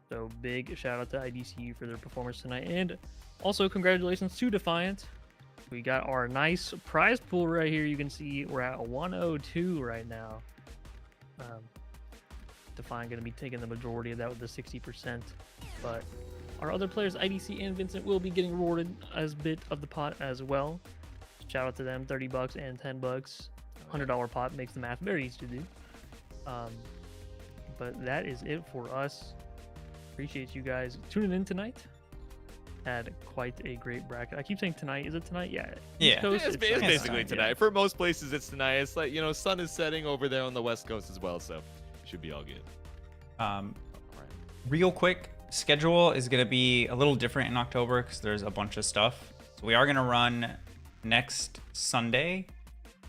So big shout out to IDC for their performance tonight, and also congratulations to Defiant. We got our nice prize pool right here. You can see we're at 102 right now. Defiant going to be taking the majority of that with the 60%, but our other players, IDC and Vincent, will be getting rewarded as a bit of the pot as well. Shout out to them, $30 and $10. $100 pot makes the math very easy to do. But that is it for us. Appreciate you guys tuning in tonight. Had quite a great bracket. I keep saying tonight. Is it tonight? Yeah. Yeah. It's basically tonight, tonight. yeah. For most places, it's tonight. It's like, you know, sun is setting over there on the West Coast as well, so should be all good. Real quick, schedule is going to be a little different in October because there's a bunch of stuff. So we are going to run next Sunday,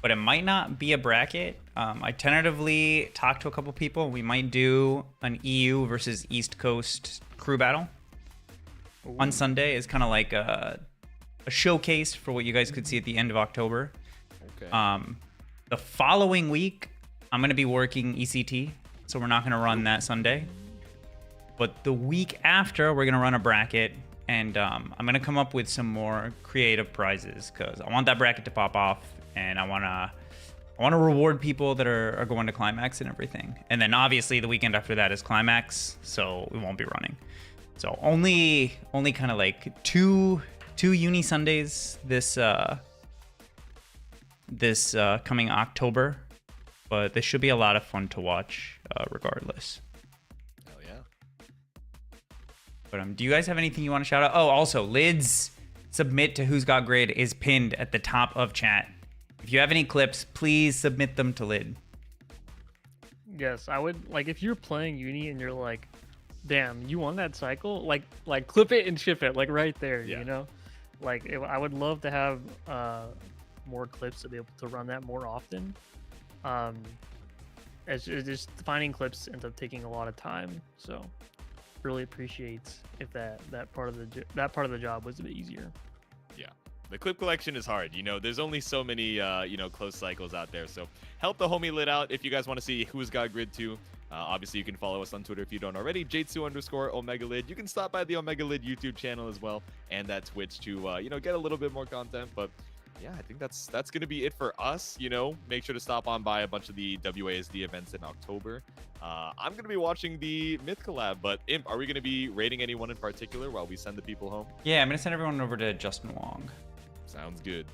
but it might not be a bracket. I tentatively talked to a couple people. We might do an EU versus East Coast crew battle. Ooh. On Sunday is kind of like a showcase for what you guys could see at the end of October. Okay. The following week, I'm going to be working ECT, so we're not going to run that Sunday. But the week after, we're going to run a bracket, and I'm going to come up with some more creative prizes because I want that bracket to pop off, and I want to reward people that are going to Climax and everything. And then obviously the weekend after that is Climax, so we won't be running. So only kind of like two uni Sundays this coming October, but this should be a lot of fun to watch regardless. Hell yeah. But do you guys have anything you want to shout out? Oh, also Lid's submit to Who's Got Grid is pinned at the top of chat. If you have any clips, please submit them to Lid. Yes, I would, like, if you're playing Uni and you're like, damn, you won that cycle, like clip it and ship it, like right there. Yeah. You know, like I would love to have more clips to be able to run that more often. It's just finding clips ends up taking a lot of time, so really appreciate if that part of the job was a bit easier. Yeah. The clip collection is hard. You know, there's only so many, you know, close cycles out there. So help the homie Lid out if you guys want to see who's got Grid 2. Obviously, you can follow us on Twitter if you don't already. Jaytsu_OmegaLid. You can stop by the Omega Lid YouTube channel as well and that Twitch to, you know, get a little bit more content. But yeah, I think that's going to be it for us. You know, make sure to stop on by a bunch of the WASD events in October. I'm going to be watching the Myth collab, but Imp, are we going to be rating anyone in particular while we send the people home? Yeah, I'm going to send everyone over to Justin Wong. Sounds good.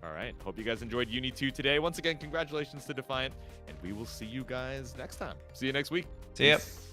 All right. Hope you guys enjoyed UNI2 today. Once again, congratulations to Defiant, and we will see you guys next time. See you next week. See ya. Peace.